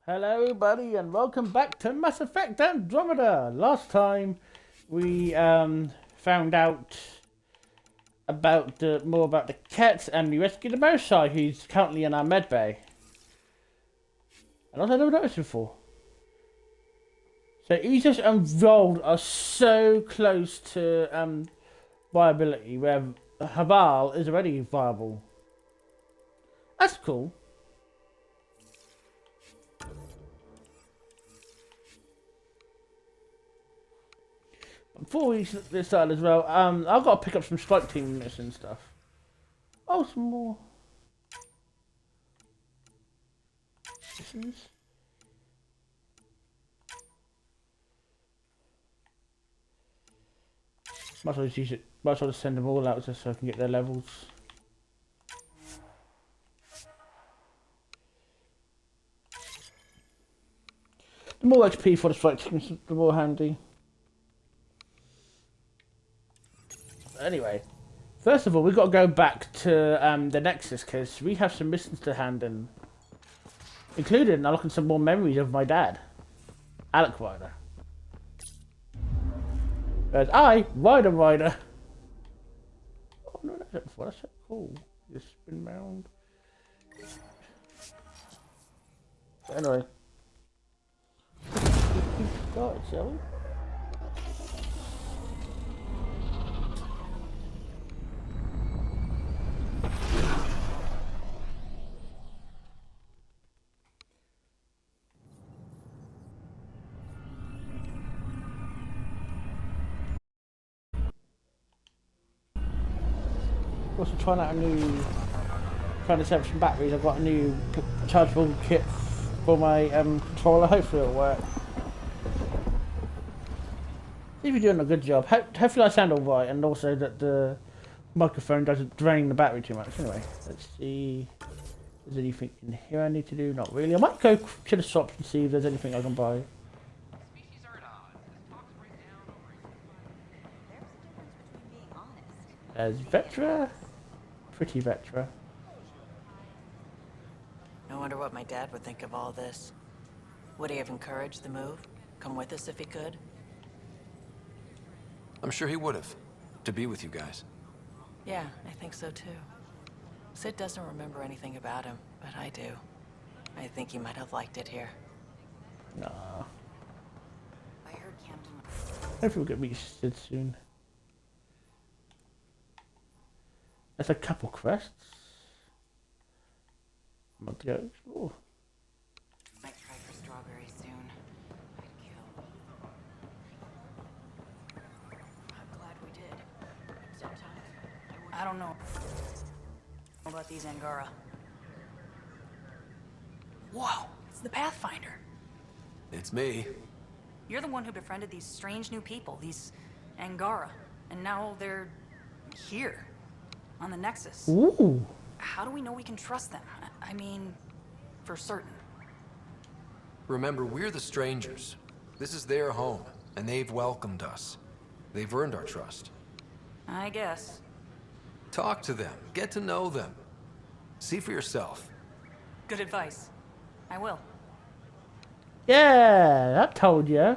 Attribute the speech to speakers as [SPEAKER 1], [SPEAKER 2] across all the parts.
[SPEAKER 1] Hello everybody and welcome back to Mass Effect Andromeda. Last time we found out about more about the cat and we rescued the Mousai who's currently in our med bay. And also I never noticed before. So Aegis and Vold are so close to viability where Haval is already viable. That's cool. Before we get started as well, I've got to pick up some strike team units and stuff. Oh, some more. Missions. Might as well just use it. Might as well just send them all out just so I can get their levels. The more XP for the strike teams, the more handy. Anyway, first of all, we've got to go back to the Nexus because we have some missions to hand in, including unlocking some more memories of my dad, Alec Ryder. Whereas Ryder. Oh no, that's it before. That's so cool. Just spin round. So anyway, start it, shall we? Also trying out trying to set some batteries. I've got a new chargeable kit for my controller. Hopefully it'll work. See if you're doing a good job. Hopefully I sound alright and also that the microphone doesn't drain the battery too much. Anyway, let's see if there's anything in here I need to do. Not really. I might go to the shops and see if there's anything I can buy. There's Vetra. Pretty Vetra.
[SPEAKER 2] I wonder what my dad would think of all this. Would he have encouraged the move? Come with us if he could?
[SPEAKER 3] I'm sure he would have. To be with you guys.
[SPEAKER 2] Yeah, I think so too. Sid doesn't remember anything about him, but I do. I think he might have liked it here.
[SPEAKER 1] Nah.
[SPEAKER 2] I heard Camden...
[SPEAKER 1] Hopefully we'll get meet Sid soon. There's a couple quests. I'm about to go explore.
[SPEAKER 2] Might try for strawberry soon. I'd kill. I'm glad we did. Sometimes I don't know about these Angara. Whoa, it's the Pathfinder.
[SPEAKER 3] It's me.
[SPEAKER 2] You're the one who befriended these strange new people, these Angara, and now they're here on the Nexus.
[SPEAKER 1] Ooh.
[SPEAKER 2] How do we know we can trust them? I mean, for certain.
[SPEAKER 3] Remember, we're the strangers. This is their home, and they've welcomed us. They've earned our trust.
[SPEAKER 2] I guess.
[SPEAKER 3] Talk to them. Get to know them. See for yourself.
[SPEAKER 2] Good advice. I will.
[SPEAKER 1] Yeah, I told you.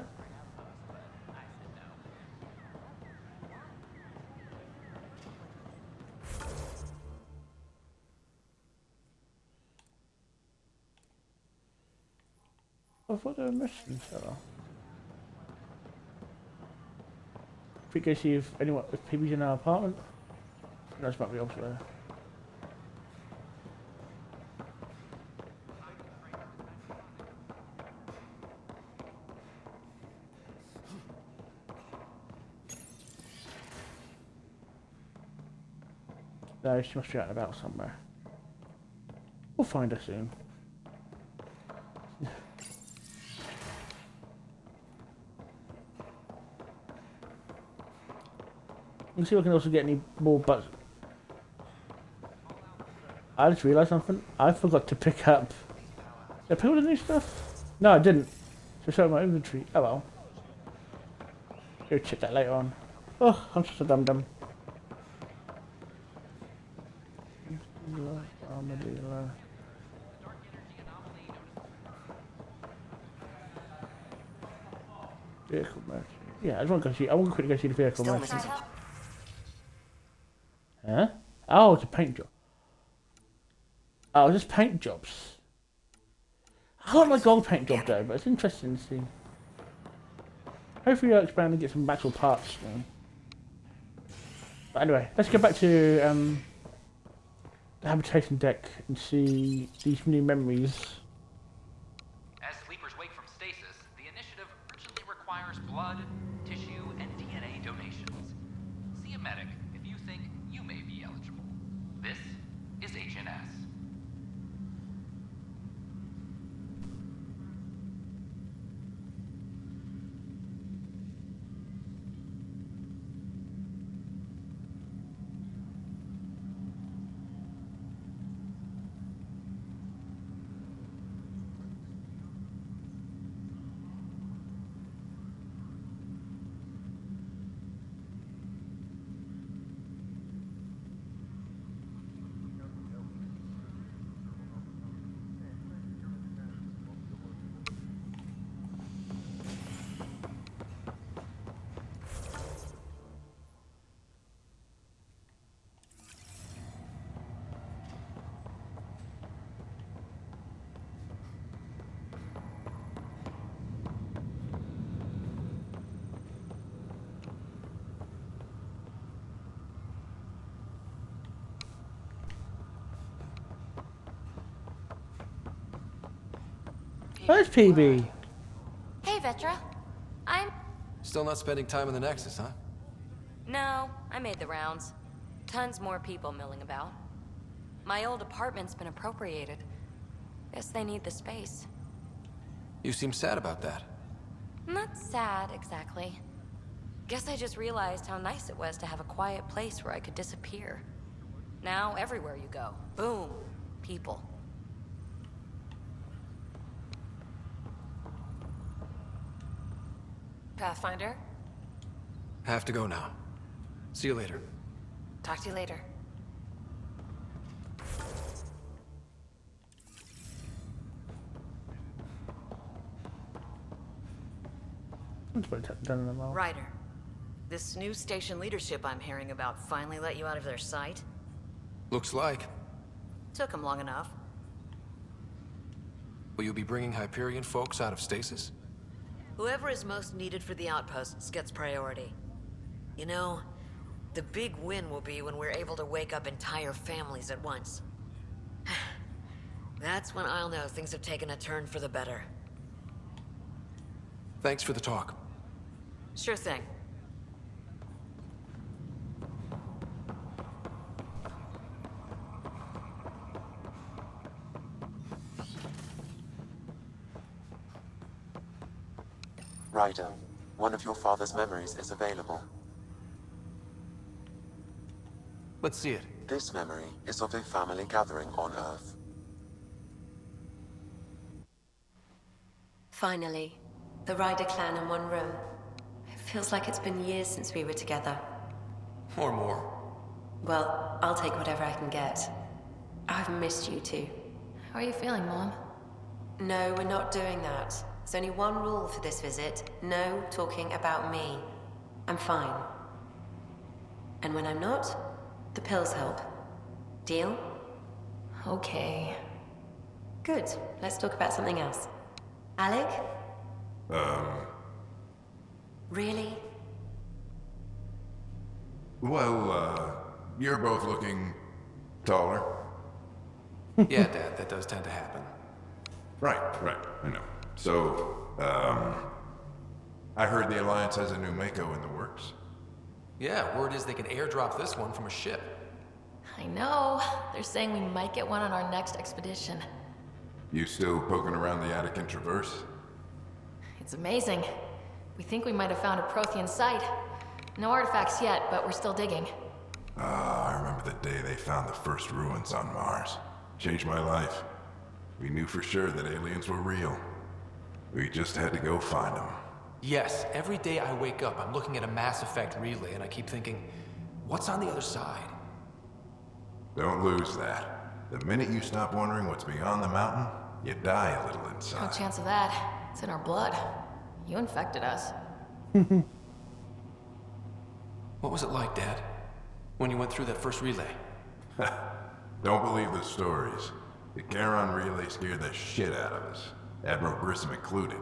[SPEAKER 1] I thought they were missions. We go see if people's in our apartment. That's might be elsewhere. No, she must be out and about somewhere. We'll find her soon. Let's see if I can also get any more butts. I just realised something. I forgot to pick up. Did I pick up the new stuff? No, I didn't. So show my inventory. Oh well. Go check that later on. Oh, I'm such a dum-dum. Armadillo. Vehicle mode. Yeah, I just want to go see. I want to quickly go see the vehicle
[SPEAKER 4] Still
[SPEAKER 1] mode.
[SPEAKER 4] missing some.
[SPEAKER 1] Huh? Oh, it's a paint job. Oh, it's just paint jobs. I like my gold paint job though, but it's interesting to see. Hopefully, I'll expand and get some actual parts. But anyway, let's go back to the habitation deck and see these new memories.
[SPEAKER 5] As sleepers wake from stasis, the initiative urgently requires blood, tissue, and DNA donations. See a medic if you think you may be eligible. This is HNS.
[SPEAKER 1] Where's PB?
[SPEAKER 4] Hey, Vetra. I'm...
[SPEAKER 3] Still not spending time in the Nexus, huh?
[SPEAKER 4] No, I made the rounds. Tons more people milling about. My old apartment's been appropriated. Guess they need the space.
[SPEAKER 3] You seem sad about that.
[SPEAKER 4] Not sad, exactly. Guess I just realized how nice it was to have a quiet place where I could disappear. Now, everywhere you go, boom, people. Pathfinder?
[SPEAKER 3] Have to go now. See you later.
[SPEAKER 4] Talk to you later.
[SPEAKER 1] That's what it's done in the mall.
[SPEAKER 6] Ryder, this new station leadership I'm hearing about finally let you out of their sight?
[SPEAKER 3] Looks like.
[SPEAKER 6] Took them long enough.
[SPEAKER 3] Will you be bringing Hyperion folks out of stasis?
[SPEAKER 6] Whoever is most needed for the outposts gets priority. You know, the big win will be when we're able to wake up entire families at once. That's when I'll know things have taken a turn for the better.
[SPEAKER 3] Thanks for the talk.
[SPEAKER 6] Sure thing.
[SPEAKER 7] Ryder, one of your father's memories is available.
[SPEAKER 3] Let's see it.
[SPEAKER 7] This memory is of a family gathering on Earth.
[SPEAKER 8] Finally, the Ryder clan in one room. It feels like it's been years since we were together.
[SPEAKER 3] Or more.
[SPEAKER 8] Well, I'll take whatever I can get. I've missed you too.
[SPEAKER 4] How are you feeling, Mom?
[SPEAKER 8] No, we're not doing that. There's only one rule for this visit. No talking about me. I'm fine. And when I'm not, the pills help. Deal?
[SPEAKER 4] Okay.
[SPEAKER 8] Good. Let's talk about something else. Alec? Really?
[SPEAKER 9] Well, you're both looking taller.
[SPEAKER 3] Yeah, Dad, that does tend to happen.
[SPEAKER 9] Right, I know. So, I heard the Alliance has a new Mako in the works.
[SPEAKER 3] Yeah, word is they can airdrop this one from a ship.
[SPEAKER 2] I know. They're saying we might get one on our next expedition.
[SPEAKER 9] You still poking around the Attican Traverse?
[SPEAKER 2] It's amazing. We think we might have found a Prothean site. No artifacts yet, but we're still digging.
[SPEAKER 9] Ah, I remember the day they found the first ruins on Mars. Changed my life. We knew for sure that aliens were real. We just had to go find them.
[SPEAKER 3] Yes, every day I wake up, I'm looking at a Mass Effect relay and I keep thinking, what's on the other side?
[SPEAKER 9] Don't lose that. The minute you stop wondering what's beyond the mountain, you die a little
[SPEAKER 2] No
[SPEAKER 9] inside.
[SPEAKER 2] chance of that. It's in our blood. You infected us.
[SPEAKER 3] What was it like, Dad? When you went through that first relay?
[SPEAKER 9] Don't believe the stories. The Charon relay scared the shit out of us, Admiral Grissom included.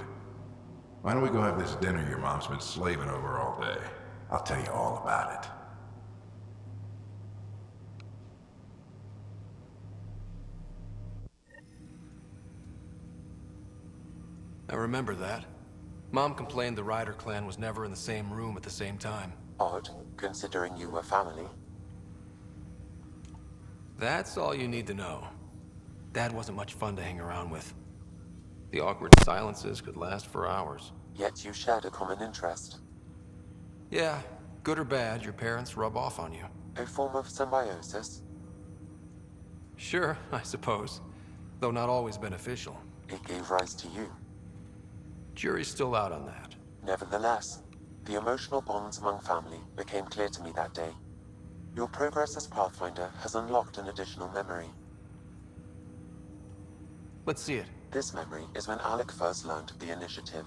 [SPEAKER 9] Why don't we go have this dinner your mom's been slaving over all day? I'll tell you all about it.
[SPEAKER 3] I remember that. Mom complained the Ryder clan was never in the same room at the same time.
[SPEAKER 7] Odd, considering you were family.
[SPEAKER 3] That's all you need to know. Dad wasn't much fun to hang around with. The awkward silences could last for hours.
[SPEAKER 7] Yet you shared a common interest.
[SPEAKER 3] Yeah, good or bad, your parents rub off on you.
[SPEAKER 7] A form of symbiosis.
[SPEAKER 3] Sure, I suppose. Though not always beneficial.
[SPEAKER 7] It gave rise to you.
[SPEAKER 3] Jury's still out on that.
[SPEAKER 7] Nevertheless, the emotional bonds among family became clear to me that day. Your progress as Pathfinder has unlocked an additional memory.
[SPEAKER 3] Let's see it.
[SPEAKER 7] This memory is when Alec first learned the initiative.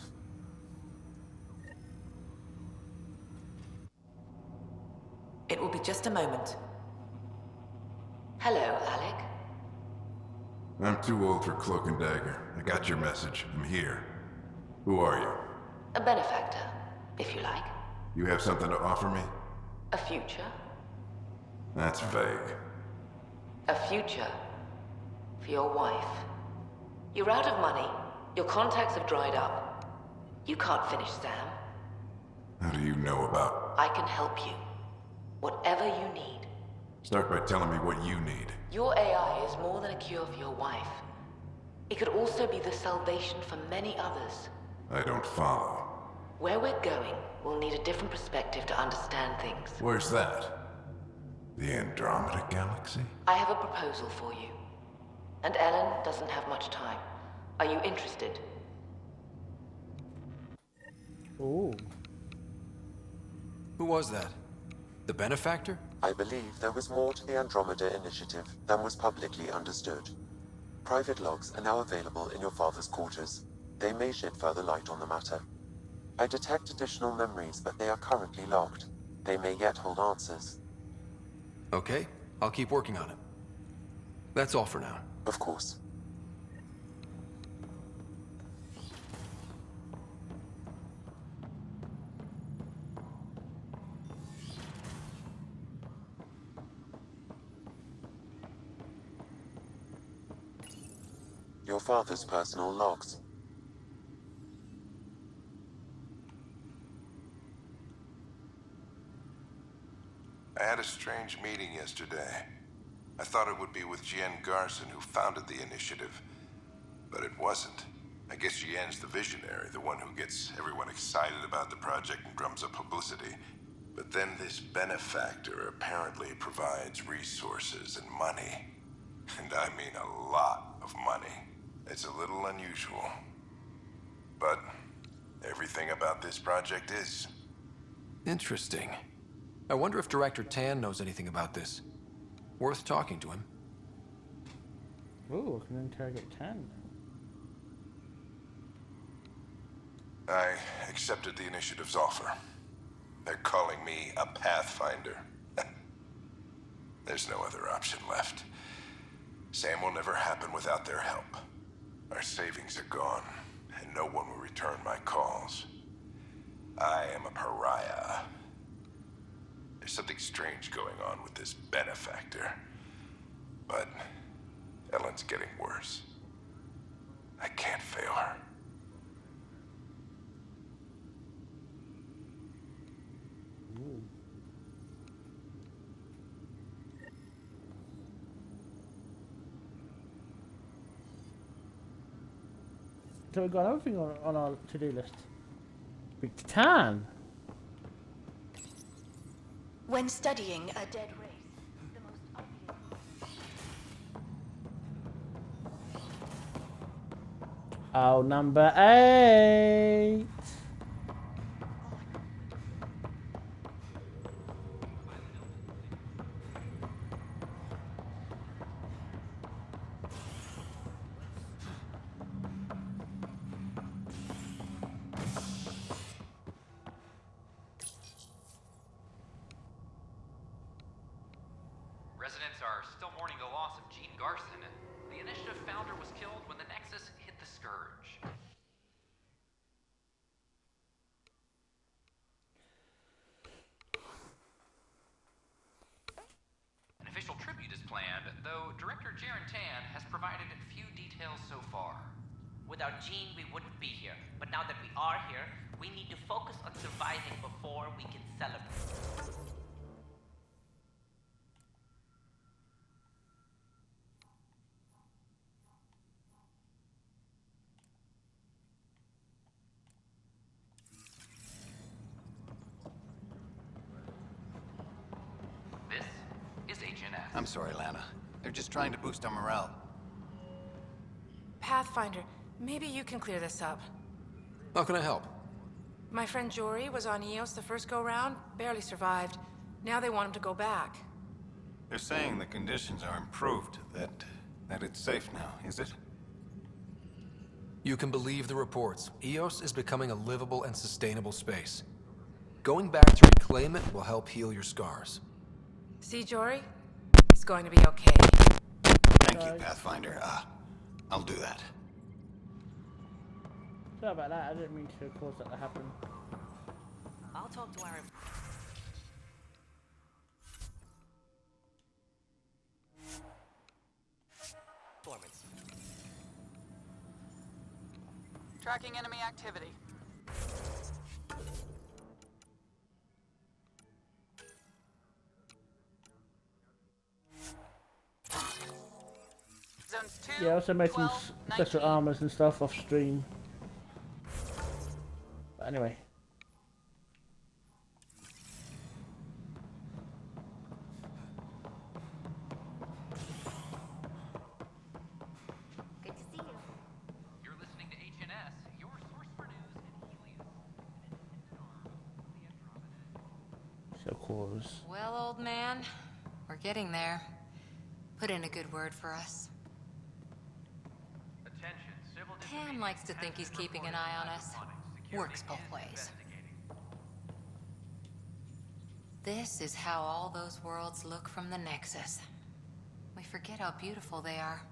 [SPEAKER 8] It will be just a moment. Hello, Alec.
[SPEAKER 9] I'm too old for Cloak and Dagger. I got your message. I'm here. Who are you?
[SPEAKER 8] A benefactor, if you like.
[SPEAKER 9] You have something to offer me?
[SPEAKER 8] A future.
[SPEAKER 9] That's vague.
[SPEAKER 8] A future. For your wife. You're out of money. Your contacts have dried up. You can't finish Sam.
[SPEAKER 9] How do you know about...
[SPEAKER 8] I can help you. Whatever you need.
[SPEAKER 9] Start by telling me what you need.
[SPEAKER 8] Your AI is more than a cure for your wife. It could also be the salvation for many others.
[SPEAKER 9] I don't follow.
[SPEAKER 8] Where we're going, we'll need a different perspective to understand things.
[SPEAKER 9] Where's that? The Andromeda Galaxy?
[SPEAKER 8] I have a proposal for you. And Ellen doesn't have much time. Are you interested?
[SPEAKER 1] Ooh.
[SPEAKER 3] Who was that? The benefactor?
[SPEAKER 7] I believe there was more to the Andromeda initiative than was publicly understood. Private logs are now available in your father's quarters. They may shed further light on the matter. I detect additional memories, but they are currently locked. They may yet hold answers.
[SPEAKER 3] Okay, I'll keep working on it. That's all for now.
[SPEAKER 7] Of course. Your father's personal logs.
[SPEAKER 9] I had a strange meeting yesterday. I thought it would be with Jien Garson, who founded the initiative. But it wasn't. I guess Jien's the visionary, the one who gets everyone excited about the project and drums up publicity. But then this benefactor apparently provides resources and money. And I mean a lot of money. It's a little unusual. But everything about this project is.
[SPEAKER 3] Interesting. I wonder if Director Tan knows anything about this. Worth talking to him.
[SPEAKER 1] Ooh, I can interrogate 10.
[SPEAKER 9] I accepted the initiative's offer. They're calling me a Pathfinder. There's no other option left. Sam will never happen without their help. Our savings are gone, and no one will return my calls. I am a pariah. There's something strange going on with this benefactor. But Ellen's getting worse. I can't fail her.
[SPEAKER 1] So we've got another thing on our to-do list. Speak to Tan.
[SPEAKER 2] When studying a dead race, the most obvious...
[SPEAKER 1] Oh, number 8.
[SPEAKER 5] residents are still mourning the loss of Gene Garson. The Initiative founder was killed when the Nexus hit the Scourge. An official tribute is planned, though Director Jaren Tan has provided few details so far.
[SPEAKER 10] Without Gene, we wouldn't be here. But now that we are here, we need to focus on surviving before we can celebrate.
[SPEAKER 5] This is HNS.
[SPEAKER 11] I'm sorry, Lana. They're just trying to boost our morale.
[SPEAKER 12] Pathfinder, maybe you can clear this up.
[SPEAKER 3] How can I help?
[SPEAKER 12] My friend Jory was on Eos the first go-round, barely survived. Now they want him to go back.
[SPEAKER 11] They're saying the conditions are improved, that it's safe now, is it?
[SPEAKER 3] You can believe the reports. Eos is becoming a livable and sustainable space. Going back to reclaim it will help heal your scars.
[SPEAKER 12] See, Jory? It's going to be okay.
[SPEAKER 11] Thank you, Pathfinder. I'll do that.
[SPEAKER 1] Sorry about that, I didn't mean to cause that to happen.
[SPEAKER 10] I'll talk to our...
[SPEAKER 2] Performance. Tracking enemy activity. Zones 2,
[SPEAKER 1] Yeah, I also made some
[SPEAKER 2] 12,
[SPEAKER 1] special
[SPEAKER 2] 19.
[SPEAKER 1] armors and stuff off stream. But anyway.
[SPEAKER 4] Good to see you.
[SPEAKER 5] You're listening to HNS, your source for news in Helios.
[SPEAKER 1] So cause.
[SPEAKER 4] Well, old man, we're getting there. Put in a good word for us.
[SPEAKER 5] Attention, civil
[SPEAKER 4] Tam likes to think he's keeping an eye on us. Works both ways. This is how all those worlds look from the Nexus. We forget how beautiful they are.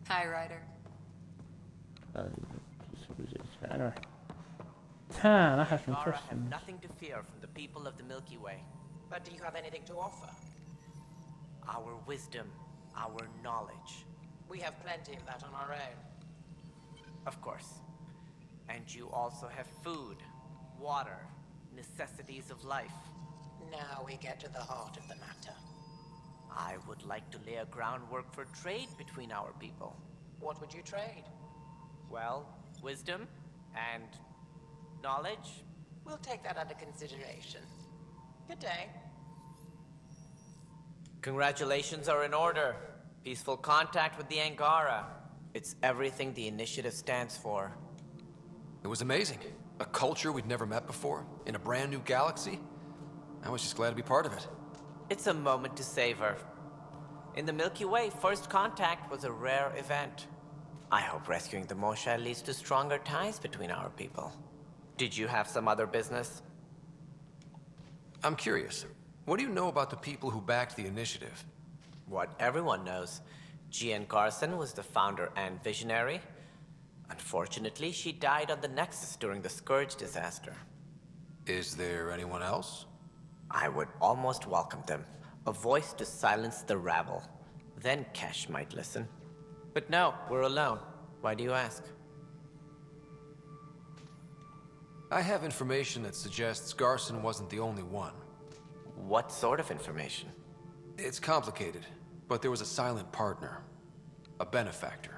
[SPEAKER 4] Hi, Ryder.
[SPEAKER 1] Anyway. Tan, I have some
[SPEAKER 10] Angara have
[SPEAKER 1] questions.
[SPEAKER 10] nothing to fear from the people of the Milky Way.
[SPEAKER 13] But do you have anything to offer?
[SPEAKER 10] Our wisdom, our knowledge.
[SPEAKER 13] We have plenty of that on our own.
[SPEAKER 10] Of course. And you also have food, water, necessities of life.
[SPEAKER 13] Now we get to the heart of the matter.
[SPEAKER 10] I would like to lay a groundwork for trade between our people.
[SPEAKER 13] What would you trade?
[SPEAKER 10] Well, wisdom and knowledge.
[SPEAKER 13] We'll take that under consideration. Good day.
[SPEAKER 10] Congratulations are in order. Peaceful contact with the Angara. It's everything the Initiative stands for.
[SPEAKER 3] It was amazing. A culture we'd never met before, in a brand new galaxy. I was just glad to be part of it.
[SPEAKER 10] It's a moment to savor. In the Milky Way, first contact was a rare event. I hope rescuing the Moshae leads to stronger ties between our people. Did you have some other business?
[SPEAKER 3] I'm curious. What do you know about the people who backed the Initiative?
[SPEAKER 10] What everyone knows. Gene Garson was the founder and visionary. Unfortunately, she died on the Nexus during the Scourge disaster.
[SPEAKER 3] Is there anyone else?
[SPEAKER 10] I would almost welcome them. A voice to silence the rabble. Then Kesh might listen. But no, we're alone. Why do you ask?
[SPEAKER 3] I have information that suggests Garson wasn't the only one.
[SPEAKER 10] What sort of information?
[SPEAKER 3] It's complicated, but there was a silent partner. A benefactor.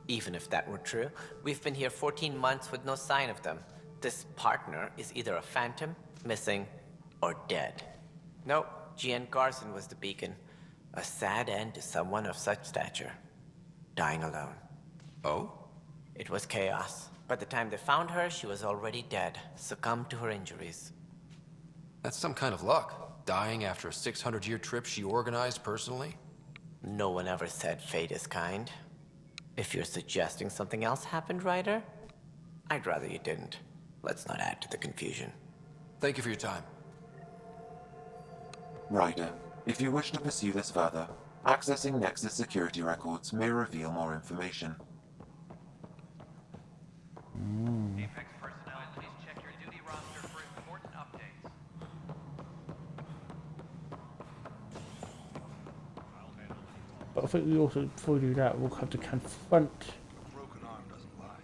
[SPEAKER 10] Even if that were true, we've been here 14 months with no sign of them. This partner is either a phantom, missing, or dead. Nope, Gene Garson was the beacon. A sad end to someone of such stature. Dying alone.
[SPEAKER 3] Oh?
[SPEAKER 10] It was chaos. By the time they found her, she was already dead, succumbed to her injuries.
[SPEAKER 3] That's some kind of luck. Dying after a 600-year trip she organized personally?
[SPEAKER 10] No one ever said fate is kind. If you're suggesting something else happened, Ryder, I'd rather you didn't. Let's not add to the confusion.
[SPEAKER 3] Thank you for your time.
[SPEAKER 7] Ryder, If you wish to pursue this further, accessing Nexus security records may reveal more information.
[SPEAKER 5] Apex personnel, please check your duty roster for important updates.
[SPEAKER 1] But I think we also, before we do that, we'll have to confront.
[SPEAKER 11] Broken arm doesn't lie.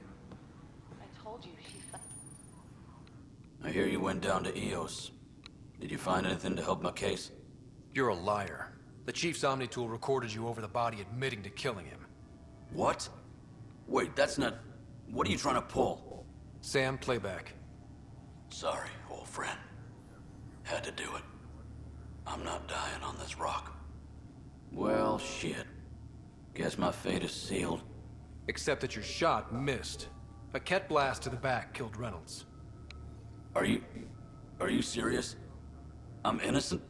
[SPEAKER 8] I told you she.
[SPEAKER 14] I hear you went down to EOS. Did you find anything to help my case?
[SPEAKER 3] You're a liar. The Chief's Omni tool recorded you over the body admitting to killing him.
[SPEAKER 14] What? Wait, that's not... What are you trying to pull?
[SPEAKER 3] Sam, playback.
[SPEAKER 14] Sorry, old friend. Had to do it. I'm not dying on this rock. Well, shit. Guess my fate is sealed.
[SPEAKER 3] Except that your shot missed. A Ket blast to the back killed Reynolds.
[SPEAKER 14] Are you serious? I'm innocent?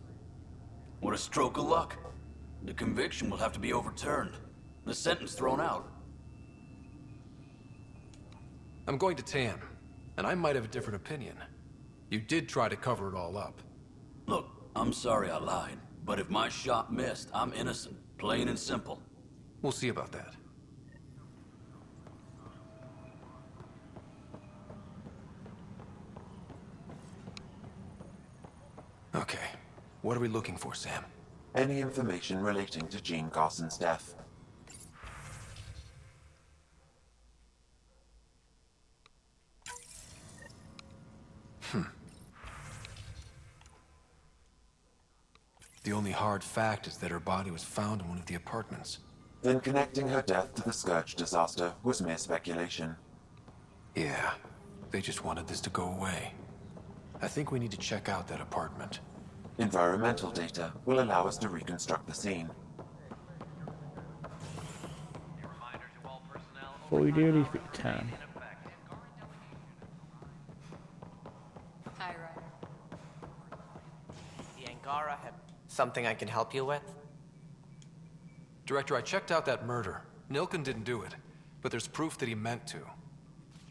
[SPEAKER 14] What a stroke of luck. The conviction will have to be overturned. The sentence thrown out.
[SPEAKER 3] I'm going to Tan, and I might have a different opinion. You did try to cover it all up.
[SPEAKER 14] Look, I'm sorry I lied, but if my shot missed, I'm innocent. Plain and simple.
[SPEAKER 3] We'll see about that. Okay. What are we looking for, Sam?
[SPEAKER 7] Any information relating to Jean Garson's death.
[SPEAKER 3] The only hard fact is that her body was found in one of the apartments.
[SPEAKER 7] Then connecting her death to the Scourge disaster was mere speculation.
[SPEAKER 3] Yeah, they just wanted this to go away. I think we need to check out that apartment.
[SPEAKER 7] Environmental data will allow us to reconstruct the scene.
[SPEAKER 1] What we do need to pick Tan.
[SPEAKER 8] Hi, Ryder.
[SPEAKER 10] The Angara have something I can help you with?
[SPEAKER 3] Director, I checked out that murder. Nilkin didn't do it, but there's proof that he meant to.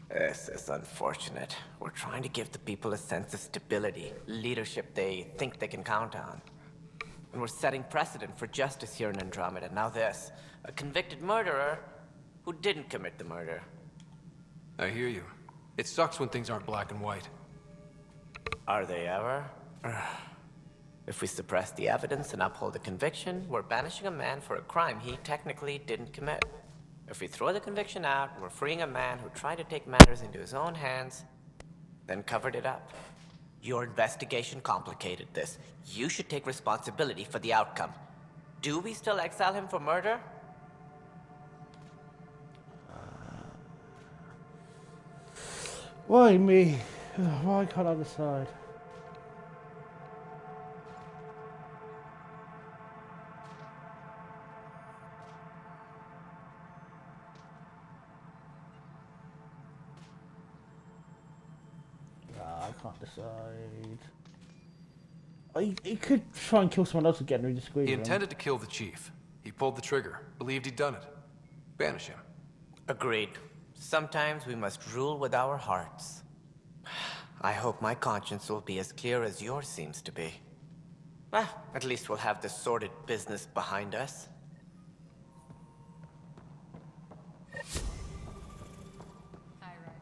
[SPEAKER 10] This is unfortunate. We're trying to give the people a sense of stability, leadership they think they can count on. And we're setting precedent for justice here in Andromeda. Now this, a convicted murderer who didn't commit the murder.
[SPEAKER 3] I hear you. It sucks when things aren't black and white.
[SPEAKER 10] Are they ever? If we suppress the evidence and uphold the conviction, we're banishing a man for a crime he technically didn't commit. If we throw the conviction out, we're freeing a man who tried to take matters into his own hands, then covered it up. Your investigation complicated this. You should take responsibility for the outcome. Do we still exile him for murder?
[SPEAKER 1] Why me? Why can't I decide? I can't decide. He could try and kill someone else again. We disagree.
[SPEAKER 3] He intended to kill the chief. He pulled the trigger. Believed he'd done it. Banish him.
[SPEAKER 10] Agreed. Sometimes we must rule with our hearts. I hope my conscience will be as clear as yours seems to be. At least we'll have this sordid business behind us.
[SPEAKER 8] Hi, Ryder.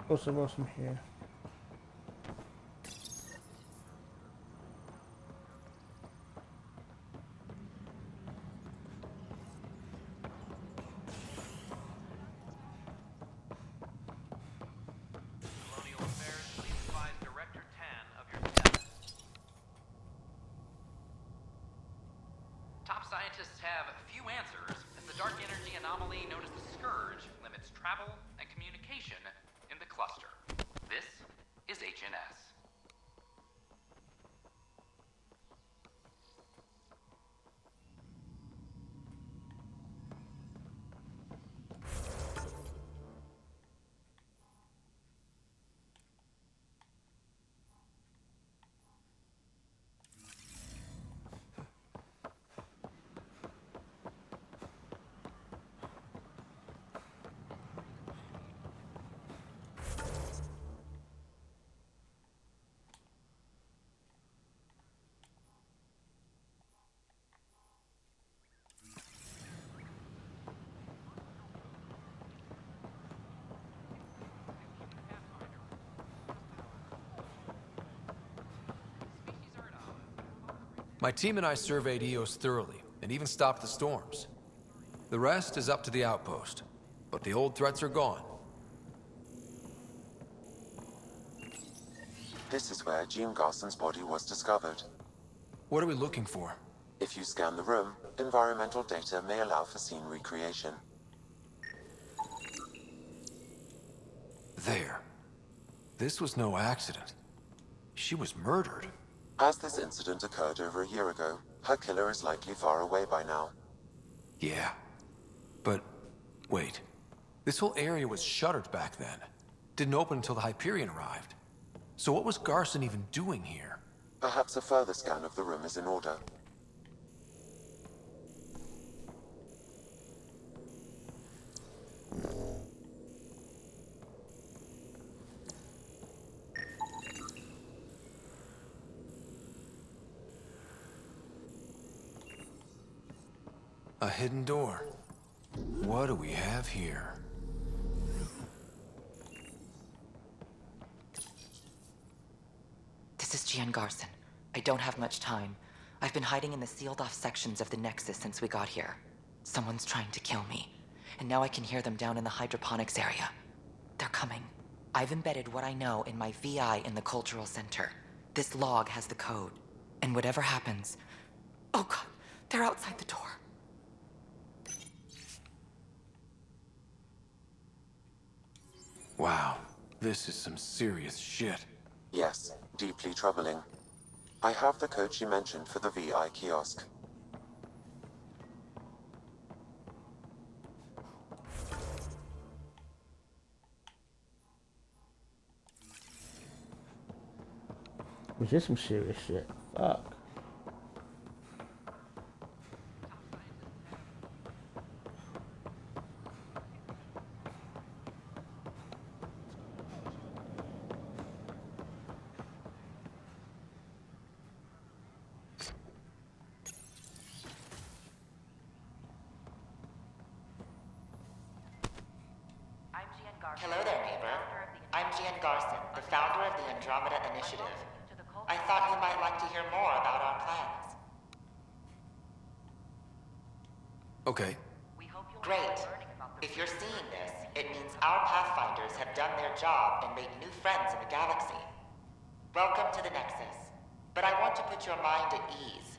[SPEAKER 1] Also, awesome here.
[SPEAKER 5] Colonial Affairs, please advise Director Tan of your death. Top scientists have few answers, as the dark energy anomaly known as the Scourge limits travel and communication in the cluster. This is HNS.
[SPEAKER 3] My team and I surveyed EOS thoroughly, and even stopped the storms. The rest is up to the outpost, but the old threats are gone.
[SPEAKER 7] This is where Jean Garson's body was discovered.
[SPEAKER 3] What are we looking for?
[SPEAKER 7] If you scan the room, environmental data may allow for scene recreation.
[SPEAKER 3] There. This was no accident. She was murdered.
[SPEAKER 7] As this incident occurred over a year ago, her killer is likely far away by now.
[SPEAKER 3] Yeah. But, wait. This whole area was shuttered back then. Didn't open until the Hyperion arrived. So what was Garson even doing here?
[SPEAKER 7] Perhaps a further scan of the room is in order.
[SPEAKER 3] A hidden door. What do we have here?
[SPEAKER 15] This is Gian Garson. I don't have much time. I've been hiding in the sealed-off sections of the Nexus since we got here. Someone's trying to kill me, and now I can hear them down in the hydroponics area. They're coming. I've embedded what I know in my VI in the Cultural Center. This log has the code, and whatever happens... Oh god, they're outside the door.
[SPEAKER 3] Wow, this is some serious shit.
[SPEAKER 7] Yes, deeply troubling. I have the code she mentioned for the VI kiosk.
[SPEAKER 1] Was this some serious shit? Fuck.
[SPEAKER 15] Hello there, neighbor. I'm Gian Garson, the founder of the Andromeda Initiative. I thought you might like to hear more about our plans.
[SPEAKER 3] Okay.
[SPEAKER 15] Great. If you're seeing this, it means our Pathfinders have done their job and made new friends in the galaxy. Welcome to the Nexus. But I want to put your mind at ease.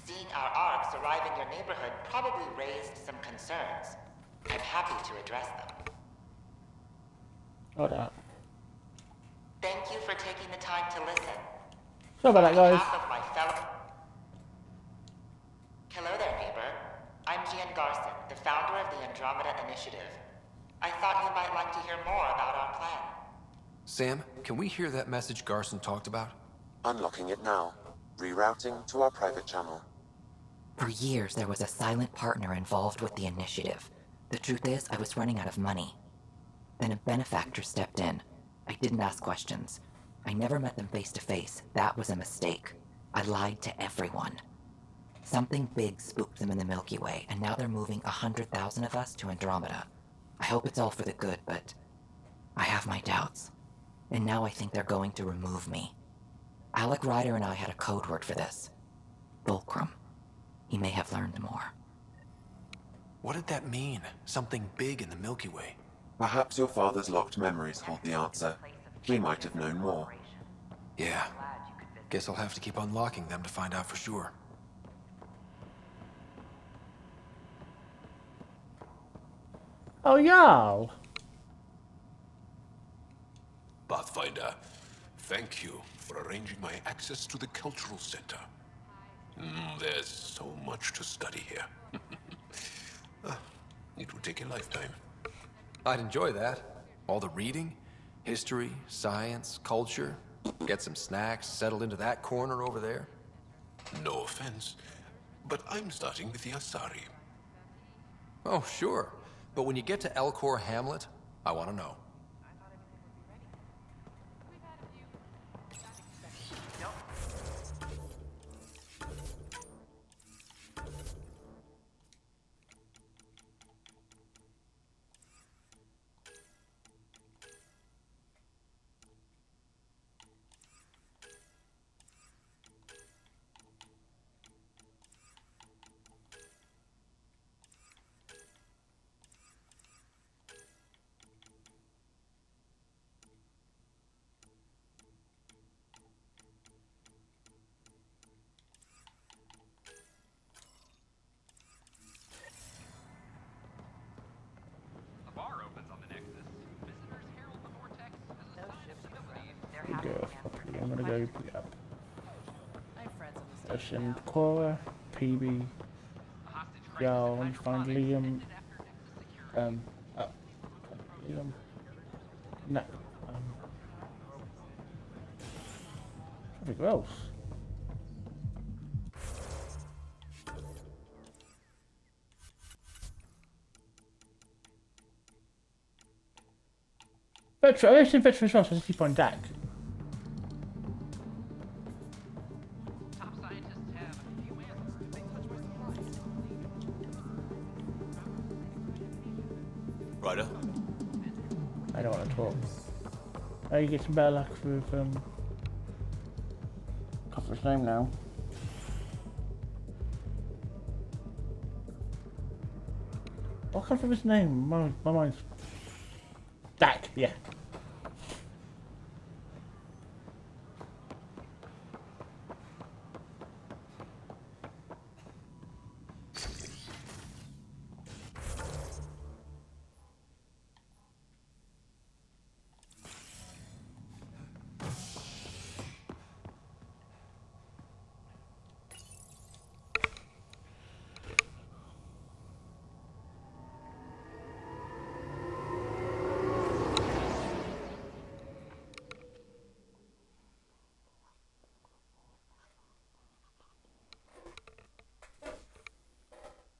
[SPEAKER 15] Seeing our arcs arrive in your neighborhood probably raised some concerns. I'm happy to address them.
[SPEAKER 1] Hold on.
[SPEAKER 15] Thank you for taking the time to listen.
[SPEAKER 1] Sorry about that, guys.
[SPEAKER 15] On behalf of my fellow... Hello there, neighbor. I'm Gian Garson, the founder of the Andromeda Initiative. I thought you might like to hear more about our plan.
[SPEAKER 3] Sam, can we hear that message Garson talked about?
[SPEAKER 7] Unlocking it now. Rerouting to our private channel.
[SPEAKER 15] For years, there was a silent partner involved with the initiative. The truth is, I was running out of money. Then a benefactor stepped in. I didn't ask questions. I never met them face to face. That was a mistake. I lied to everyone. Something big spooked them in the Milky Way, and now they're moving 100,000 of us to Andromeda. I hope it's all for the good, but I have my doubts. And now I think they're going to remove me. Alec Ryder and I had a code word for this. Fulcrum. He may have learned more.
[SPEAKER 3] What did that mean? Something big in the Milky Way?
[SPEAKER 7] Perhaps your father's locked memories hold the answer. He might have known more.
[SPEAKER 3] Yeah. Guess I'll have to keep unlocking them to find out for sure.
[SPEAKER 1] Oh, y'all.
[SPEAKER 16] Pathfinder, thank you for arranging my access to the Cultural Center. There's so much to study here. It will take a lifetime.
[SPEAKER 3] I'd enjoy that. All the reading, history, science, culture. Get some snacks, settle into that corner over there.
[SPEAKER 16] No offense, but I'm starting with the Asari.
[SPEAKER 3] Oh, sure. But when you get to Elcor Hamlet, I want to know.
[SPEAKER 1] I'm gonna go pick it up.
[SPEAKER 5] I have friends on the
[SPEAKER 1] Let's
[SPEAKER 5] station now.
[SPEAKER 1] send Cora, PB, Joe, and find Liam. Oh, Liam. No. Something else. Veteran, I've seen veteran response to keep on DAC.
[SPEAKER 5] Top scientists have a few answers if they touch my supplies.
[SPEAKER 16] Ryder?
[SPEAKER 1] I don't want to talk. Oh, you get some better luck with, can't remember his name now. What comes from his name? My mind's... Dak, yeah.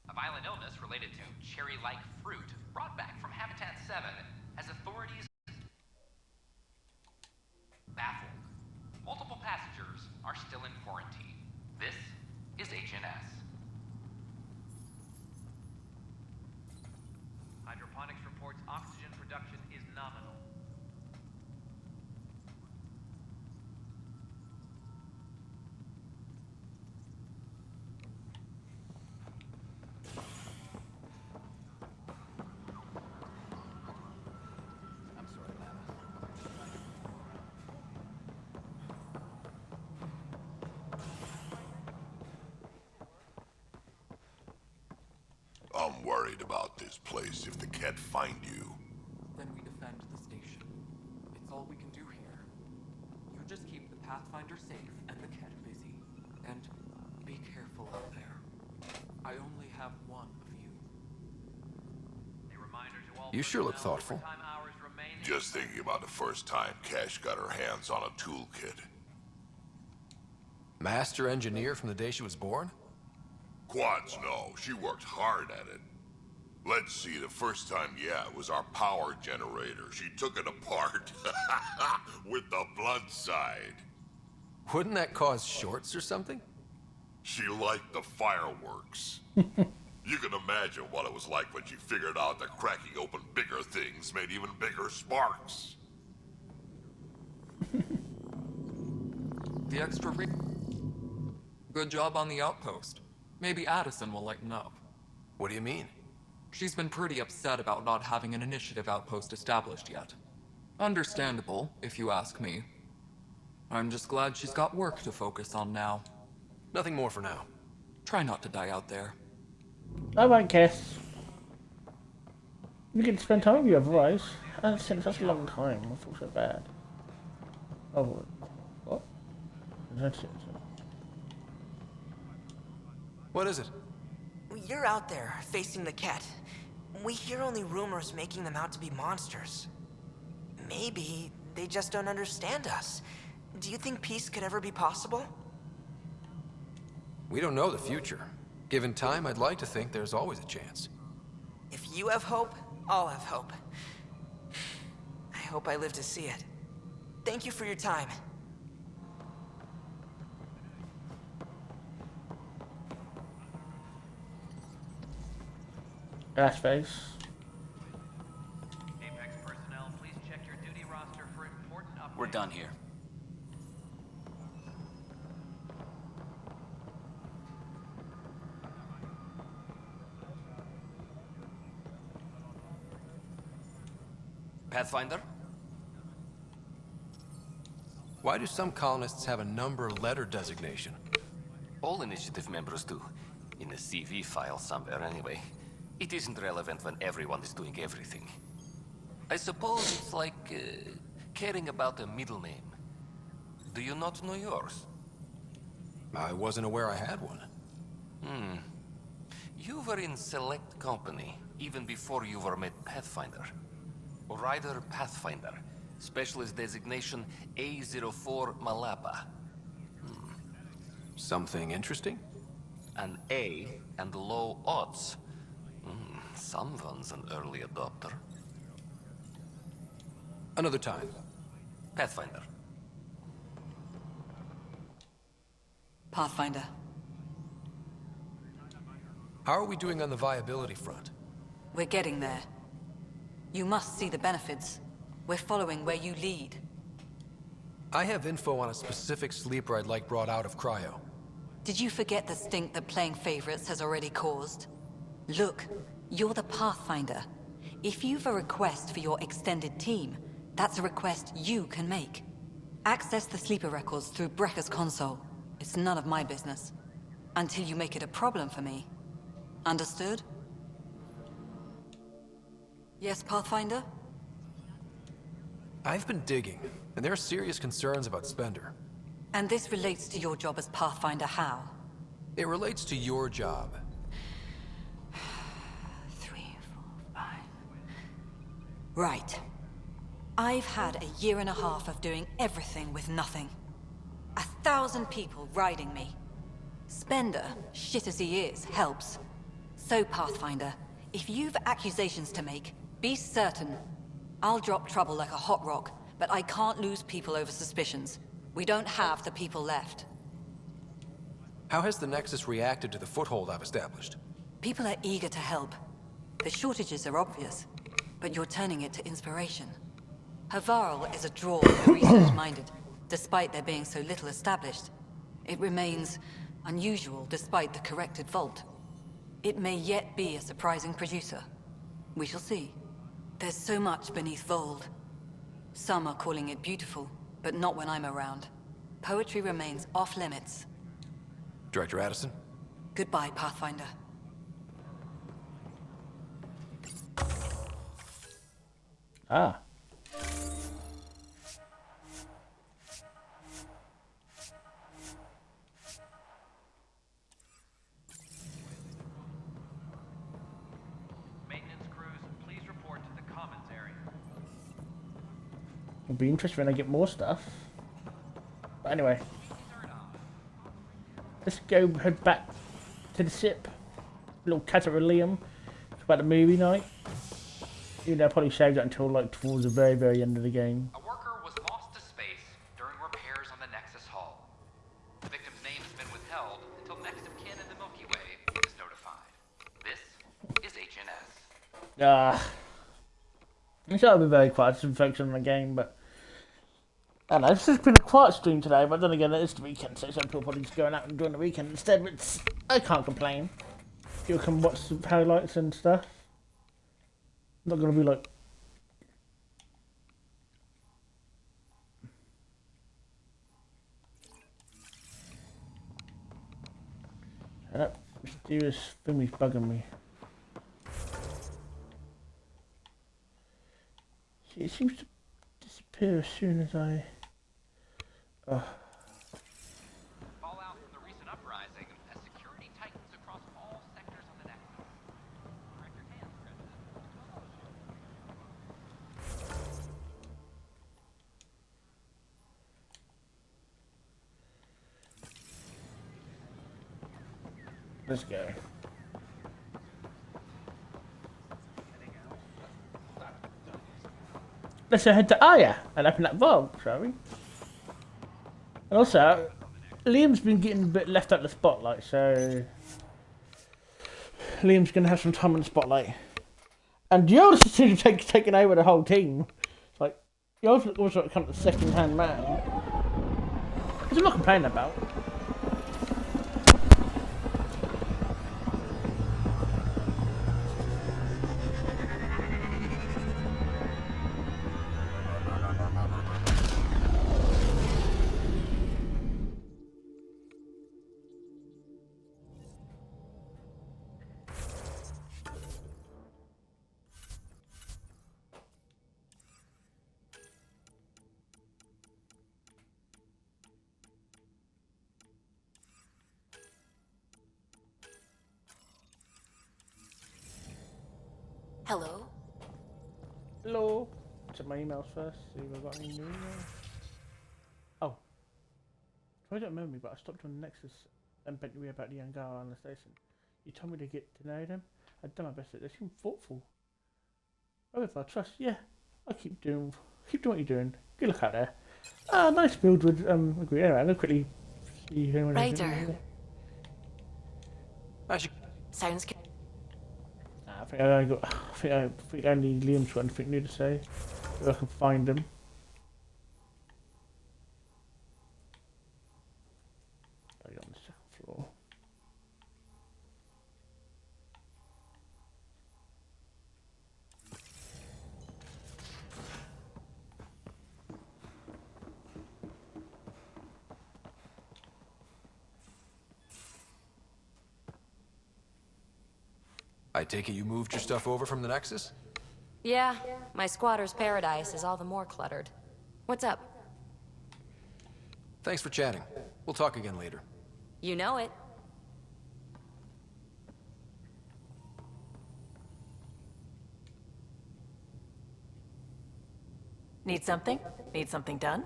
[SPEAKER 5] A violent illness related to cherry-like fruit brought back from Habitat 7 has authorities baffled. Multiple passengers are still in quarantine. This is HNS. Hydroponics reports oxygen production is nominal. I'm sorry, Lana.
[SPEAKER 9] I'm worried about this place if the cat find you.
[SPEAKER 17] Then we defend the station. It's all we can do here. You just keep the Pathfinder safe and the cat busy. And be careful out there. I only have one of you.
[SPEAKER 5] A reminder to all
[SPEAKER 3] You sure look thoughtful.
[SPEAKER 5] overtime hours remain.
[SPEAKER 9] Just thinking about the first time Cash got her hands on a toolkit.
[SPEAKER 3] Master engineer from the day she was born?
[SPEAKER 9] Quads, no. She worked hard at it. Let's see, the first time, yeah, it was our power generator. She took it apart. With the blood side.
[SPEAKER 3] Wouldn't that cause shorts or something?
[SPEAKER 9] She liked the fireworks. You can imagine what it was like when she figured out that cracking open bigger things made even bigger sparks.
[SPEAKER 17] The extra Good job on the outpost. Maybe Addison will lighten up.
[SPEAKER 3] What do you mean?
[SPEAKER 17] She's been pretty upset about not having an initiative outpost established yet. Understandable, if you ask me. I'm just glad she's got work to focus on now.
[SPEAKER 3] Nothing more for now.
[SPEAKER 17] Try not to die out there.
[SPEAKER 1] I won't kiss. You can spend time with you otherwise. I haven't seen it such a long time. I feel so bad. Oh, what? That's it.
[SPEAKER 3] What is it?
[SPEAKER 18] You're out there, facing the cat. We hear only rumors making them out to be monsters. Maybe they just don't understand us. Do you think peace could ever be possible?
[SPEAKER 3] We don't know the future. Given time, I'd like to think there's always a chance.
[SPEAKER 18] If you have hope, I'll have hope. I hope I live to see it. Thank you for your time.
[SPEAKER 1] Ash face.
[SPEAKER 5] Apex personnel, please check your duty roster for important updates.
[SPEAKER 14] We're done here. Pathfinder?
[SPEAKER 3] Why do some colonists have a number letter designation?
[SPEAKER 14] All initiative members do. In a CV file somewhere, anyway. It isn't relevant when everyone is doing everything. I suppose it's like caring about a middle name.
[SPEAKER 5] Do you not know yours?
[SPEAKER 3] I wasn't aware I had one.
[SPEAKER 5] You were in select company, even before you were made Pathfinder. Ryder Pathfinder. Specialist designation A04 Malapa.
[SPEAKER 3] Something interesting?
[SPEAKER 5] An A and low odds. Someone's an early adopter.
[SPEAKER 3] Another time.
[SPEAKER 5] Pathfinder.
[SPEAKER 2] Pathfinder.
[SPEAKER 3] How are we doing on the viability front?
[SPEAKER 2] We're getting there. You must see the benefits. We're following where you lead.
[SPEAKER 3] I have info on a specific sleeper I'd like brought out of cryo.
[SPEAKER 2] Did you forget the stink that playing favorites has already caused? Look, you're the Pathfinder. If you've a request for your extended team, that's a request you can make. Access the sleeper records through Brekker's console. It's none of my business. Until you make it a problem for me. Understood? Yes, Pathfinder?
[SPEAKER 3] I've been digging, and there are serious concerns about Spender.
[SPEAKER 2] And this relates to your job as Pathfinder how?
[SPEAKER 3] It relates to your job.
[SPEAKER 2] 3, 4, 5... Right. I've had a year and a half of doing everything with nothing. 1,000 people riding me. Spender, shit as he is, helps. So, Pathfinder, if you've accusations to make, be certain. I'll drop trouble like a hot rock, but I can't lose people over suspicions. We don't have the people left.
[SPEAKER 3] How has the Nexus reacted to the foothold I've established?
[SPEAKER 2] People are eager to help. The shortages are obvious, but you're turning it to inspiration. Havarl is a draw for the research-minded, despite there being so little established. It remains unusual despite the corrected vault. It may yet be a surprising producer. We shall see. There's so much beneath Vold. Some are calling it beautiful, but not when I'm around. Poetry remains off-limits.
[SPEAKER 3] Director Addison?
[SPEAKER 2] Goodbye, Pathfinder.
[SPEAKER 1] Ah.
[SPEAKER 5] Maintenance crews, please report to the commons area.
[SPEAKER 1] It'll be interesting when I get more stuff. But anyway. Let's go head back to the ship. A little catch up with Liam. It's about the movie night. Even though I probably saved it until like towards the very, very end of the game.
[SPEAKER 5] A worker was lost to space during repairs on the Nexus Hull. The victim's name has been withheld until next of kin in the Milky Way is notified. This is HNS.
[SPEAKER 1] I'm sure I'll be very quiet to focus on the game, but I don't know, it's just been a quiet stream today, but then again, it is the weekend, so some people probably just going out and doing the weekend instead, but I can't complain. You can watch the highlights and stuff. Not gonna be like... That mysterious thing is bugging me. See, it seems to disappear as soon as I...
[SPEAKER 5] Fallout from the recent uprising as security tightens across all sectors of the Nexus. Director Hands,
[SPEAKER 1] Let's go. Let's head to Aya and open that vault, shall we? And also, Liam's been getting a bit left out of the spotlight, so Liam's going to have some time in the spotlight. And Yoda's seems to be taking over the whole team. It's like, Yoda's also kind of the second-hand man. Which I'm not complaining about.
[SPEAKER 8] Hello?
[SPEAKER 1] Hello. Check my emails first. See if I've got any new emails. Oh. I don't remember me, but I stopped on Nexus and bent you about the Angara on the station. You told me to get to know them. I've done my best. They seem thoughtful. Oh, if I trust, yeah. I keep doing what you're doing. Good luck out there. Ah, nice build with agree. Anyway, I'm gonna quickly see who
[SPEAKER 8] Ryder.
[SPEAKER 1] Sounds good. I think only Liam's got anything new to say. If I can find them. On the second floor.
[SPEAKER 3] I take it you moved your stuff over from the Nexus?
[SPEAKER 4] Yeah, my squatter's paradise is all the more cluttered. What's up?
[SPEAKER 3] Thanks for chatting. We'll talk again later.
[SPEAKER 4] You know it.
[SPEAKER 13] Need something? Need something done?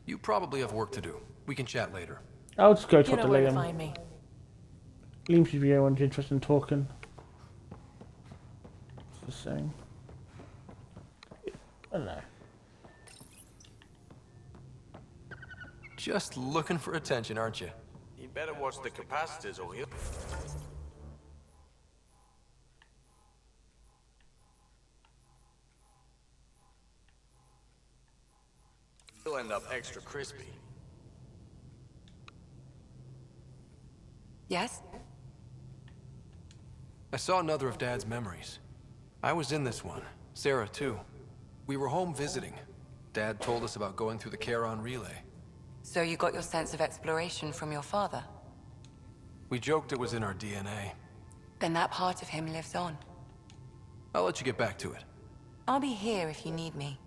[SPEAKER 3] You probably have work to do. We can chat later.
[SPEAKER 1] I'll just go talk
[SPEAKER 13] You
[SPEAKER 1] to
[SPEAKER 13] know where to
[SPEAKER 1] Liam.
[SPEAKER 13] find me.
[SPEAKER 1] Liam should be the one interested in talking. Just saying. I don't know.
[SPEAKER 3] Just looking for attention, aren't you?
[SPEAKER 19] You better watch the capacitors or he'll end up extra crispy.
[SPEAKER 2] Yes?
[SPEAKER 3] I saw another of Dad's memories. I was in this one. Sarah, too. We were home visiting. Dad told us about going through the Charon relay.
[SPEAKER 2] So you got your sense of exploration from your father?
[SPEAKER 3] We joked it was in our DNA.
[SPEAKER 2] Then that part of him lives on.
[SPEAKER 3] I'll let you get back to it.
[SPEAKER 2] I'll be here if you need me.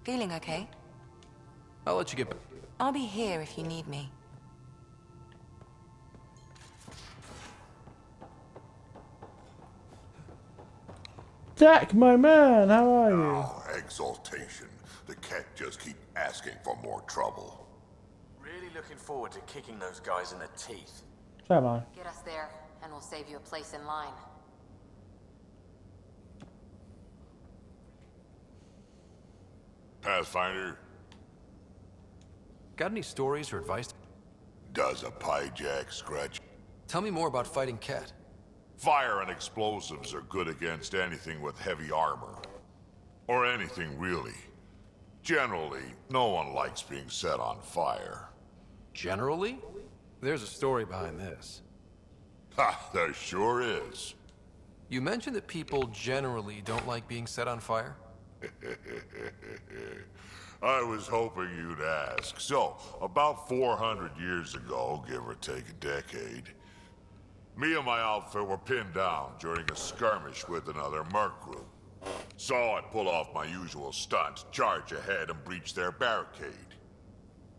[SPEAKER 2] Feeling okay?
[SPEAKER 3] I'll let you get back.
[SPEAKER 2] I'll be here if you need me.
[SPEAKER 1] Jack, my man, how are you?
[SPEAKER 9] Oh, exaltation. The cat just keep asking for more trouble.
[SPEAKER 19] Really looking forward to kicking those guys in the teeth.
[SPEAKER 1] So am I.
[SPEAKER 8] Get us there, and we'll save you a place in line.
[SPEAKER 9] Pathfinder,
[SPEAKER 3] Got any stories or advice?
[SPEAKER 9] does a pie jack scratch?
[SPEAKER 3] Tell me more about fighting Cat.
[SPEAKER 9] Fire and explosives are good against anything with heavy armor. Or anything, really. Generally, no one likes being set on fire.
[SPEAKER 3] Generally? There's a story behind this.
[SPEAKER 9] Ha, there sure is.
[SPEAKER 3] You mentioned that people generally don't like being set on fire?
[SPEAKER 9] I was hoping you'd ask. So, about 400 years ago, give or take a decade, me and my outfit were pinned down during a skirmish with another merc group. So I'd pull off my usual stunt, charge ahead and breach their barricade.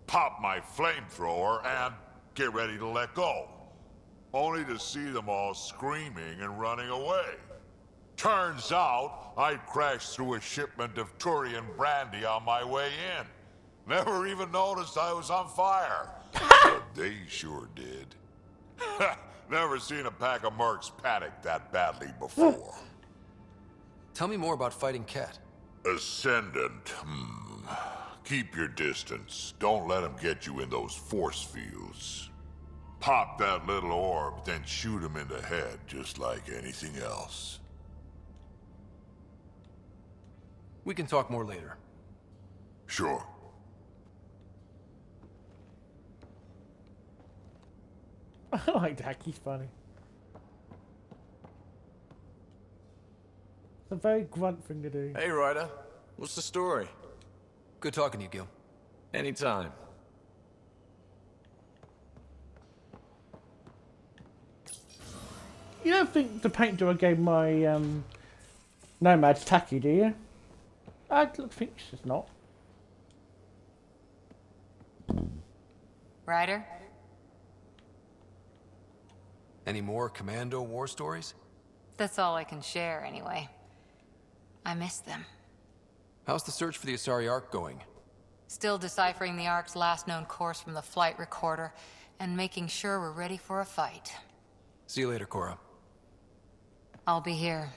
[SPEAKER 9] Pop my flamethrower and get ready to let go. Only to see them all screaming and running away. Turns out, I'd crashed through a shipment of Turian brandy on my way in. Never even noticed I was on fire. But they sure did. Never seen a pack of mercs panic that badly before.
[SPEAKER 3] Tell me more about fighting Cat.
[SPEAKER 9] Ascendant, Keep your distance. Don't let him get you in those force fields. Pop that little orb, then shoot him in the head, just like anything else.
[SPEAKER 3] We can talk more later.
[SPEAKER 9] Sure.
[SPEAKER 1] I like Jack, he's funny. It's a very grunt thing to do.
[SPEAKER 19] Hey, Ryder. What's the story?
[SPEAKER 3] Good talking to you, Gil.
[SPEAKER 19] Anytime.
[SPEAKER 1] You don't think the paint job I gave my Nomad's tacky, do you? I think it's not.
[SPEAKER 2] Ryder?
[SPEAKER 3] Any more commando war stories?
[SPEAKER 2] That's all I can share, anyway. I miss them.
[SPEAKER 3] How's the search for the Asari Ark going?
[SPEAKER 2] Still deciphering the Ark's last known course from the flight recorder, and making sure we're ready for a fight.
[SPEAKER 3] See you later, Cora.
[SPEAKER 2] I'll be here.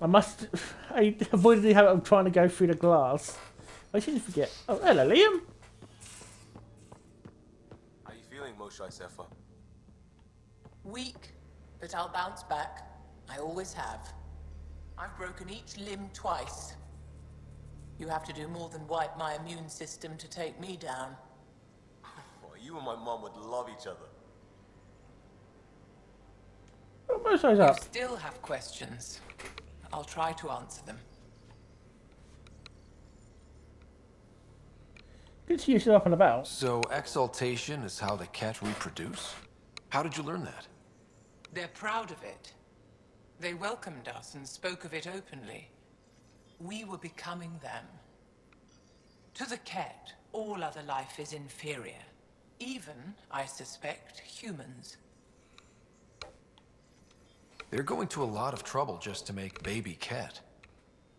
[SPEAKER 1] I avoided the habit of trying to go through the glass. I seem to forget. Oh, hello, Liam.
[SPEAKER 20] How you feeling, Moshe Sefa?
[SPEAKER 13] Weak, but I'll bounce back. I always have. I've broken each limb twice. You have to do more than wipe my immune system to take me down.
[SPEAKER 20] Well, you and my mom would love each other.
[SPEAKER 13] You still have questions. I'll try to answer them.
[SPEAKER 1] Good to see you up and about.
[SPEAKER 3] So, exaltation is how the cat reproduce? How did you learn that?
[SPEAKER 13] They're proud of it. They welcomed us and spoke of it openly. We were becoming them. To the cat, all other life is inferior. Even, I suspect, humans.
[SPEAKER 3] They're going to a lot of trouble just to make baby cat.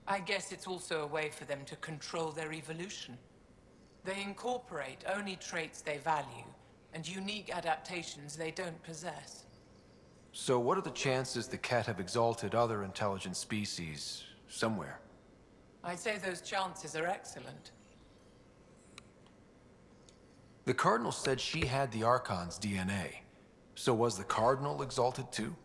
[SPEAKER 13] I guess it's also a way for them to control their evolution. They incorporate only traits they value, and unique adaptations they don't possess.
[SPEAKER 3] So what are the chances the cat have exalted other intelligent species somewhere?
[SPEAKER 13] I'd say those chances are excellent.
[SPEAKER 3] The Cardinal said she had the Archon's DNA. So was the Cardinal exalted too?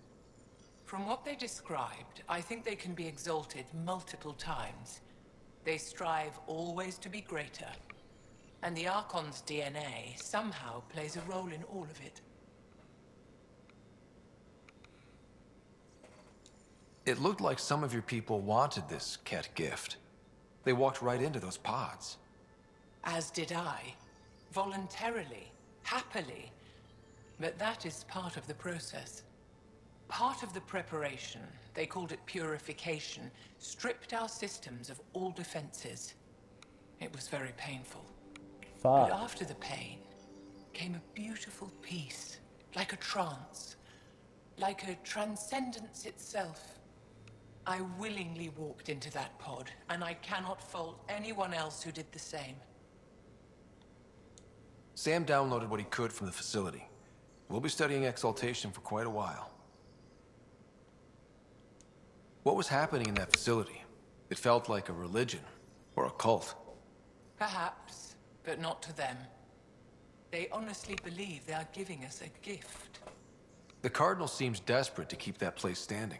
[SPEAKER 13] From what they described, I think they can be exalted multiple times. They strive always to be greater. And the Archon's DNA somehow plays a role in all of it.
[SPEAKER 3] It looked like some of your people wanted this cat gift. They walked right into those pods.
[SPEAKER 13] As did I. Voluntarily. Happily. But that is part of the process. Part of the preparation, they called it purification, stripped our systems of all defenses. It was very painful. But after the pain came a beautiful peace, like a trance, like a transcendence itself. I willingly walked into that pod, and I cannot fault anyone else who did the same.
[SPEAKER 3] Sam downloaded what he could from the facility. We'll be studying exaltation for quite a while. What was happening in that facility? It felt like a religion, or a cult.
[SPEAKER 13] Perhaps, but not to them. They honestly believe they are giving us a gift.
[SPEAKER 3] The Cardinal seems desperate to keep that place standing.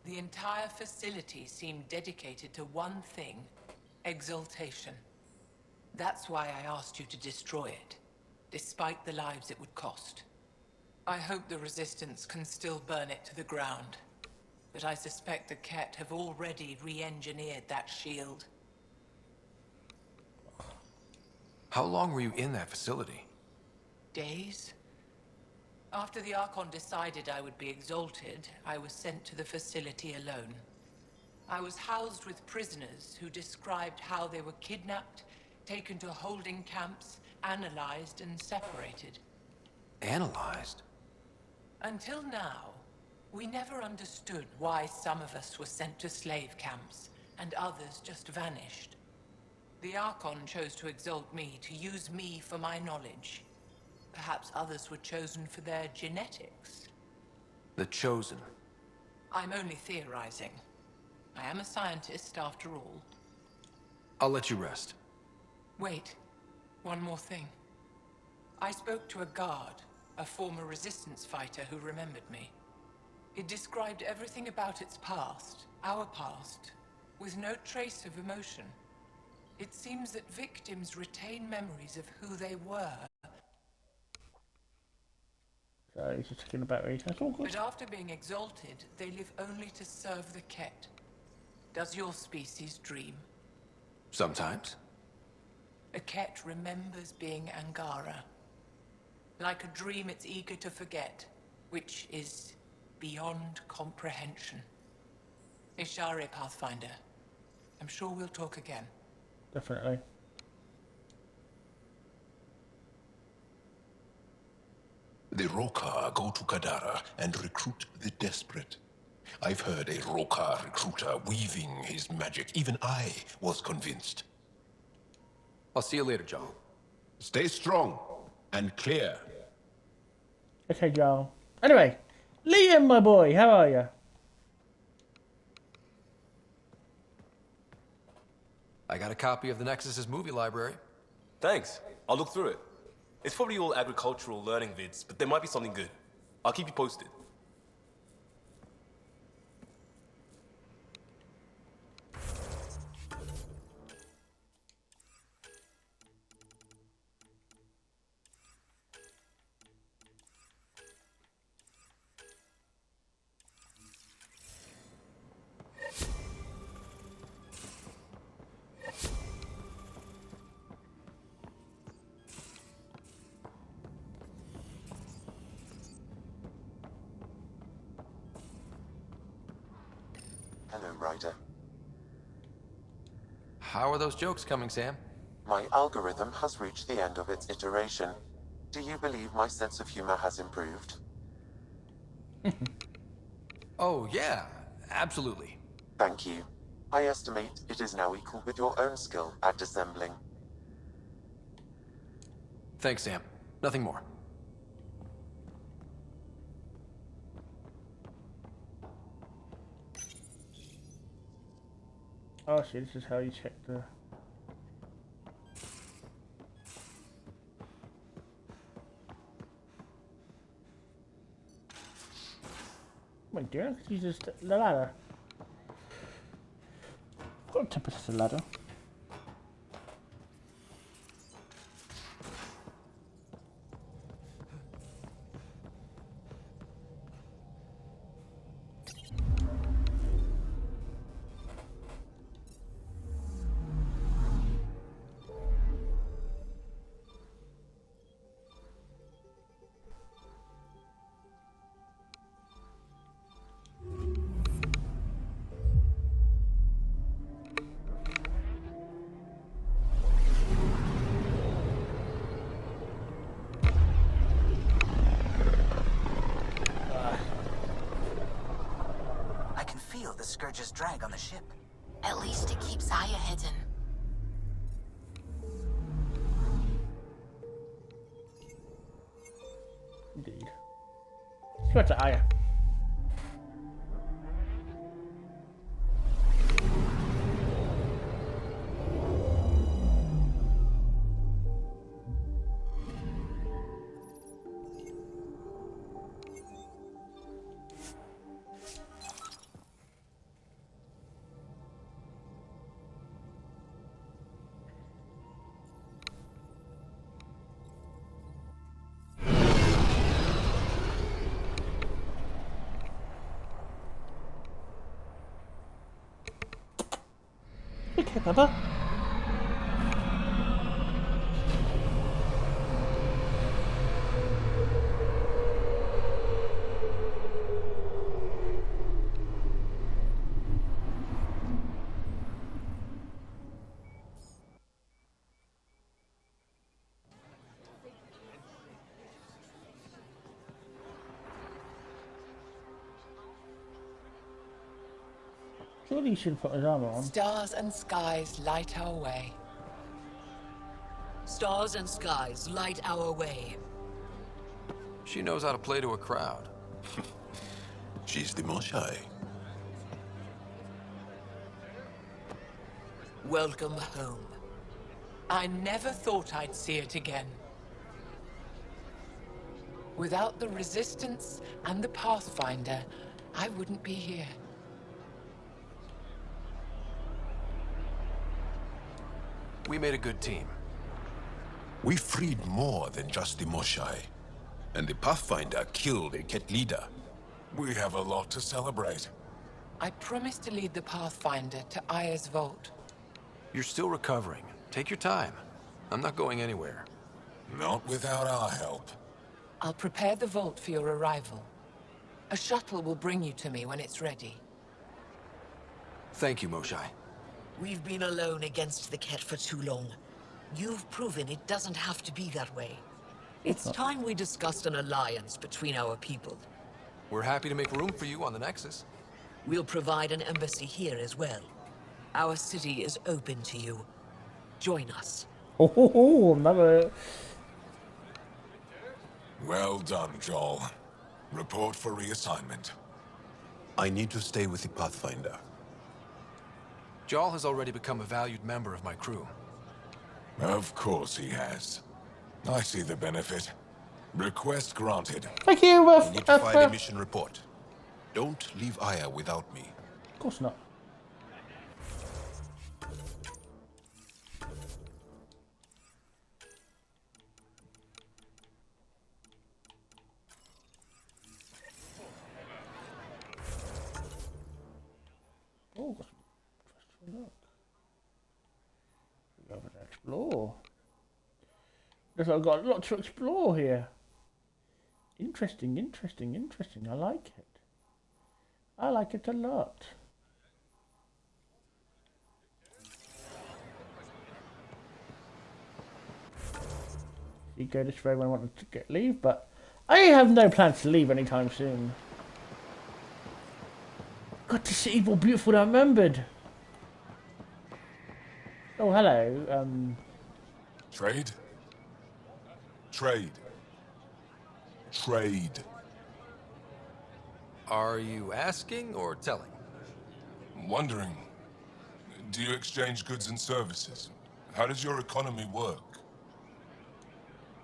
[SPEAKER 13] The entire facility seemed dedicated to one thing, exaltation. That's why I asked you to destroy it, despite the lives it would cost. I hope the Resistance can still burn it to the ground. But I suspect the Ket have already re-engineered that shield.
[SPEAKER 3] How long were you in that facility?
[SPEAKER 13] Days? After the Archon decided I would be exalted, I was sent to the facility alone. I was housed with prisoners who described how they were kidnapped, taken to holding camps, analyzed and separated.
[SPEAKER 3] Analyzed?
[SPEAKER 13] Until now, we never understood why some of us were sent to slave camps, and others just vanished. The Archon chose to exalt me, to use me for my knowledge. Perhaps others were chosen for their genetics.
[SPEAKER 3] The Chosen.
[SPEAKER 13] I'm only theorizing. I am a scientist, after all.
[SPEAKER 3] I'll let you rest.
[SPEAKER 13] Wait, one more thing. I spoke to a guard, a former Resistance fighter who remembered me. It described everything about its past, our past, with no trace of emotion. It seems that victims retain memories of who they were.
[SPEAKER 1] So he's just checking the battery. That's all good.
[SPEAKER 13] But after being exalted, they live only to serve the Ket. Does your species dream?
[SPEAKER 3] Sometimes.
[SPEAKER 13] A Ket remembers being Angara. Like a dream it's eager to forget, which is beyond comprehension. Ishare, Pathfinder. I'm sure we'll talk again.
[SPEAKER 1] Definitely.
[SPEAKER 16] The Rokar go to Kadara and recruit the desperate. I've heard a Rokar recruiter weaving his magic. Even I was convinced.
[SPEAKER 3] I'll see you later, John.
[SPEAKER 16] Stay strong and clear.
[SPEAKER 1] Okay, Joel. Anyway, Liam, my boy, how are you?
[SPEAKER 3] I got a copy of the Nexus's movie library.
[SPEAKER 20] Thanks. I'll look through it. It's probably all agricultural learning vids, but there might be something good. I'll keep you posted.
[SPEAKER 7] Hello, Ryder.
[SPEAKER 3] How are those jokes coming, Sam?
[SPEAKER 7] My algorithm has reached the end of its iteration. Do you believe my sense of humor has improved?
[SPEAKER 3] Oh, yeah, absolutely.
[SPEAKER 7] Thank you. I estimate it is now equal with your own skill at dissembling.
[SPEAKER 3] Thanks, Sam. Nothing more.
[SPEAKER 1] Oh, see, this is how you check the... What are you doing? You just the ladder. Got to press the ladder.
[SPEAKER 21] The Scourge's drag on the ship.
[SPEAKER 8] At least it keeps Aya hidden.
[SPEAKER 1] Indeed. Let's go to Aya. Okay, Papa. Surely you should have put his armor on.
[SPEAKER 13] Stars and skies light our way.
[SPEAKER 6] Stars and skies light our way.
[SPEAKER 3] She knows how to play to a crowd.
[SPEAKER 16] She's the Moshai.
[SPEAKER 6] Welcome home.
[SPEAKER 13] I never thought I'd see it again. Without the Resistance and the Pathfinder, I wouldn't be here.
[SPEAKER 3] We made a good team.
[SPEAKER 16] We freed more than just the Moshai. And the Pathfinder killed a Ket leader. We have a lot to celebrate.
[SPEAKER 13] I promised to lead the Pathfinder to Aya's vault.
[SPEAKER 3] You're still recovering. Take your time. I'm not going anywhere.
[SPEAKER 16] Not without our help.
[SPEAKER 13] I'll prepare the vault for your arrival. A shuttle will bring you to me when it's ready.
[SPEAKER 3] Thank you, Moshai.
[SPEAKER 6] We've been alone against the Ket for too long. You've proven it doesn't have to be that way. It's time we discussed an alliance between our people.
[SPEAKER 3] We're happy to make room for you on the Nexus.
[SPEAKER 6] We'll provide an embassy here as well. Our city is open to you. Join us.
[SPEAKER 1] Oh, another.
[SPEAKER 16] Well done, Joel. Report for reassignment.
[SPEAKER 3] I need to stay with the Pathfinder. Jarl has already become a valued member of my crew.
[SPEAKER 16] Of course he has. I see the benefit. Request granted.
[SPEAKER 1] Thank you,
[SPEAKER 16] We need to file a mission report. Don't leave Aya without me.
[SPEAKER 1] Of course not. Oh, look. We go and explore. Looks like I've got a lot to explore here. Interesting, interesting, interesting. I like it. I like it a lot. You go this way when I wanted to get leave, but I have no plans to leave anytime soon. God, this city more beautiful than I remembered. Oh, hello.
[SPEAKER 16] Trade? Trade. Trade.
[SPEAKER 3] Are you asking or telling?
[SPEAKER 16] Wondering, do you exchange goods and services? How does your economy work?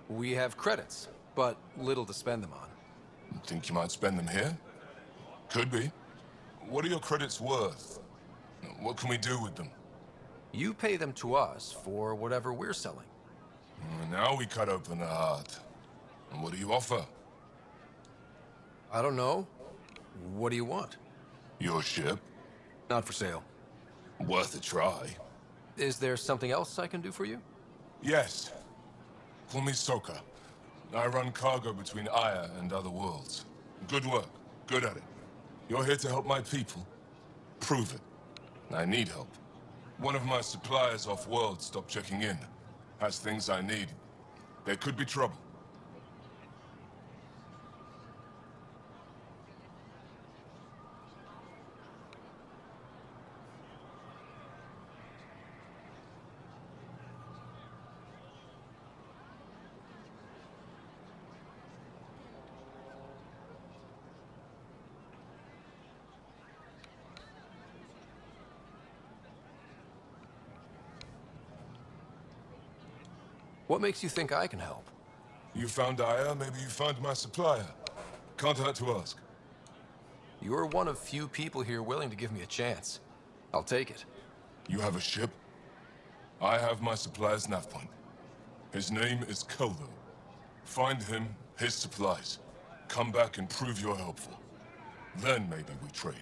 [SPEAKER 3] We have credits, but little to spend them on.
[SPEAKER 16] Think you might spend them here? Could be. What are your credits worth? What can we do with them?
[SPEAKER 3] You pay them to us for whatever we're selling.
[SPEAKER 16] Now we cut open the heart. And what do you offer?
[SPEAKER 3] I don't know. What do you want?
[SPEAKER 16] Your ship?
[SPEAKER 3] Not for sale.
[SPEAKER 16] Worth a try.
[SPEAKER 3] Is there something else I can do for you?
[SPEAKER 16] Yes. Call me Soka. I run cargo between Aya and other worlds. Good work. Good at it. You're here to help my people. Prove it. I need help. One of my suppliers off-world stopped checking in. Has things I need. There could be trouble.
[SPEAKER 3] What makes you think I can help?
[SPEAKER 16] You found Aya, maybe you found my supplier. Can't hurt to ask.
[SPEAKER 3] You're one of few people here willing to give me a chance. I'll take it.
[SPEAKER 16] You have a ship? I have my supplier's nav point. His name is Kolo. Find him, his supplies. Come back and prove you're helpful. Then maybe we trade.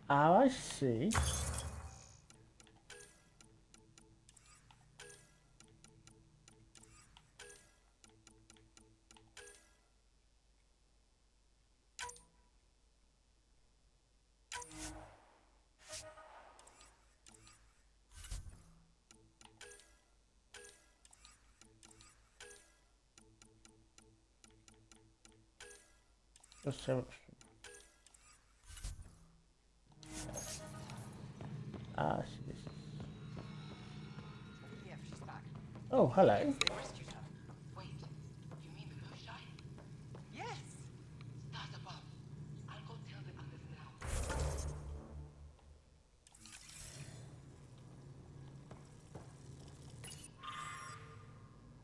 [SPEAKER 1] Oh, I see. Let's have it. Ah, this. Oh, hello.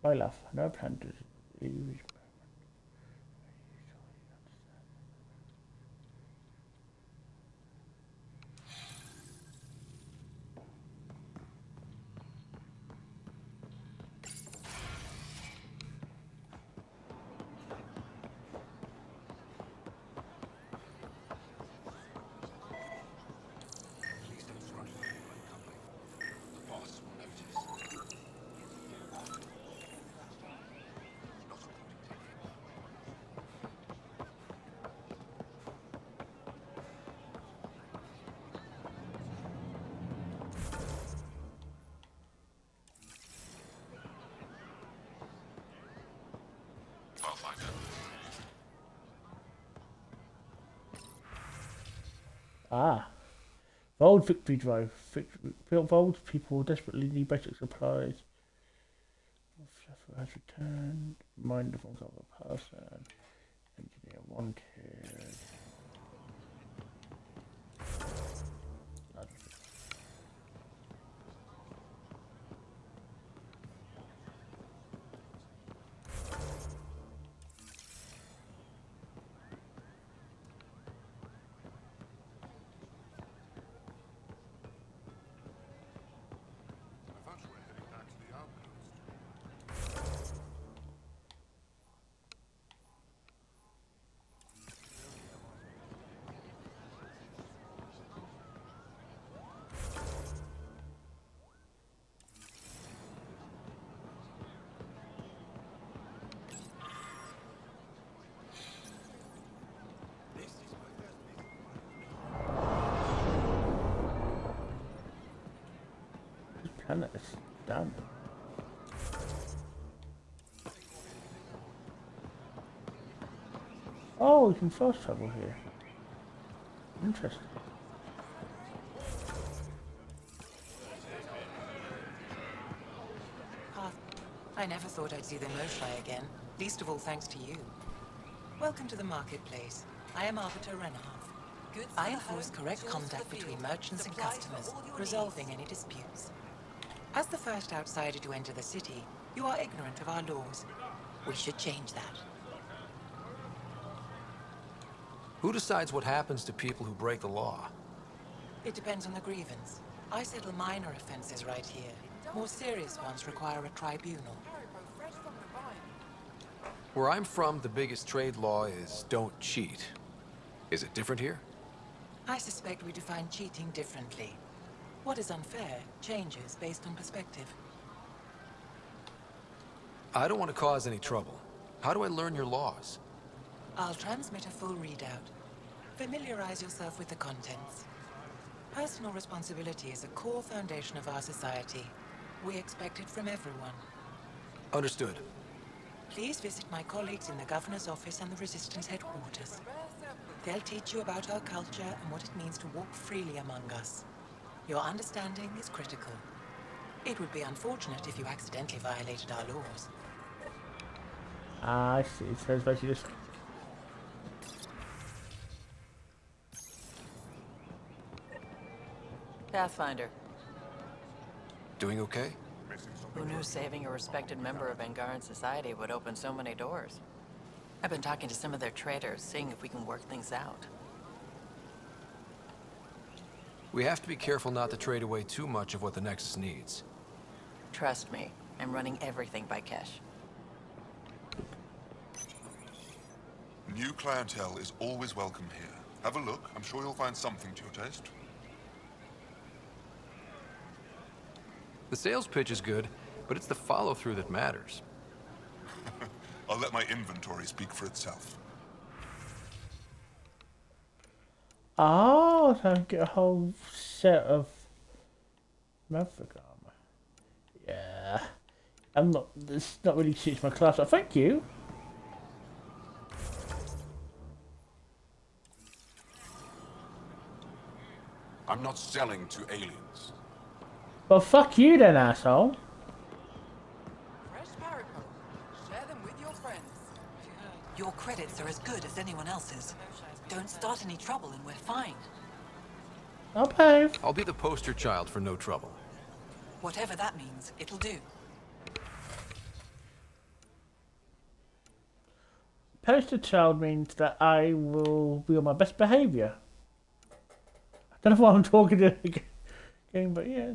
[SPEAKER 1] My love, no plan to leave. Ah. Vold Victory Drive. Vold people desperately need basic supplies. Fluffer has returned. Mind of a person. Engineer wanted. Planet is done. Oh, we can fast travel here. Interesting.
[SPEAKER 12] I never thought I'd see the Moshai again, least of all thanks to you. Welcome to the marketplace. I am Arbiter Renharth. I enforce correct conduct between merchants and customers, resolving any disputes. As the first outsider to enter the city, you are ignorant of our laws. We should change that.
[SPEAKER 3] Who decides what happens to people who break the law?
[SPEAKER 12] It depends on the grievance. I settle minor offenses right here. More serious ones require a tribunal.
[SPEAKER 3] Where I'm from, the biggest trade law is don't cheat. Is it different here?
[SPEAKER 12] I suspect we define cheating differently. What is unfair changes based on perspective.
[SPEAKER 3] I don't want to cause any trouble. How do I learn your laws?
[SPEAKER 12] I'll transmit a full readout. Familiarize yourself with the contents. Personal responsibility is a core foundation of our society. We expect it from everyone.
[SPEAKER 3] Understood.
[SPEAKER 12] Please visit my colleagues in the Governor's office and the Resistance headquarters. They'll teach you about our culture and what it means to walk freely among us. Your understanding is critical. It would be unfortunate if you accidentally violated our laws.
[SPEAKER 1] Ah, I see. So it's basically just...
[SPEAKER 22] Pathfinder.
[SPEAKER 3] Doing okay?
[SPEAKER 22] Who knew saving a respected member of Angaran society would open so many doors? I've been talking to some of their traders, seeing if we can work things out.
[SPEAKER 3] We have to be careful not to trade away too much of what the Nexus needs.
[SPEAKER 22] Trust me, I'm running everything by cash.
[SPEAKER 23] New clientele is always welcome here. Have a look. I'm sure you'll find something to your taste.
[SPEAKER 3] The sales pitch is good, but it's the follow-through that matters.
[SPEAKER 23] I'll let my inventory speak for itself.
[SPEAKER 1] Oh, so I can get a whole set of Maverick armor. Yeah. This not really suits my class. Oh, thank you.
[SPEAKER 24] I'm not selling to aliens.
[SPEAKER 1] Well, fuck you then, asshole.
[SPEAKER 13] Fresh Paraco. Share them with your friends.
[SPEAKER 2] Your credits are as good as anyone else's. Don't start any trouble and we're fine.
[SPEAKER 1] I'll pay.
[SPEAKER 3] I'll be the poster child for no trouble.
[SPEAKER 2] Whatever that means, it'll do.
[SPEAKER 1] Poster child means that I will be on my best behaviour. I don't know why I'm talking to the game, but yeah.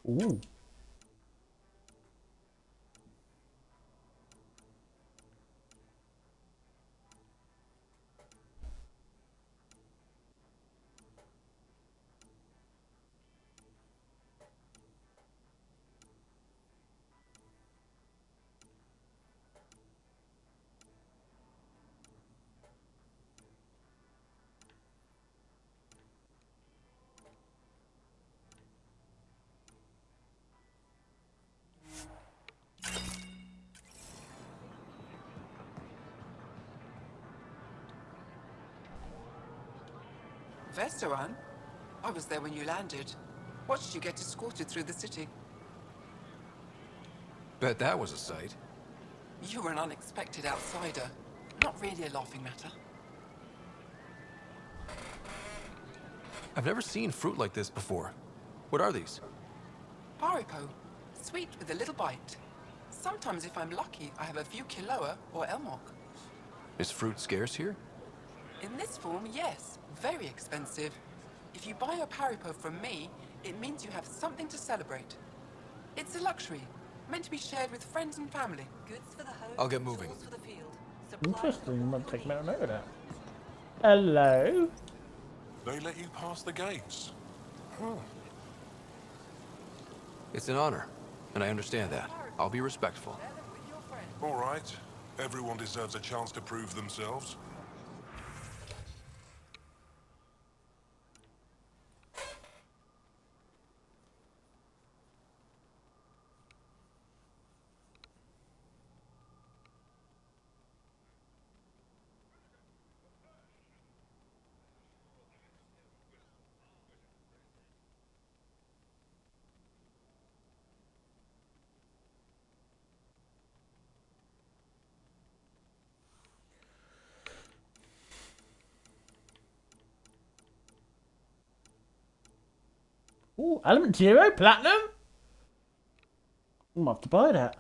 [SPEAKER 1] Ooh.
[SPEAKER 13] Veteran? I was there when you landed. Watched you get escorted through the city.
[SPEAKER 3] Bet that was a sight.
[SPEAKER 13] You were an unexpected outsider. Not really a laughing matter.
[SPEAKER 3] I've never seen fruit like this before. What are these?
[SPEAKER 13] Paripo. Sweet with a little bite. Sometimes if I'm lucky, I have a few kiloa or elmok.
[SPEAKER 3] Is fruit scarce here?
[SPEAKER 13] In this form, yes. Very expensive. If you buy a paripo from me, it means you have something to celebrate. It's a luxury, meant to be shared with friends and family. Goods for the home,
[SPEAKER 3] I'll get moving.
[SPEAKER 13] for the field.
[SPEAKER 1] Interesting. Might take me out of that. Hello.
[SPEAKER 16] They let you pass the gates. Huh.
[SPEAKER 3] It's an honor, and I understand that. I'll be respectful.
[SPEAKER 16] All right. Everyone deserves a chance to prove themselves.
[SPEAKER 1] Ooh, Element Zero Platinum? I might have to buy that.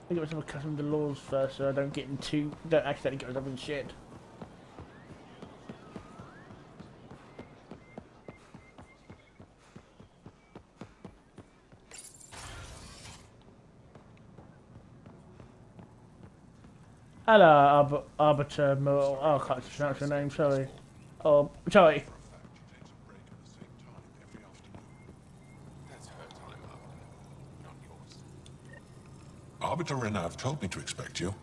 [SPEAKER 1] I think it was some accustomed to the laws first, so I don't accidentally get myself in shit. Hello, Arbiter Mo. Oh, I can't pronounce your name. Sorry. Oh, sorry.
[SPEAKER 16] Arbiter Renav told me to expect you.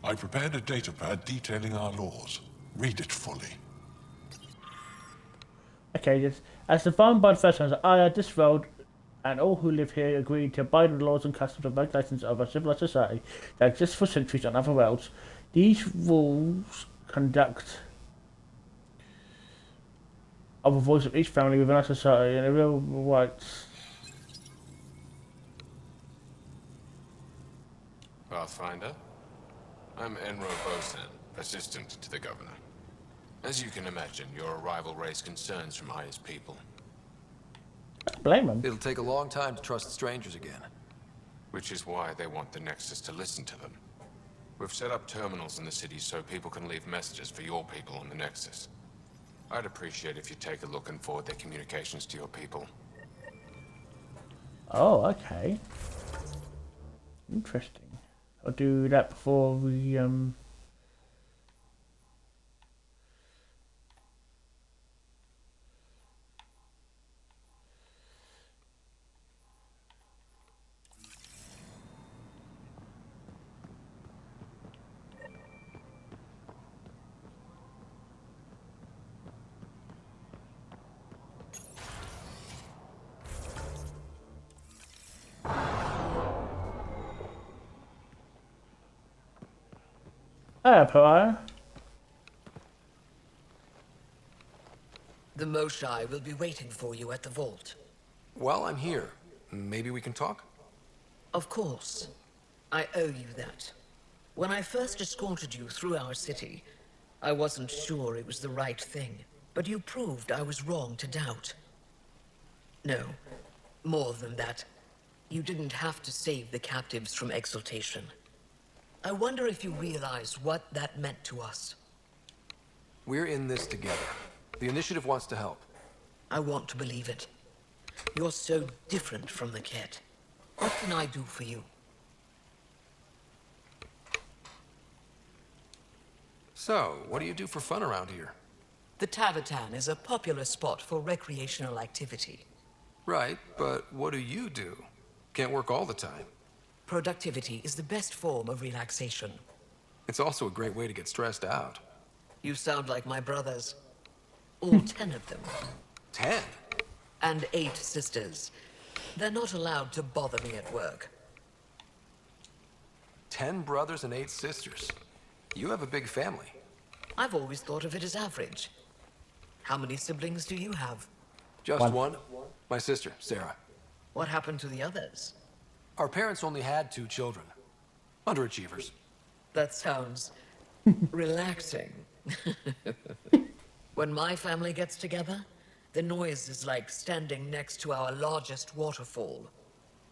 [SPEAKER 16] I prepared a datapad detailing our laws. Read it fully.
[SPEAKER 1] Okay, just as defined by the first ones, I, this world, and all who live here agree to abide by the laws and customs and regulations of a civilized society that exists for centuries on other worlds. These rules conduct of the voice of each family within our society and the real rights.
[SPEAKER 10] Pathfinder, I'm Enro Bosan, assistant to the governor. As you can imagine, your arrival raised concerns from Aya's people.
[SPEAKER 1] Blame them.
[SPEAKER 3] It'll take a long time to trust strangers again.
[SPEAKER 10] Which is why they want the Nexus to listen to them. We've set up terminals in the city so people can leave messages for your people on the Nexus. I'd appreciate if you take a look and forward their communications to your people.
[SPEAKER 1] Oh, okay. Interesting. I'll do that before we Pariah.
[SPEAKER 11] The Moshai will be waiting for you at the vault.
[SPEAKER 3] While I'm here, maybe we can talk?
[SPEAKER 11] Of course. I owe you that. When I first escorted you through our city, I wasn't sure it was the right thing, but you proved I was wrong to doubt. No. More than that. You didn't have to save the captives from exaltation. I wonder if you realize what that meant to us.
[SPEAKER 3] We're in this together. The Initiative wants to help.
[SPEAKER 11] I want to believe it. You're so different from the Ket. What can I do for you?
[SPEAKER 3] So, what do you do for fun around here?
[SPEAKER 11] The Tavatan is a popular spot for recreational activity.
[SPEAKER 3] Right, but what do you do? Can't work all the time.
[SPEAKER 11] Productivity is the best form of relaxation.
[SPEAKER 3] It's also a great way to get stressed out.
[SPEAKER 11] You sound like my brothers. All 10 of them.
[SPEAKER 3] 10?
[SPEAKER 11] And 8 sisters. They're not allowed to bother me at work.
[SPEAKER 3] 10 brothers and 8 sisters. You have a big family.
[SPEAKER 11] I've always thought of it as average. How many siblings do you have?
[SPEAKER 3] Just one. My sister, Sarah.
[SPEAKER 11] What happened to the others?
[SPEAKER 3] Our parents only had 2 children. Underachievers.
[SPEAKER 11] That sounds relaxing. When my family gets together, the noise is like standing next to our largest waterfall.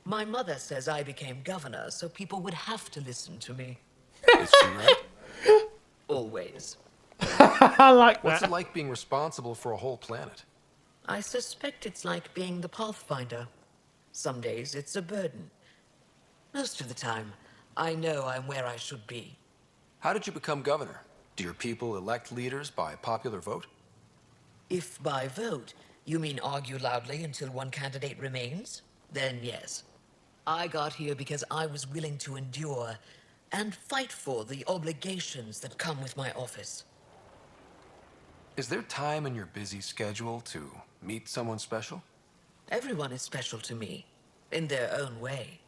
[SPEAKER 11] My mother says I became governor, so people would have to listen to me.
[SPEAKER 3] Is she right?
[SPEAKER 11] Always.
[SPEAKER 1] I like that.
[SPEAKER 3] What's it like being responsible for a whole planet?
[SPEAKER 11] I suspect it's like being the Pathfinder. Some days it's a burden. Most of the time, I know I'm where I should be.
[SPEAKER 3] How did you become governor? Do your people elect leaders by popular vote?
[SPEAKER 11] If by vote, you mean argue loudly until one candidate remains, then yes. I got here because I was willing to endure and fight for the obligations that come with my office.
[SPEAKER 3] Is there time in your busy schedule to meet someone special?
[SPEAKER 11] Everyone is special to me, in their own way.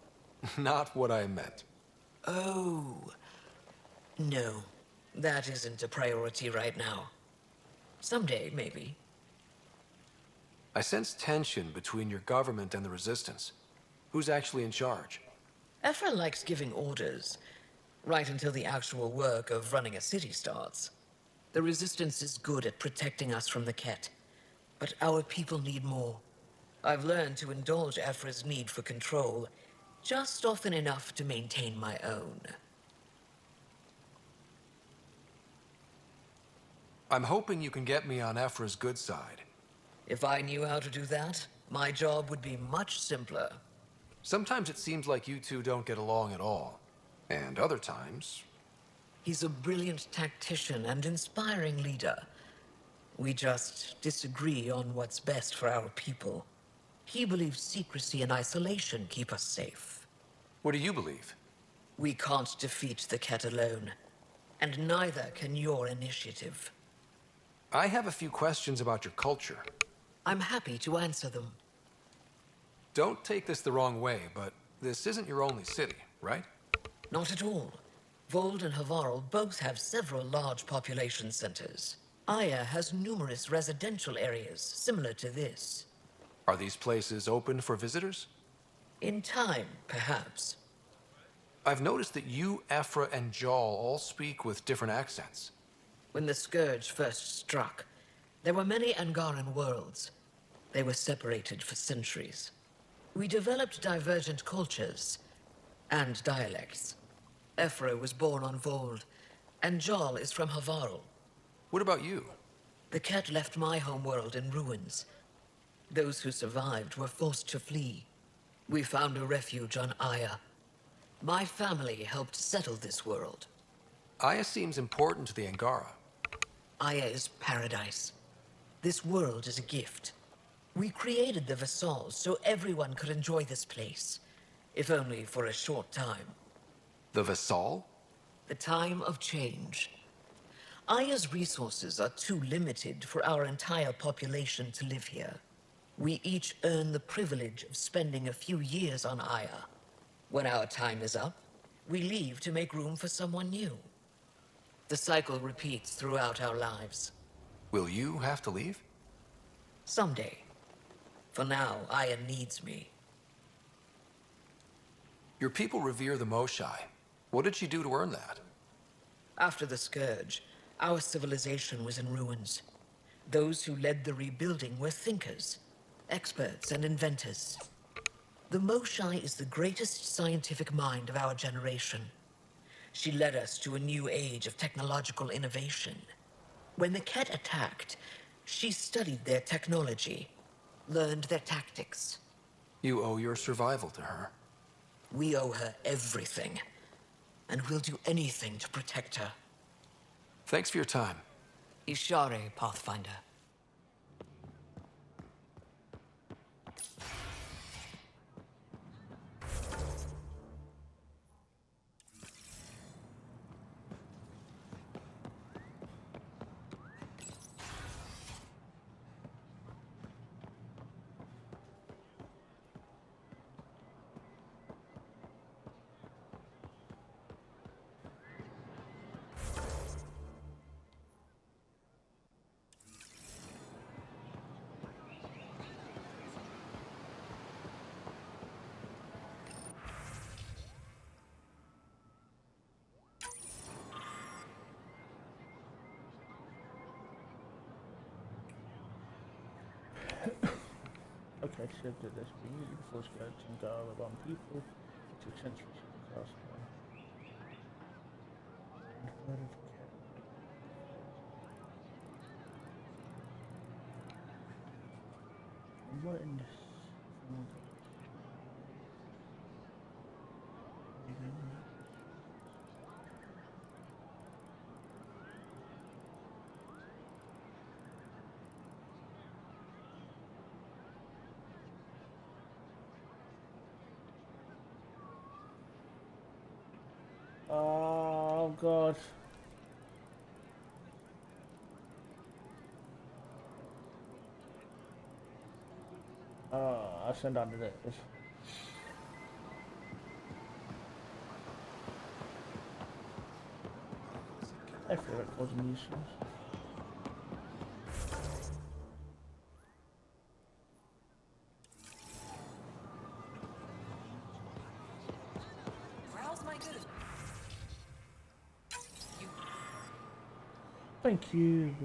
[SPEAKER 3] Not what I meant.
[SPEAKER 11] Oh. No, that isn't a priority right now. Someday, maybe.
[SPEAKER 3] I sense tension between your government and the Resistance. Who's actually in charge?
[SPEAKER 11] Ephra likes giving orders, right until the actual work of running a city starts. The Resistance is good at protecting us from the Ket, but our people need more. I've learned to indulge Ephra's need for control, just often enough to maintain my own.
[SPEAKER 3] I'm hoping you can get me on Ephra's good side.
[SPEAKER 11] If I knew how to do that, my job would be much simpler.
[SPEAKER 3] Sometimes it seems like you two don't get along at all. And other times...
[SPEAKER 11] He's a brilliant tactician and inspiring leader. We just disagree on what's best for our people. He believes secrecy and isolation keep us safe.
[SPEAKER 3] What do you believe?
[SPEAKER 11] We can't defeat the Ket alone, and neither can your initiative.
[SPEAKER 3] I have a few questions about your culture.
[SPEAKER 11] I'm happy to answer them.
[SPEAKER 3] Don't take this the wrong way, but this isn't your only city, right?
[SPEAKER 11] Not at all. Vold and Havarl both have several large population centers. Aya has numerous residential areas similar to this.
[SPEAKER 3] Are these places open for visitors?
[SPEAKER 11] In time, perhaps.
[SPEAKER 3] I've noticed that you, Ephra, and Jal all speak with different accents.
[SPEAKER 11] When the Scourge first struck, there were many Angaran worlds. They were separated for centuries. We developed divergent cultures and dialects. Ephra was born on Vold, and Jal is from Havarl.
[SPEAKER 3] What about you?
[SPEAKER 11] The Ket left my homeworld in ruins. Those who survived were forced to flee. We found a refuge on Aya. My family helped settle this world.
[SPEAKER 3] Aya seems important to the Angara.
[SPEAKER 11] Aya is paradise. This world is a gift. We created the Vassals so everyone could enjoy this place, if only for a short time.
[SPEAKER 3] The Vassal?
[SPEAKER 11] The time of change. Aya's resources are too limited for our entire population to live here. We each earn the privilege of spending a few years on Aya. When our time is up, we leave to make room for someone new. The cycle repeats throughout our lives.
[SPEAKER 3] Will you have to leave?
[SPEAKER 11] Someday. For now, Aya needs me.
[SPEAKER 3] Your people revere the Moshai. What did she do to earn that?
[SPEAKER 11] After the Scourge, our civilization was in ruins. Those who led the rebuilding were thinkers. experts and inventors. The Moshai is the greatest scientific mind of our generation. She led us to a new age of technological innovation. When the Ket attacked, she studied their technology, learned their tactics.
[SPEAKER 3] You owe your survival to her.
[SPEAKER 11] We owe her everything, and we'll do anything to protect her.
[SPEAKER 3] Thanks for your time.
[SPEAKER 6] Ishare, Pathfinder.
[SPEAKER 1] Okay, so that there's been really before skeleton guard with one people, 2 centuries in the what in this? Oh god. I send under this. I feel it causing issues. Thank you.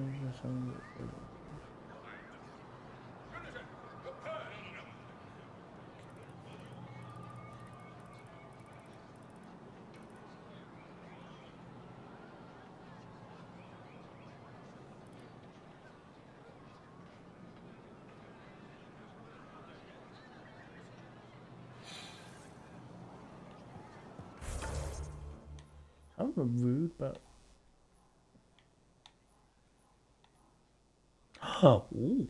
[SPEAKER 1] I'm rude, but oh. Ooh.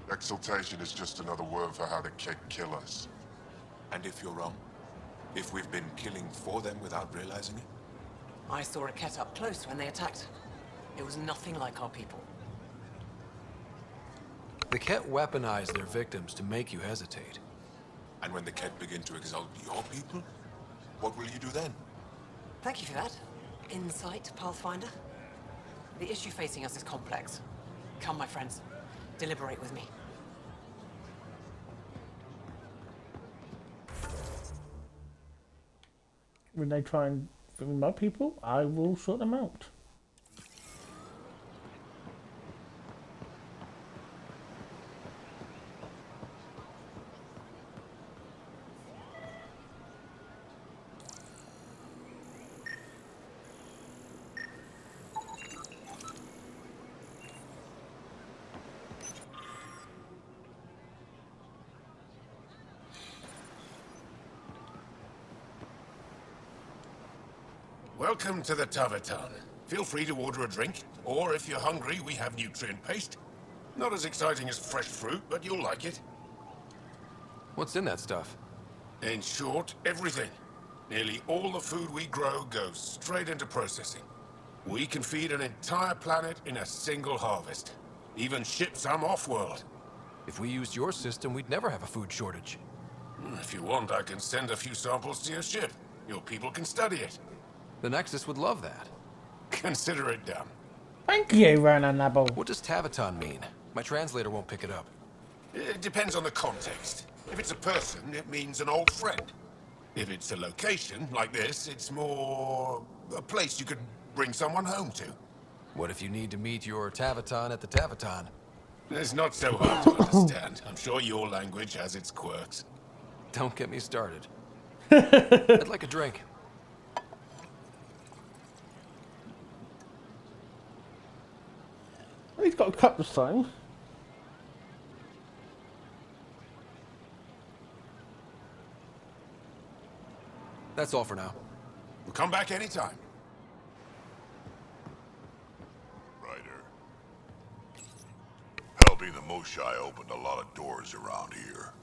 [SPEAKER 23] Exaltation is just another word for how the Keg kill us.
[SPEAKER 3] And if you're wrong? If we've been killing for them without realizing it?
[SPEAKER 12] I saw a Ket up close when they attacked. It was nothing like our people.
[SPEAKER 3] The Ket weaponize their victims to make you hesitate.
[SPEAKER 23] And when the Ket begin to exalt your people, what will you do then?
[SPEAKER 12] Thank you for that. Insight, Pathfinder. The issue facing us is complex. Come, my friends. Deliberate with me.
[SPEAKER 1] When they try and bring my people, I will sort them out.
[SPEAKER 14] Welcome to the Taverton. Feel free to order a drink, or if you're hungry, we have nutrient paste. Not as exciting as fresh fruit, but you'll like it.
[SPEAKER 3] What's in that stuff?
[SPEAKER 14] In short, everything. Nearly all the food we grow goes straight into processing. We can feed an entire planet in a single harvest. Even ship some off-world.
[SPEAKER 3] If we used your system, we'd never have a food shortage.
[SPEAKER 14] If you want, I can send a few samples to your ship. Your people can study it.
[SPEAKER 3] The Nexus would love that.
[SPEAKER 14] Consider it done.
[SPEAKER 1] Thank you, Ronan Nabble.
[SPEAKER 3] What does Taverton mean? My translator won't pick it up.
[SPEAKER 14] It depends on the context. If it's a person, it means an old friend. If it's a location, like this, it's more... a place you could bring someone home to.
[SPEAKER 3] What if you need to meet your Tavaton at the Tavaton?
[SPEAKER 14] It's not so hard to understand. I'm sure your language has its quirks.
[SPEAKER 3] Don't get me started. I'd like a drink.
[SPEAKER 1] He's got a cup this time.
[SPEAKER 3] That's all for now.
[SPEAKER 14] We'll come back anytime.
[SPEAKER 9] Ryder. Helping the Moshai opened a lot of doors around here.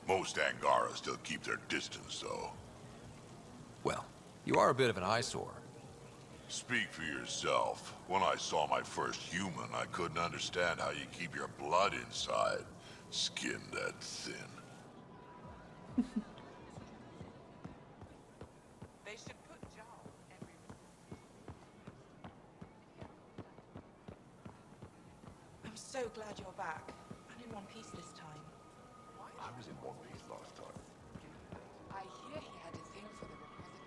[SPEAKER 9] Most Angara still keep their distance, though.
[SPEAKER 3] Well, you are a bit of an eyesore.
[SPEAKER 9] Speak for yourself. When I saw my first human, I couldn't understand how you keep your blood inside. Skin that thin.
[SPEAKER 5] I'm so glad you're back. I'm in one piece this time.
[SPEAKER 9] I was in one piece last time.
[SPEAKER 12] I hear he had a thing for the repositories.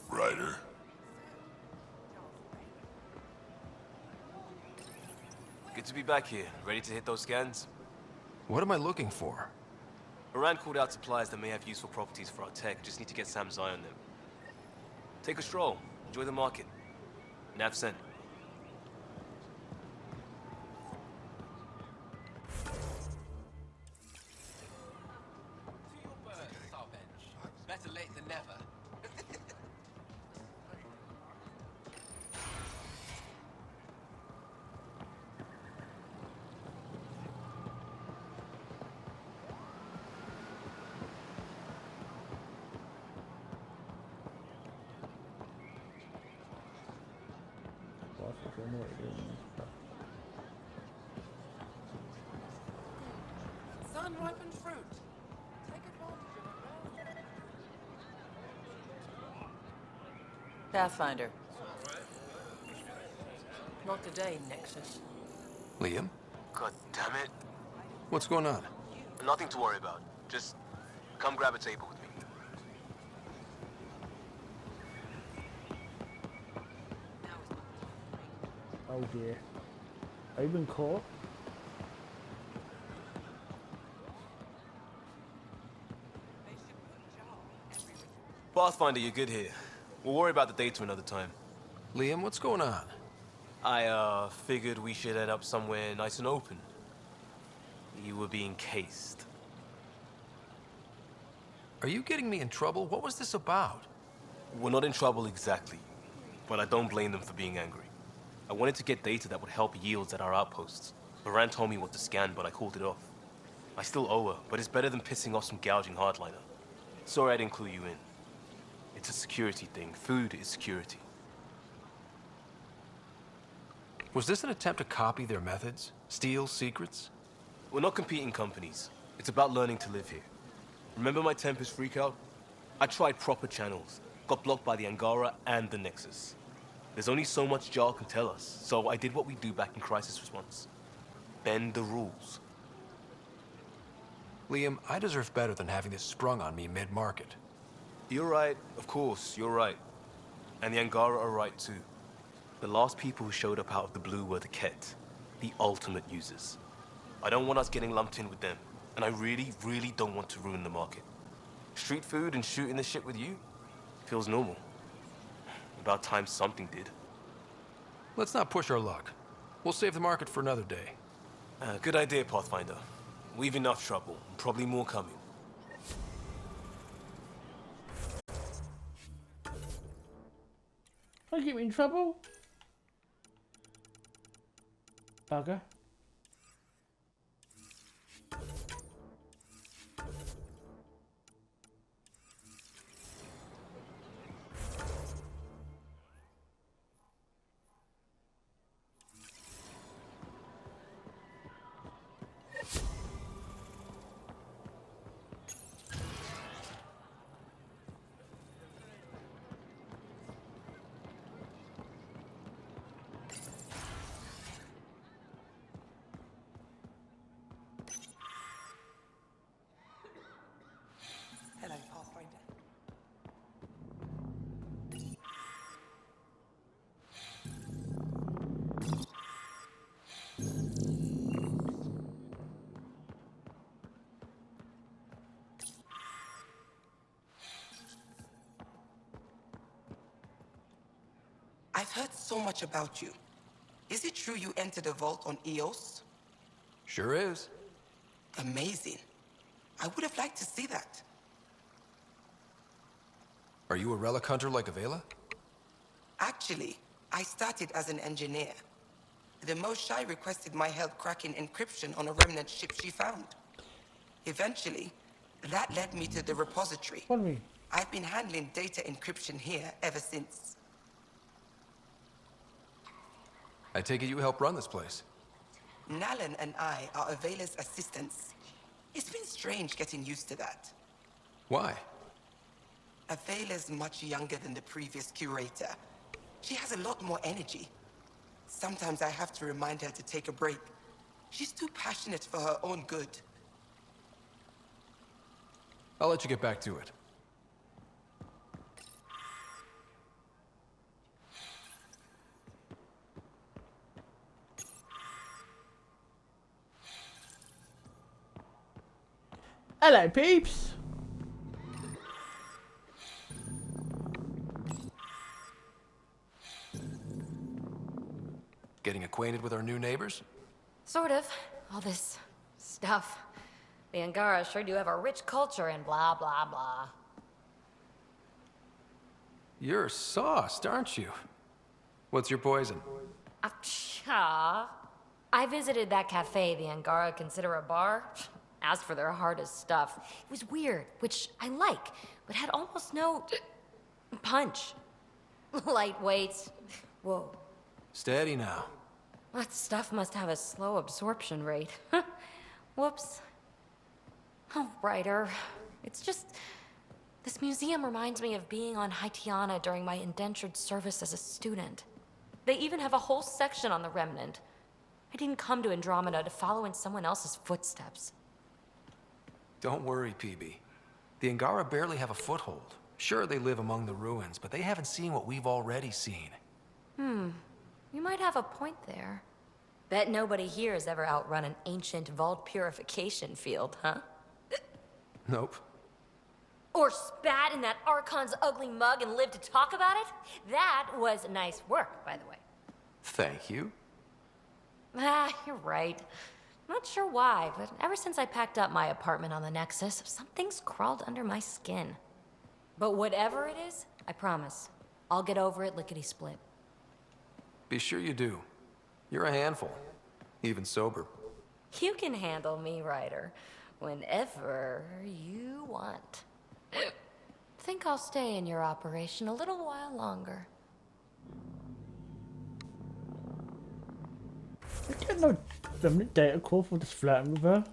[SPEAKER 9] Ryder.
[SPEAKER 20] Good to be back here. Ready to hit those scans?
[SPEAKER 3] What am I looking for?
[SPEAKER 20] Moran called out supplies that may have useful properties for our tech. Just need to get Sam's eye on them. Take a stroll. Enjoy the market. Nav sent.
[SPEAKER 12] Better late than never. Sun-ripened fruit. Take advantage of it.
[SPEAKER 22] Pathfinder. Not today, Nexus.
[SPEAKER 3] Liam?
[SPEAKER 20] God damn it.
[SPEAKER 3] What's going on?
[SPEAKER 20] Nothing to worry about. Just come grab a table with me.
[SPEAKER 1] Oh dear. Have you been caught?
[SPEAKER 20] Pathfinder, you're good here. We'll worry about the data another time.
[SPEAKER 3] Liam, what's going on?
[SPEAKER 20] I, figured we should head up somewhere nice and open. You were being cased.
[SPEAKER 3] Are you getting me in trouble? What was this about?
[SPEAKER 20] We're not in trouble exactly, but I don't blame them for being angry. I wanted to get data that would help yields at our outposts. Moran told me what to scan, but I called it off. I still owe her, but it's better than pissing off some gouging hardliner. Sorry I didn't clue you in. It's a security thing. Food is security.
[SPEAKER 3] Was this an attempt to copy their methods? Steal secrets?
[SPEAKER 20] We're not competing companies. It's about learning to live here. Remember my Tempest freakout? I tried proper channels. Got blocked by the Angara and the Nexus. There's only so much Jarl can tell us, so I did what we do back in crisis response. Bend the rules.
[SPEAKER 3] Liam, I deserve better than having this sprung on me mid-market.
[SPEAKER 20] You're right, of course, you're right. And the Angara are right too. The last people who showed up out of the blue were the Ket, the ultimate users. I don't want us getting lumped in with them, and I really, really don't want to ruin the market. Street food and shooting the shit with you feels normal. About time something did.
[SPEAKER 3] Let's not push our luck. We'll save the market for another day.
[SPEAKER 20] Good idea, Pathfinder. We've enough trouble, probably more coming.
[SPEAKER 1] Don't get me in trouble. Bugger.
[SPEAKER 5] I've heard so much about you. Is it true you entered a vault on Eos?
[SPEAKER 3] Sure is.
[SPEAKER 5] Amazing. I would have liked to see that.
[SPEAKER 3] Are you a relic hunter like Avela?
[SPEAKER 5] Actually, I started as an engineer. The Moshai requested my help cracking encryption on a remnant ship she found. Eventually, that led me to the repository.
[SPEAKER 1] Follow me.
[SPEAKER 5] I've been handling data encryption here ever since.
[SPEAKER 3] I take it you help run this place.
[SPEAKER 5] Nalan and I are Avela's assistants. It's been strange getting used to that.
[SPEAKER 3] Why?
[SPEAKER 5] Avela's much younger than the previous curator. She has a lot more energy. Sometimes I have to remind her to take a break. She's too passionate for her own good.
[SPEAKER 3] I'll let you get back to it.
[SPEAKER 1] Hello, peeps.
[SPEAKER 3] Getting acquainted with our new neighbors?
[SPEAKER 6] Sort of. All this stuff. The Angara sure do have a rich culture and blah, blah, blah.
[SPEAKER 3] You're sauced, aren't you? What's your poison?
[SPEAKER 6] I visited that cafe the Angara consider a bar. Asked for their hardest stuff. It was weird, which I like, but had almost no punch. Lightweight. Whoa.
[SPEAKER 3] Steady now.
[SPEAKER 6] That stuff must have a slow absorption rate. Whoops. Oh, Ryder. It's just... This museum reminds me of being on Haitiana during my indentured service as a student. They even have a whole section on the Remnant. I didn't come to Andromeda to follow in someone else's footsteps.
[SPEAKER 3] Don't worry, PB. The Angara barely have a foothold. Sure, they live among the ruins, but they haven't seen what we've already seen.
[SPEAKER 6] You might have a point there. Bet nobody here has ever outrun an ancient vault purification field, huh?
[SPEAKER 3] Nope.
[SPEAKER 6] Or spat in that Archon's ugly mug and lived to talk about it? That was nice work, by the way.
[SPEAKER 3] Thank you.
[SPEAKER 6] You're right. Not sure why, but ever since I packed up my apartment on the Nexus, something's crawled under my skin. But whatever it is, I promise, I'll get over it lickety-split.
[SPEAKER 3] Be sure you do. You're a handful, even sober.
[SPEAKER 6] You can handle me, Ryder, whenever you want. Think I'll stay in your operation a little while longer.
[SPEAKER 1] I get no remnant data call for this flirting with her.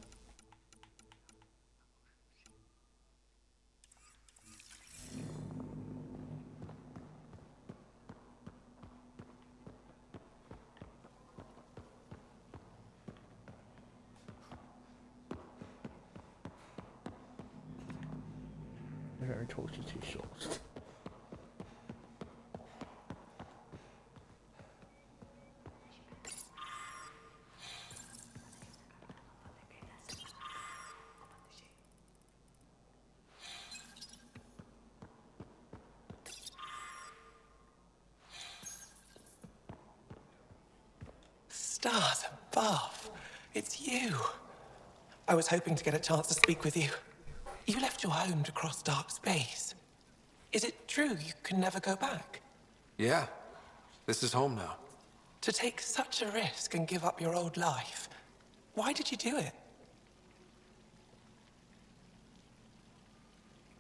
[SPEAKER 1] I don't talk to too short.
[SPEAKER 5] Stars above. It's you. I was hoping to get a chance to speak with you. You left your home to cross dark space. Is it true you can never go back?
[SPEAKER 3] Yeah. This is home now.
[SPEAKER 5] To take such a risk and give up your old life, why did you do it?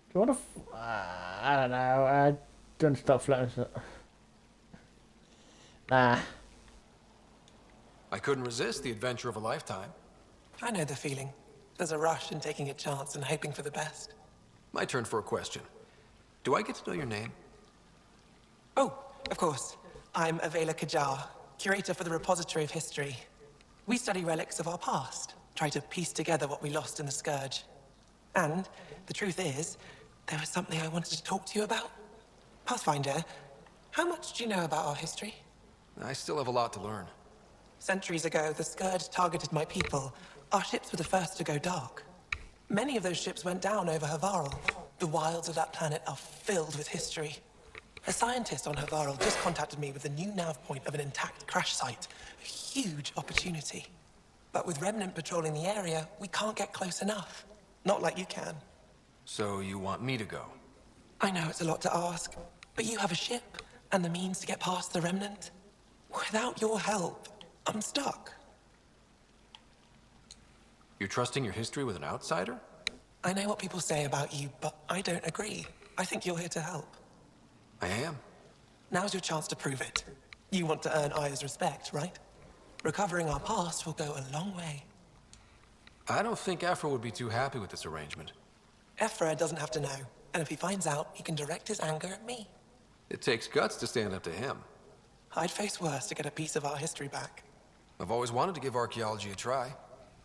[SPEAKER 1] Do you want to... I don't know. I don't stop flirting. Nah.
[SPEAKER 3] I couldn't resist the adventure of a lifetime.
[SPEAKER 5] I know the feeling. There's a rush in taking a chance and hoping for the best.
[SPEAKER 3] My turn for a question. Do I get to know your name?
[SPEAKER 5] Oh, of course. I'm Avela Kajar, curator for the Repository of History. We study relics of our past, try to piece together what we lost in the Scourge. And the truth is, there was something I wanted to talk to you about. Pathfinder, how much do you know about our history?
[SPEAKER 3] I still have a lot to learn.
[SPEAKER 5] Centuries ago, the Scourge targeted my people. Our ships were the first to go dark. Many of those ships went down over Havarl. The wilds of that planet are filled with history. A scientist on Havarl just contacted me with the new nav point of an intact crash site. A huge opportunity. But with Remnant patrolling the area, we can't get close enough. Not like you can.
[SPEAKER 3] So you want me to go?
[SPEAKER 5] I know it's a lot to ask, but you have a ship and the means to get past the Remnant. Without your help, I'm stuck.
[SPEAKER 3] You're trusting your history with an outsider?
[SPEAKER 5] I know what people say about you, but I don't agree. I think you're here to help.
[SPEAKER 3] I am.
[SPEAKER 5] Now's your chance to prove it. You want to earn Aya's respect, right? Recovering our past will go a long way.
[SPEAKER 3] I don't think Aphra would be too happy with this arrangement.
[SPEAKER 5] Ephra doesn't have to know, and if he finds out, he can direct his anger at me.
[SPEAKER 3] It takes guts to stand up to him.
[SPEAKER 5] I'd face worse to get a piece of our history back.
[SPEAKER 3] I've always wanted to give archaeology a try.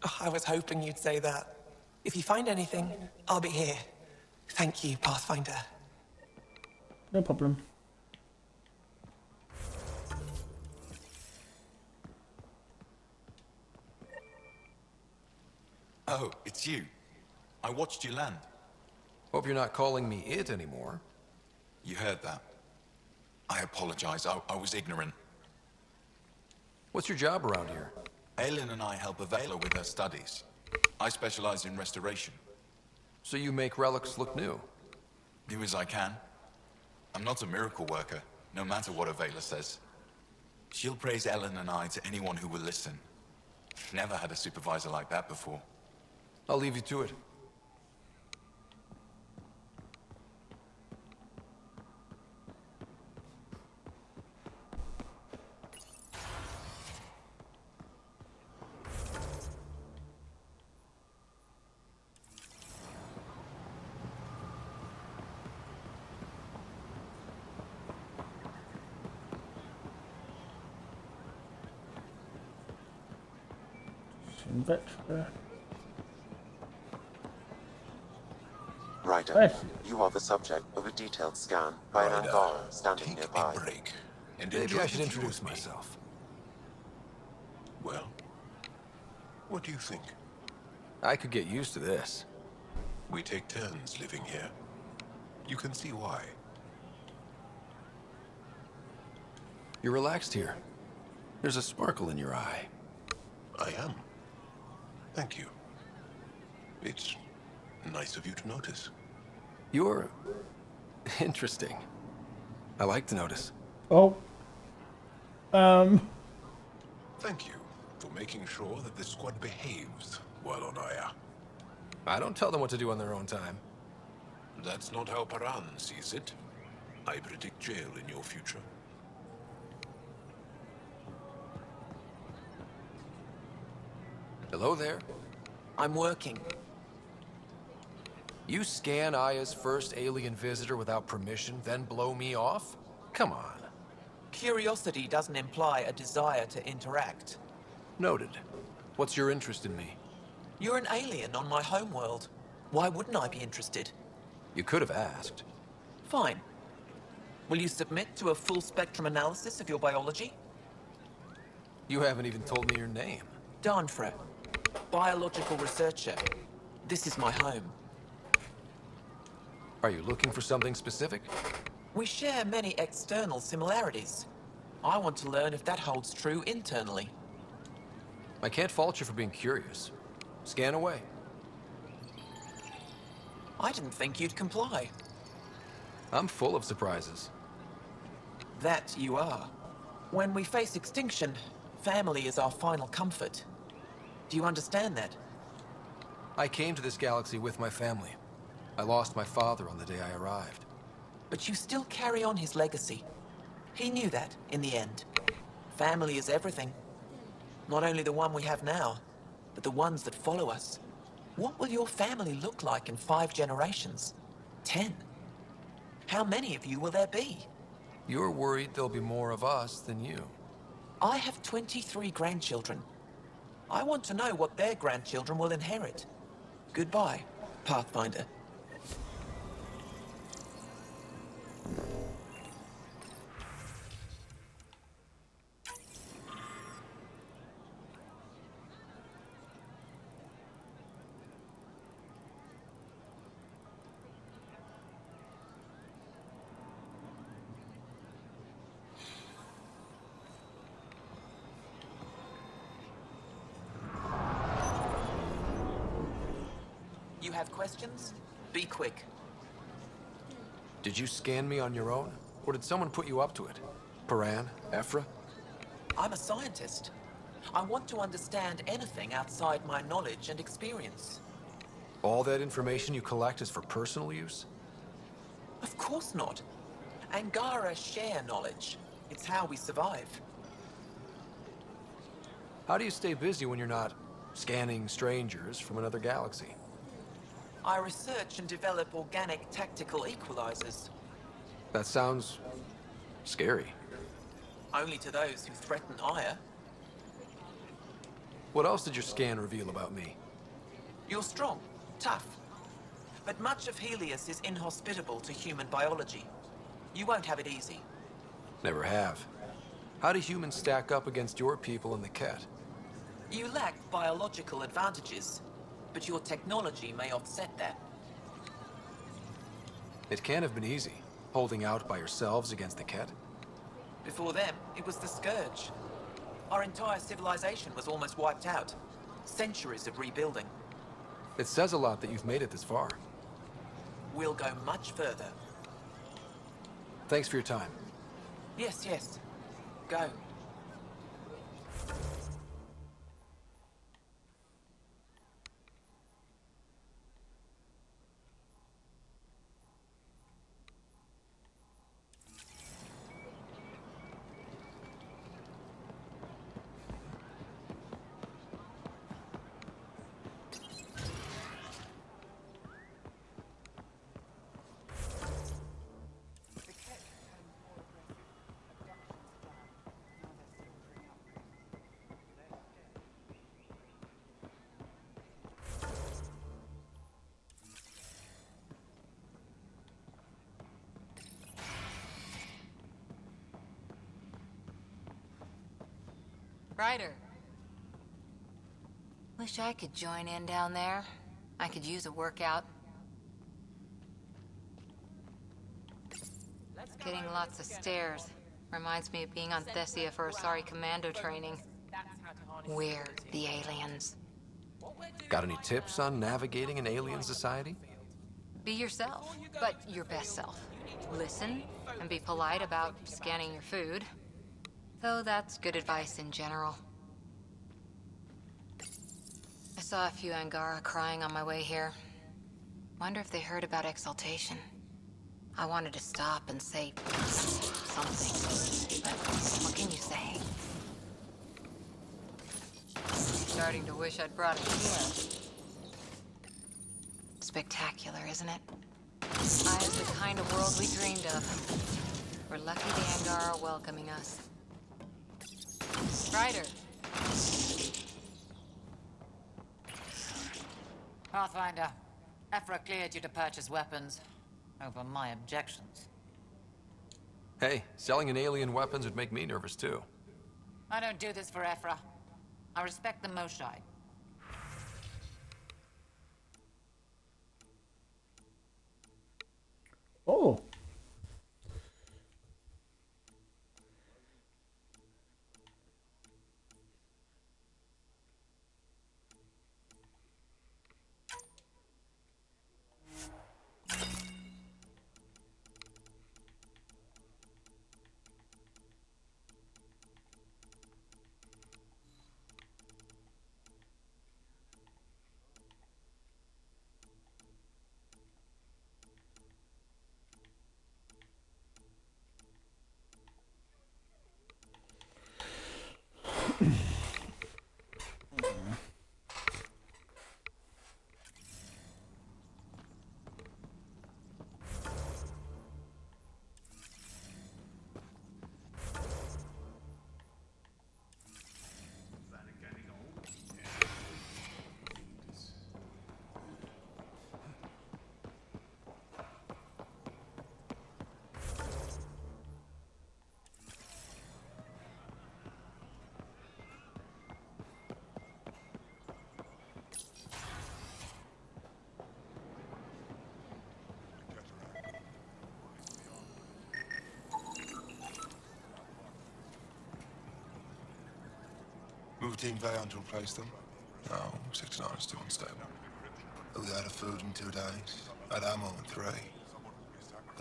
[SPEAKER 5] Oh, I was hoping you'd say that. If you find anything, I'll be here. Thank you, Pathfinder.
[SPEAKER 1] No problem.
[SPEAKER 4] Oh, it's you. I watched you land.
[SPEAKER 3] Hope you're not calling me it anymore.
[SPEAKER 4] You heard that. I apologize. I was ignorant.
[SPEAKER 3] What's your job around here?
[SPEAKER 4] Aelin and I help Avela with her studies. I specialize in restoration.
[SPEAKER 3] So you make relics look new?
[SPEAKER 4] Do as I can. I'm not a miracle worker, no matter what Avela says. She'll praise Ellen and I to anyone who will listen. Never had a supervisor like that before.
[SPEAKER 3] I'll leave you to it.
[SPEAKER 7] Ryder, you are the subject of a detailed scan by an Angara standing nearby.
[SPEAKER 3] Maybe I should introduce myself.
[SPEAKER 9] Well, what do you think?
[SPEAKER 3] I could get used to this.
[SPEAKER 9] We take turns living here. You can see why.
[SPEAKER 3] You're relaxed here. There's a sparkle in your eye.
[SPEAKER 9] I am. Thank you. It's nice of you to notice.
[SPEAKER 3] You're interesting. I like to notice.
[SPEAKER 1] Oh.
[SPEAKER 9] Thank you for making sure that the squad behaves while on Aya.
[SPEAKER 3] I don't tell them what to do on their own time.
[SPEAKER 9] That's not how Paran sees it. I predict jail in your future.
[SPEAKER 3] Hello there.
[SPEAKER 5] I'm working.
[SPEAKER 3] You scan Aya's first alien visitor without permission, then blow me off? Come on.
[SPEAKER 5] Curiosity doesn't imply a desire to interact.
[SPEAKER 3] Noted. What's your interest in me?
[SPEAKER 5] You're an alien on my homeworld. Why wouldn't I be interested?
[SPEAKER 3] You could have asked.
[SPEAKER 5] Fine. Will you submit to a full spectrum analysis of your biology?
[SPEAKER 3] You haven't even told me your name.
[SPEAKER 5] Darnfra. Biological researcher. This is my home.
[SPEAKER 3] Are you looking for something specific?
[SPEAKER 5] We share many external similarities. I want to learn if that holds true internally.
[SPEAKER 3] I can't fault you for being curious. Scan away.
[SPEAKER 5] I didn't think you'd comply.
[SPEAKER 3] I'm full of surprises.
[SPEAKER 5] That you are. When we face extinction, family is our final comfort. Do you understand that?
[SPEAKER 3] I came to this galaxy with my family. I lost my father on the day I arrived.
[SPEAKER 5] But you still carry on his legacy. He knew that, in the end. Family is everything. Not only the one we have now, but the ones that follow us. What will your family look like in 5 generations? 10? How many of you will there be?
[SPEAKER 3] You're worried there'll be more of us than you.
[SPEAKER 5] I have 23 grandchildren. I want to know what their grandchildren will inherit. Goodbye, Pathfinder. You have questions? Be quick.
[SPEAKER 3] Did you scan me on your own? Or did someone put you up to it? Paran? Ephra?
[SPEAKER 5] I'm a scientist. I want to understand anything outside my knowledge and experience.
[SPEAKER 3] All that information you collect is for personal use?
[SPEAKER 5] Of course not. Angara share knowledge. It's how we survive.
[SPEAKER 3] How do you stay busy when you're not scanning strangers from another galaxy?
[SPEAKER 5] I research and develop organic tactical equalizers.
[SPEAKER 3] That sounds scary.
[SPEAKER 5] Only to those who threaten Aya.
[SPEAKER 3] What else did your scan reveal about me?
[SPEAKER 5] You're strong, tough. But much of Helios is inhospitable to human biology. You won't have it easy.
[SPEAKER 3] Never have. How do humans stack up against your people in the Ket?
[SPEAKER 5] You lack biological advantages, but your technology may offset that.
[SPEAKER 3] It can't have been easy, holding out by yourselves against the Ket.
[SPEAKER 5] Before them, it was the Scourge. Our entire civilization was almost wiped out. Centuries of rebuilding.
[SPEAKER 3] It says a lot that you've made it this far.
[SPEAKER 5] We'll go much further.
[SPEAKER 3] Thanks for your time.
[SPEAKER 5] Yes, yes. Go.
[SPEAKER 2] Ryder. Wish I could join in down there. I could use a workout. Getting lots of stairs. Reminds me of being on Thessia for Asari commando training. We're the aliens.
[SPEAKER 3] Got any tips on navigating an alien society?
[SPEAKER 2] Be yourself, but your best self. Listen and be polite about scanning your food. Though that's good advice in general. I saw a few Angara crying on my way here. Wonder if they heard about exaltation. I wanted to stop and say something, but what can you say? Starting to wish I'd brought it here. Spectacular, isn't it? Aya's the kind of world we dreamed of. We're lucky the Angara are welcoming us. Ryder.
[SPEAKER 12] Pathfinder, Ephra cleared you to purchase weapons over my objections.
[SPEAKER 3] Hey, selling an alien weapons would make me nervous too.
[SPEAKER 12] I don't do this for Ephra. I respect the Moshai.
[SPEAKER 1] Oh.
[SPEAKER 9] Move Team Veyon to replace them? No, 69 is too unstable. Who's out of food in 2 days? Had ammo in 3.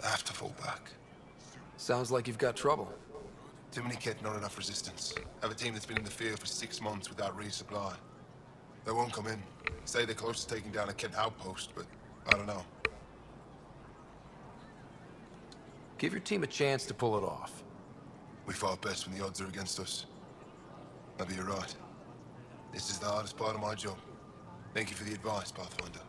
[SPEAKER 9] They have to fall back.
[SPEAKER 3] Sounds like you've got trouble.
[SPEAKER 9] Too many kit, not enough resistance. Have a team that's been in the field for 6 months without resupply. They won't come in. Say they're close to taking down a kit outpost, but I don't know.
[SPEAKER 3] Give your team a chance to pull it off.
[SPEAKER 9] We fight best when the odds are against us. Maybe you're right. This is the hardest part of my job. Thank you for the advice, Pathfinder.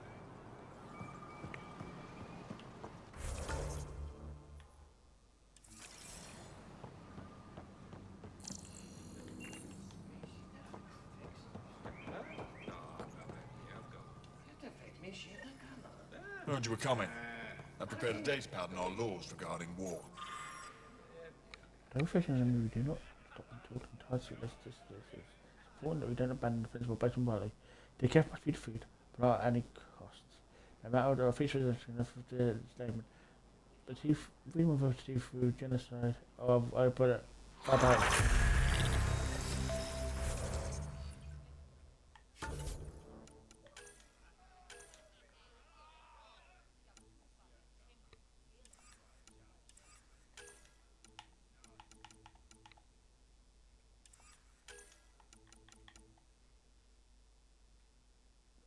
[SPEAKER 23] Heard you were coming. I prepared a date pad and our laws regarding war.
[SPEAKER 1] No fish in the movie do not stop until entirely this. It's important that we don't abandon the principle based on morality. The care must feed food, but not at any costs. No matter what our features of the statement. But if we move over to through genocide, I put it. Bye.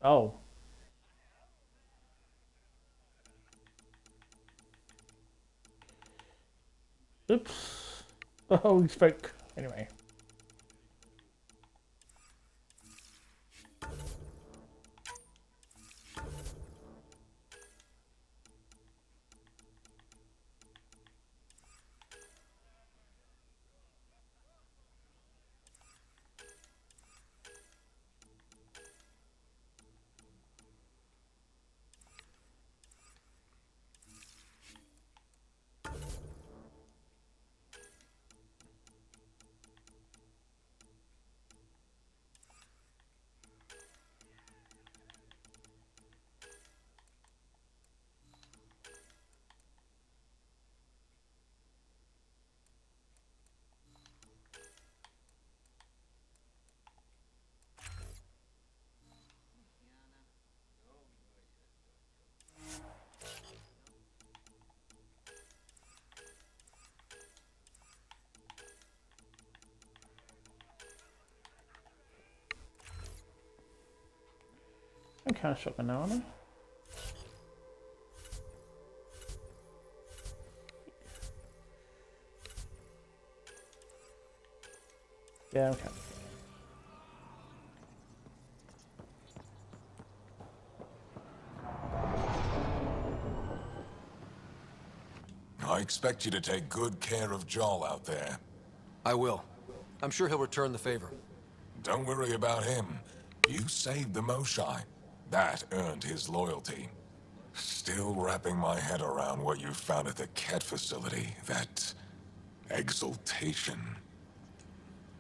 [SPEAKER 1] Oh. Oops. Oh, we spoke. Anyway. I'm kind of shotgun now, aren't I? Yeah, okay.
[SPEAKER 24] I expect you to take good care of Jarl out there.
[SPEAKER 3] I will. I'm sure he'll return the favor.
[SPEAKER 24] Don't worry about him. You saved the Moshai. That earned his loyalty. Still wrapping my head around what you found at the Ket facility. That exultation.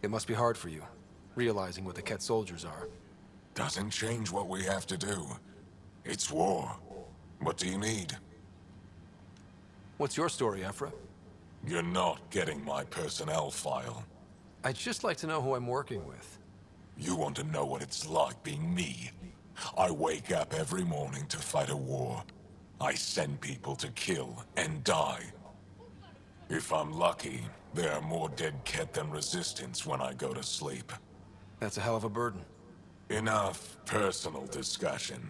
[SPEAKER 3] It must be hard for you, realizing what the Ket soldiers are.
[SPEAKER 24] Doesn't change what we have to do. It's war. What do you need?
[SPEAKER 3] What's your story, Ephra?
[SPEAKER 24] You're not getting my personnel file.
[SPEAKER 3] I'd just like to know who I'm working with.
[SPEAKER 24] You want to know what it's like being me? I wake up every morning to fight a war. I send people to kill and die. If I'm lucky, there are more dead Ket than resistance when I go to sleep.
[SPEAKER 3] That's a hell of a burden.
[SPEAKER 24] Enough personal discussion.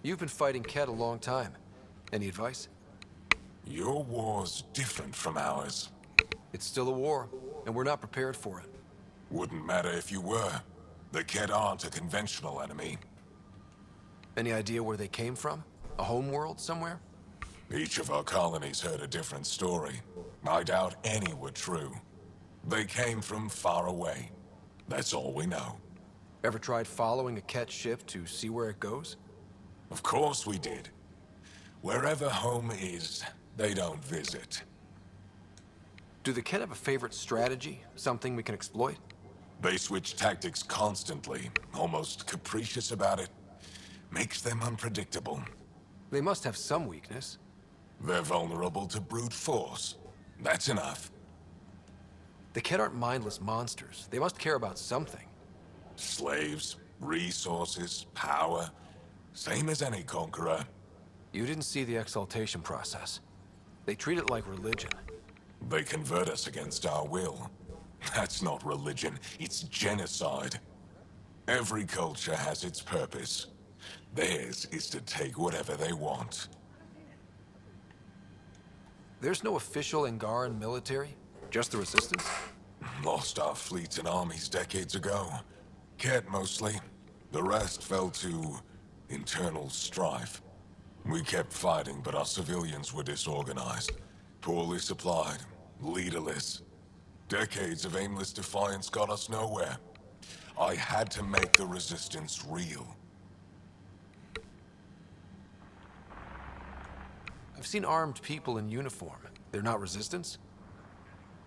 [SPEAKER 3] You've been fighting Ket a long time. Any advice?
[SPEAKER 24] Your war's different from ours.
[SPEAKER 3] It's still a war, and we're not prepared for it.
[SPEAKER 24] Wouldn't matter if you were. The Ket aren't a conventional enemy.
[SPEAKER 3] Any idea where they came from? A homeworld somewhere?
[SPEAKER 24] Each of our colonies heard a different story. I doubt any were true. They came from far away. That's all we know.
[SPEAKER 3] Ever tried following a Ket ship to see where it goes?
[SPEAKER 24] Of course we did. Wherever home is, they don't visit.
[SPEAKER 3] Do the Ket have a favorite strategy? Something we can exploit?
[SPEAKER 24] They switch tactics constantly, almost capricious about it. Makes them unpredictable.
[SPEAKER 3] They must have some weakness.
[SPEAKER 24] They're vulnerable to brute force. That's enough.
[SPEAKER 3] The Ket aren't mindless monsters. They must care about something.
[SPEAKER 24] Slaves, resources, power. Same as any conqueror.
[SPEAKER 3] You didn't see the exaltation process. They treat it like religion.
[SPEAKER 24] They convert us against our will. That's not religion, it's genocide. Every culture has its purpose. Theirs is to take whatever they want.
[SPEAKER 3] There's no official Angaran military? Just the Resistance?
[SPEAKER 24] Lost our fleets and armies decades ago. Ket mostly. The rest fell to internal strife. We kept fighting, but our civilians were disorganized, poorly supplied, leaderless. Decades of aimless defiance got us nowhere. I had to make the Resistance real.
[SPEAKER 3] I've seen armed people in uniform. They're not Resistance?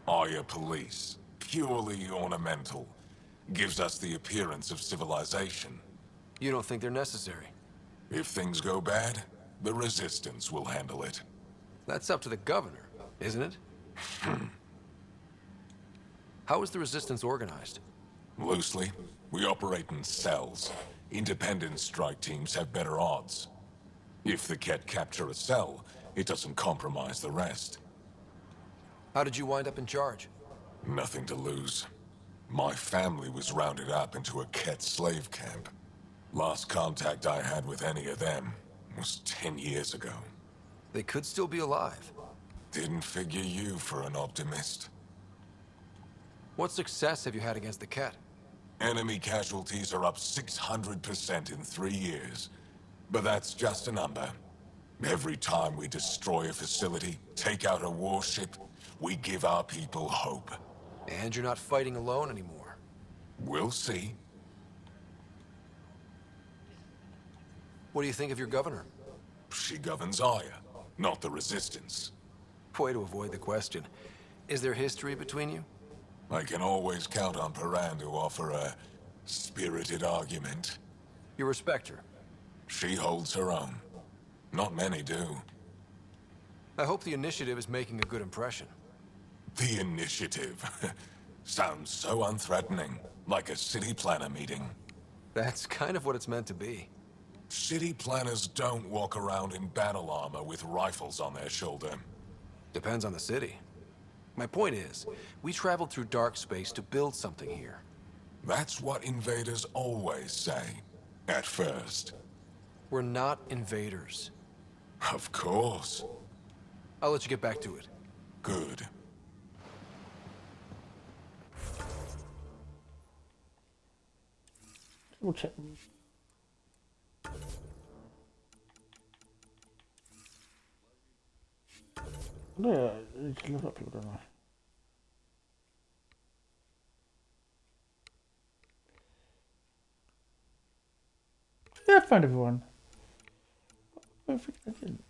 [SPEAKER 24] Aya police. Purely ornamental. Gives us the appearance of civilization.
[SPEAKER 3] You don't think they're necessary?
[SPEAKER 24] If things go bad, the Resistance will handle it.
[SPEAKER 3] That's up to the governor, isn't it? How is the Resistance organized?
[SPEAKER 24] Loosely, we operate in cells. Independent strike teams have better odds. If the Ket capture a cell, it doesn't compromise the rest.
[SPEAKER 3] How did you wind up in charge?
[SPEAKER 24] Nothing to lose. My family was rounded up into a Ket slave camp. Last contact I had with any of them was 10 years ago.
[SPEAKER 3] They could still be alive.
[SPEAKER 24] Didn't figure you for an optimist.
[SPEAKER 3] What success have you had against the Ket?
[SPEAKER 24] Enemy casualties are up 600% in 3 years. But that's just a number. Every time we destroy a facility, take out a warship, we give our people hope.
[SPEAKER 3] And you're not fighting alone anymore.
[SPEAKER 24] We'll see.
[SPEAKER 3] What do you think of your governor?
[SPEAKER 24] She governs Aya, not the Resistance.
[SPEAKER 3] Way to avoid the question. Is there history between you?
[SPEAKER 24] I can always count on Paran to offer a spirited argument.
[SPEAKER 3] You respect her?
[SPEAKER 24] She holds her own. Not many do.
[SPEAKER 3] I hope the initiative is making a good impression.
[SPEAKER 24] The initiative? Sounds so unthreatening, like a city planner meeting.
[SPEAKER 3] That's kind of what it's meant to be.
[SPEAKER 24] City planners don't walk around in battle armor with rifles on their shoulder.
[SPEAKER 3] Depends on the city. My point is, we traveled through dark space to build something here.
[SPEAKER 24] That's what invaders always say. At first.
[SPEAKER 3] We're not invaders.
[SPEAKER 24] Of course.
[SPEAKER 3] I'll let you get back to it.
[SPEAKER 24] Good.
[SPEAKER 1] We'll check. Yeah, it's look up people, don't I? Yeah, I found everyone. I think I didn't.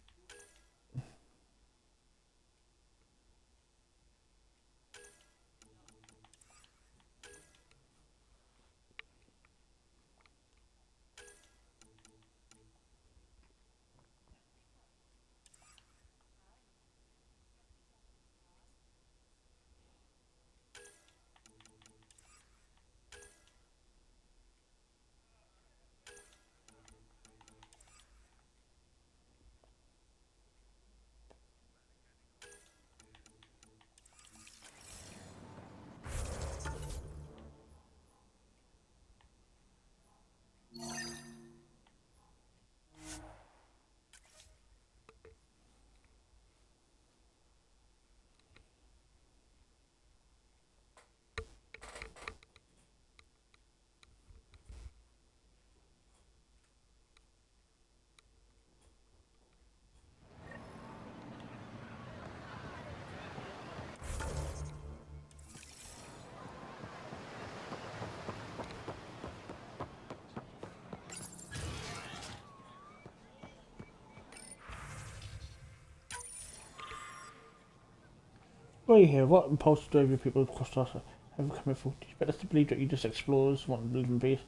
[SPEAKER 1] Well, you hear what impulse drove your people across us have come for? Do you expect us to believe that you just explorers want to live in peace?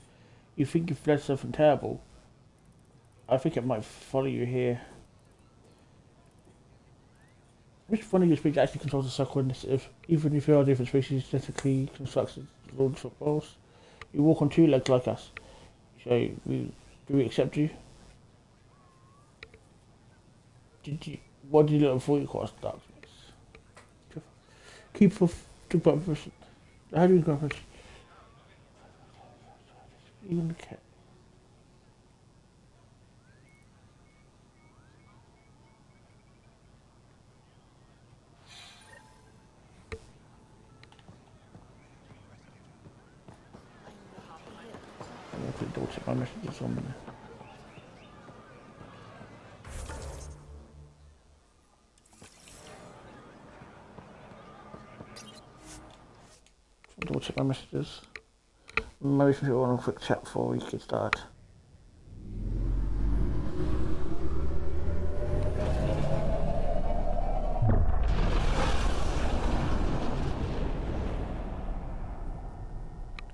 [SPEAKER 1] You think you've fled something terrible? I think it might follow you here. Which one of your species actually controls the circle initiative? Even if you are different species, genetically constructed lords footballs. You walk on two legs like us. So do we accept you? What did you look for? You cause darkness. Keep off to person. How do you go person? Even the cat. I'm going to double check my messages on there. Double check my messages. Maybe if you want a quick chat before we get started.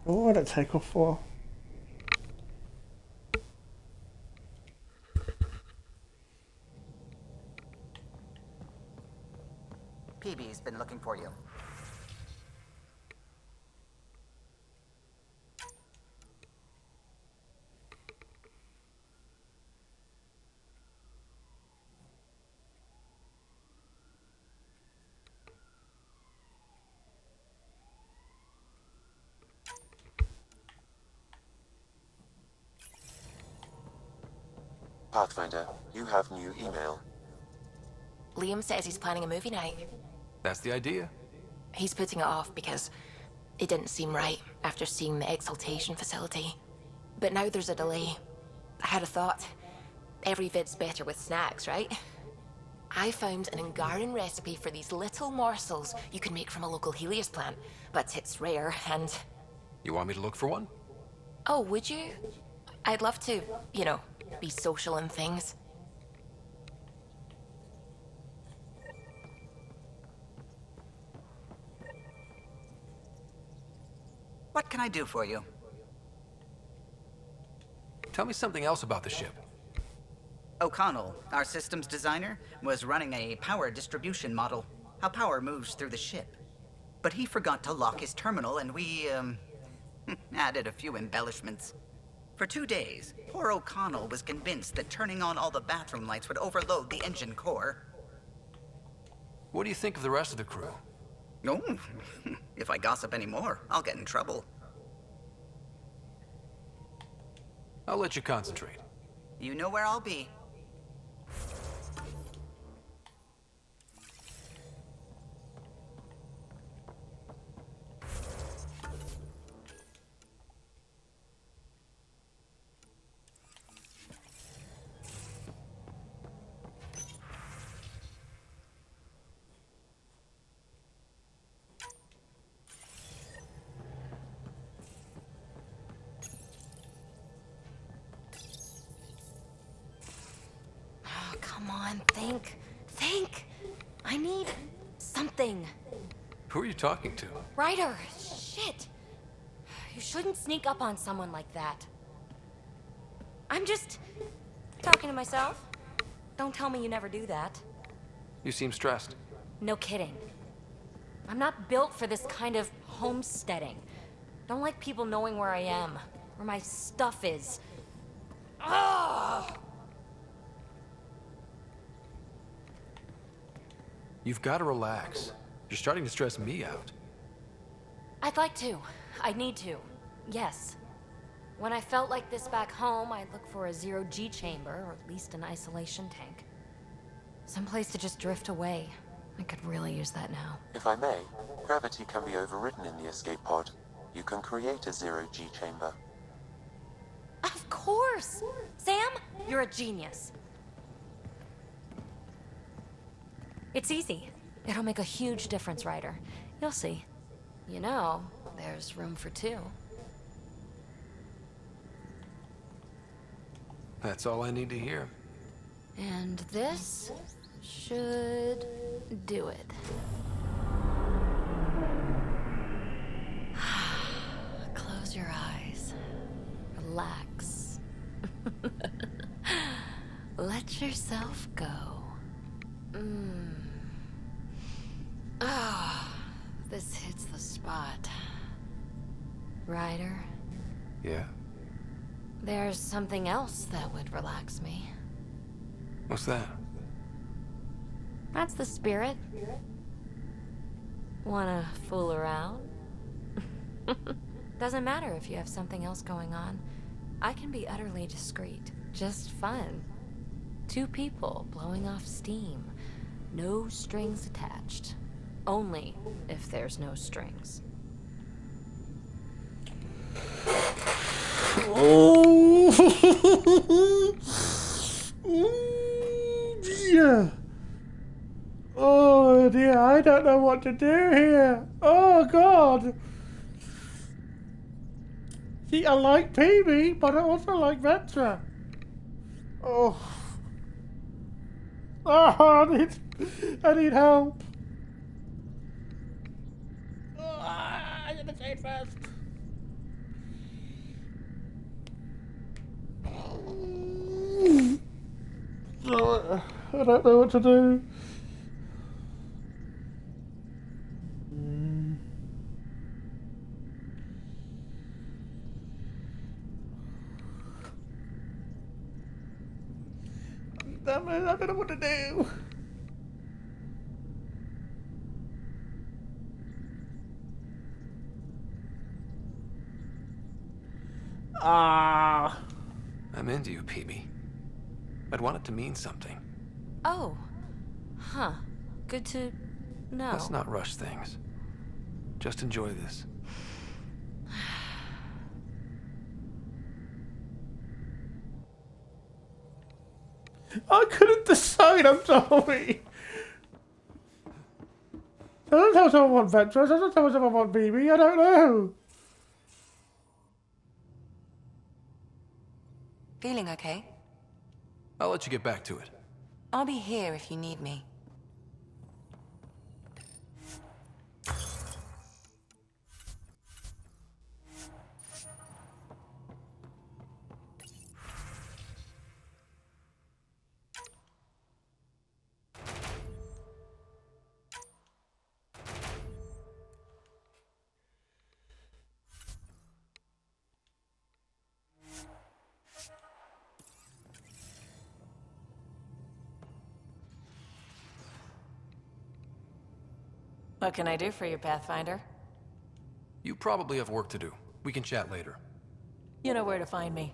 [SPEAKER 1] What did that take off for?
[SPEAKER 21] PB's been looking for you.
[SPEAKER 7] Pathfinder, you have new email.
[SPEAKER 8] Liam says he's planning a movie night.
[SPEAKER 3] That's the idea.
[SPEAKER 8] He's putting it off because it didn't seem right after seeing the exaltation facility. But now there's a delay. I had a thought. Every vid's better with snacks, right? I found an Angaran recipe for these little morsels you can make from a local Helios plant, but it's rare and...
[SPEAKER 3] You want me to look for one?
[SPEAKER 8] Oh, would you? I'd love to, you know, be social and things.
[SPEAKER 21] What can I do for you?
[SPEAKER 3] Tell me something else about the ship.
[SPEAKER 21] O'Connell, our systems designer, was running a power distribution model, how power moves through the ship. But he forgot to lock his terminal and we, added a few embellishments. For 2 days, poor O'Connell was convinced that turning on all the bathroom lights would overload the engine core.
[SPEAKER 3] What do you think of the rest of the crew?
[SPEAKER 21] No, if I gossip anymore, I'll get in trouble.
[SPEAKER 3] I'll let you concentrate.
[SPEAKER 21] You know where I'll be.
[SPEAKER 6] Come on, think. Think! I need something.
[SPEAKER 3] Who are you talking to?
[SPEAKER 6] Ryder! Shit! You shouldn't sneak up on someone like that. I'm just talking to myself. Don't tell me you never do that.
[SPEAKER 3] You seem stressed.
[SPEAKER 6] No kidding. I'm not built for this kind of homesteading. Don't like people knowing where I am, where my stuff is. Ugh!
[SPEAKER 3] You've got to relax. You're starting to stress me out.
[SPEAKER 6] I'd like to. I need to. Yes. When I felt like this back home, I'd look for a zero-G chamber, or at least an isolation tank. Someplace to just drift away. I could really use that now.
[SPEAKER 7] If I may, gravity can be overridden in the escape pod. You can create a zero-G chamber.
[SPEAKER 6] Of course! Sam, you're a genius. It's easy. It'll make a huge difference, Ryder. You'll see. You know, there's room for two.
[SPEAKER 3] That's all I need to hear.
[SPEAKER 6] And this should do it. Close your eyes. Relax. Let yourself go. This hits the spot. Ryder?
[SPEAKER 3] Yeah?
[SPEAKER 6] There's something else that would relax me.
[SPEAKER 3] What's that?
[SPEAKER 6] That's the spirit. Wanna fool around? Doesn't matter if you have something else going on. I can be utterly discreet. Just fun. Two people blowing off steam. No strings attached. Only if there's no strings.
[SPEAKER 1] Oh, dear. Oh dear, I don't know what to do here. Oh God. See, I like PB, but I also like Vetra. Oh. Oh, I need help. Oh, I gotta say it first. Oh, I don't know what to do. Damn it, I don't know what to do. Ah.
[SPEAKER 3] I'm into you, PB. I'd want it to mean something.
[SPEAKER 6] Oh. Huh. Good to know.
[SPEAKER 3] Let's not rush things. Just enjoy this.
[SPEAKER 1] I couldn't decide, I'm sorry. I don't tell someone I want Ventress, I don't tell someone I want BB, I don't know.
[SPEAKER 2] Feeling okay?
[SPEAKER 3] I'll let you get back to it.
[SPEAKER 2] I'll be here if you need me.
[SPEAKER 22] What can I do for you, Pathfinder?
[SPEAKER 3] You probably have work to do. We can chat later.
[SPEAKER 22] You know where to find me.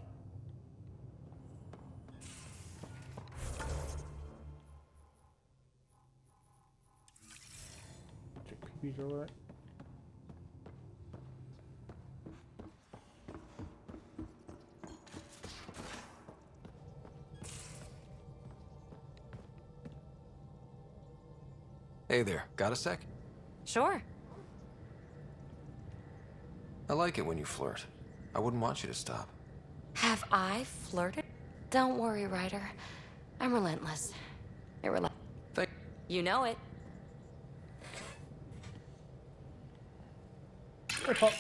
[SPEAKER 1] Check PB's alright.
[SPEAKER 3] Hey there, got a sec?
[SPEAKER 6] Sure.
[SPEAKER 3] I like it when you flirt. I wouldn't want you to stop.
[SPEAKER 6] Have I flirted? Don't worry, Ryder. I'm relentless. You know it.
[SPEAKER 1] Hey, Pop.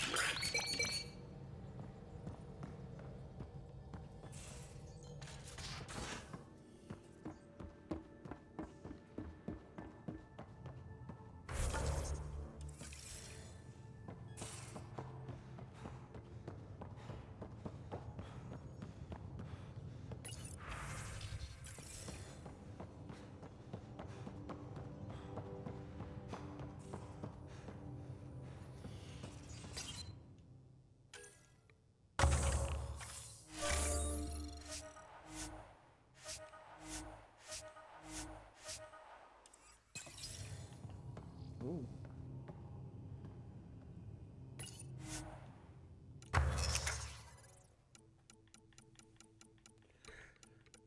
[SPEAKER 1] Ooh.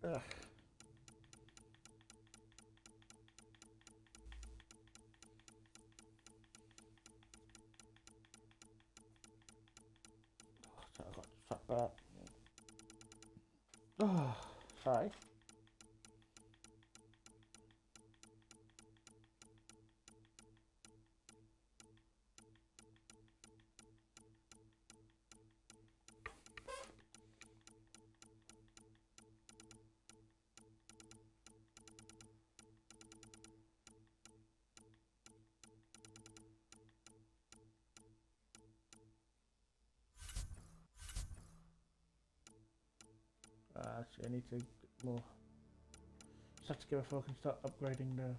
[SPEAKER 1] Ugh. So I got fuck that. Oh, sorry. Actually, I need to get more. Just have to go before I can start upgrading the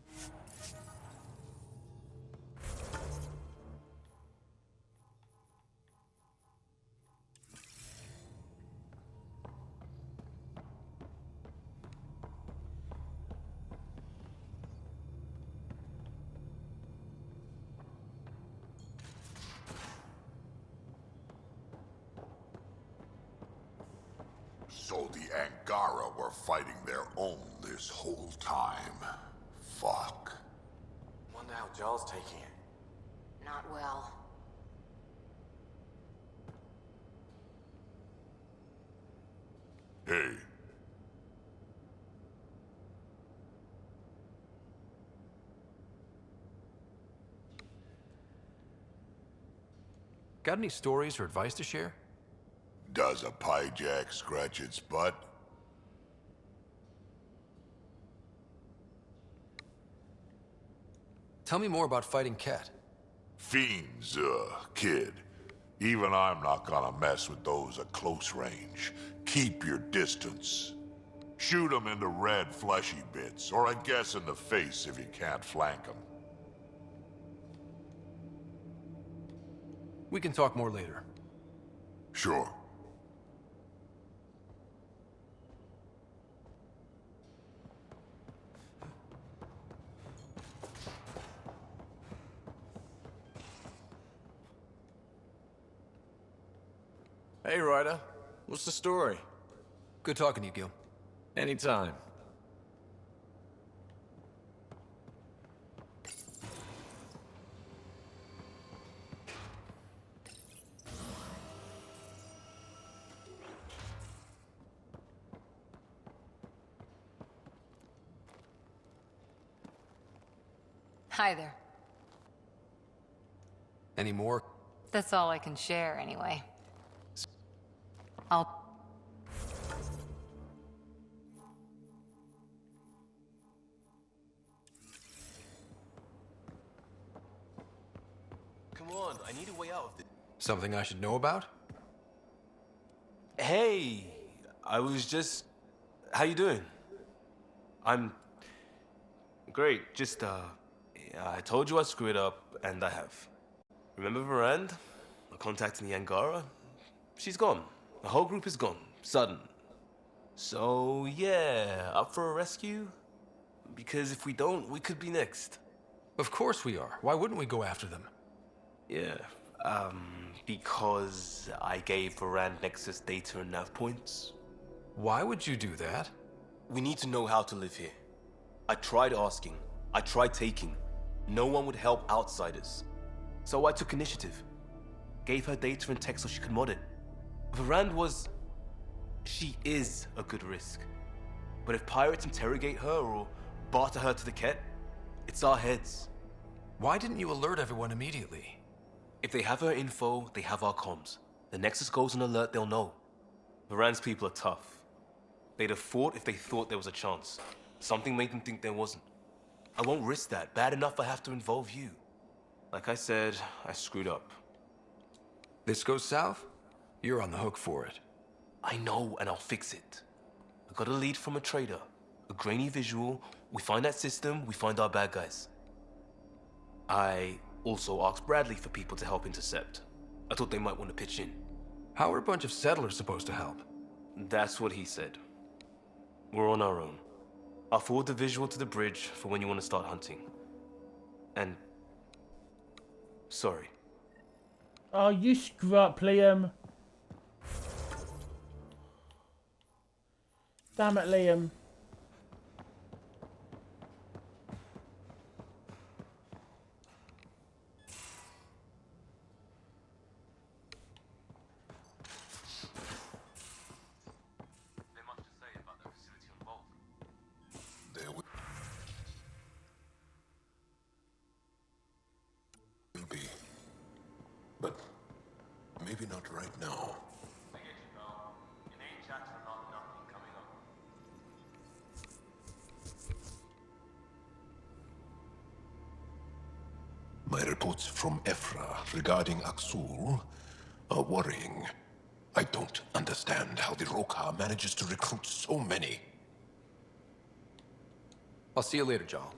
[SPEAKER 23] So the Angara were fighting their own this whole time. Fuck.
[SPEAKER 20] Wonder how Jarl's taking it.
[SPEAKER 6] Not well.
[SPEAKER 23] Hey.
[SPEAKER 3] Got any stories or advice to share?
[SPEAKER 23] Does a pyjak scratch its butt?
[SPEAKER 3] Tell me more about fighting Ket.
[SPEAKER 23] Fiends, kid. Even I'm not gonna mess with those at close range. Keep your distance. Shoot them into red, fleshy bits, or I guess in the face if you can't flank them.
[SPEAKER 3] We can talk more later.
[SPEAKER 23] Sure.
[SPEAKER 15] Hey, Ryder. What's the story?
[SPEAKER 3] Good talking to you, Gil.
[SPEAKER 15] Anytime.
[SPEAKER 17] Hi there.
[SPEAKER 3] Any more?
[SPEAKER 17] That's all I can share, anyway. I'll...
[SPEAKER 20] Come on, I need a way out of this.
[SPEAKER 3] Something I should know about?
[SPEAKER 20] Hey, I was just... How you doing? I'm... Great, just, I told you I screwed up, and I have. Remember Varand? I contacted the Angara? She's gone. The whole group is gone. Sudden. So, yeah, up for a rescue? Because if we don't, we could be next.
[SPEAKER 3] Of course we are. Why wouldn't we go after them?
[SPEAKER 20] Yeah, because I gave Varand Nexus data and nav points.
[SPEAKER 3] Why would you do that?
[SPEAKER 20] We need to know how to live here. I tried asking. I tried taking. No one would help outsiders. So I took initiative. Gave her data and tech so she could mod it. Varand was... She is a good risk. But if pirates interrogate her or barter her to the Ket, it's our heads.
[SPEAKER 3] Why didn't you alert everyone immediately?
[SPEAKER 20] If they have her info, they have our comms. The Nexus goes on alert, they'll know. Varand's people are tough. They'd have fought if they thought there was a chance. Something made them think there wasn't. I won't risk that. Bad enough I have to involve you. Like I said, I screwed up.
[SPEAKER 3] This goes south? You're on the hook for it.
[SPEAKER 20] I know, and I'll fix it. I got a lead from a trader. A grainy visual. We find that system, we find our bad guys. I also asked Bradley for people to help intercept. I thought they might want to pitch in.
[SPEAKER 3] How are a bunch of settlers supposed to help?
[SPEAKER 20] That's what he said. We're on our own. I'll forward the visual to the bridge for when you want to start hunting. And... sorry.
[SPEAKER 1] Oh, you screw up, Liam. Damn it, Liam.
[SPEAKER 23] But maybe not right now. My reports from Ephra regarding Aksul are worrying. I don't understand how the Roka manages to recruit so many.
[SPEAKER 3] I'll see you later, Jarl.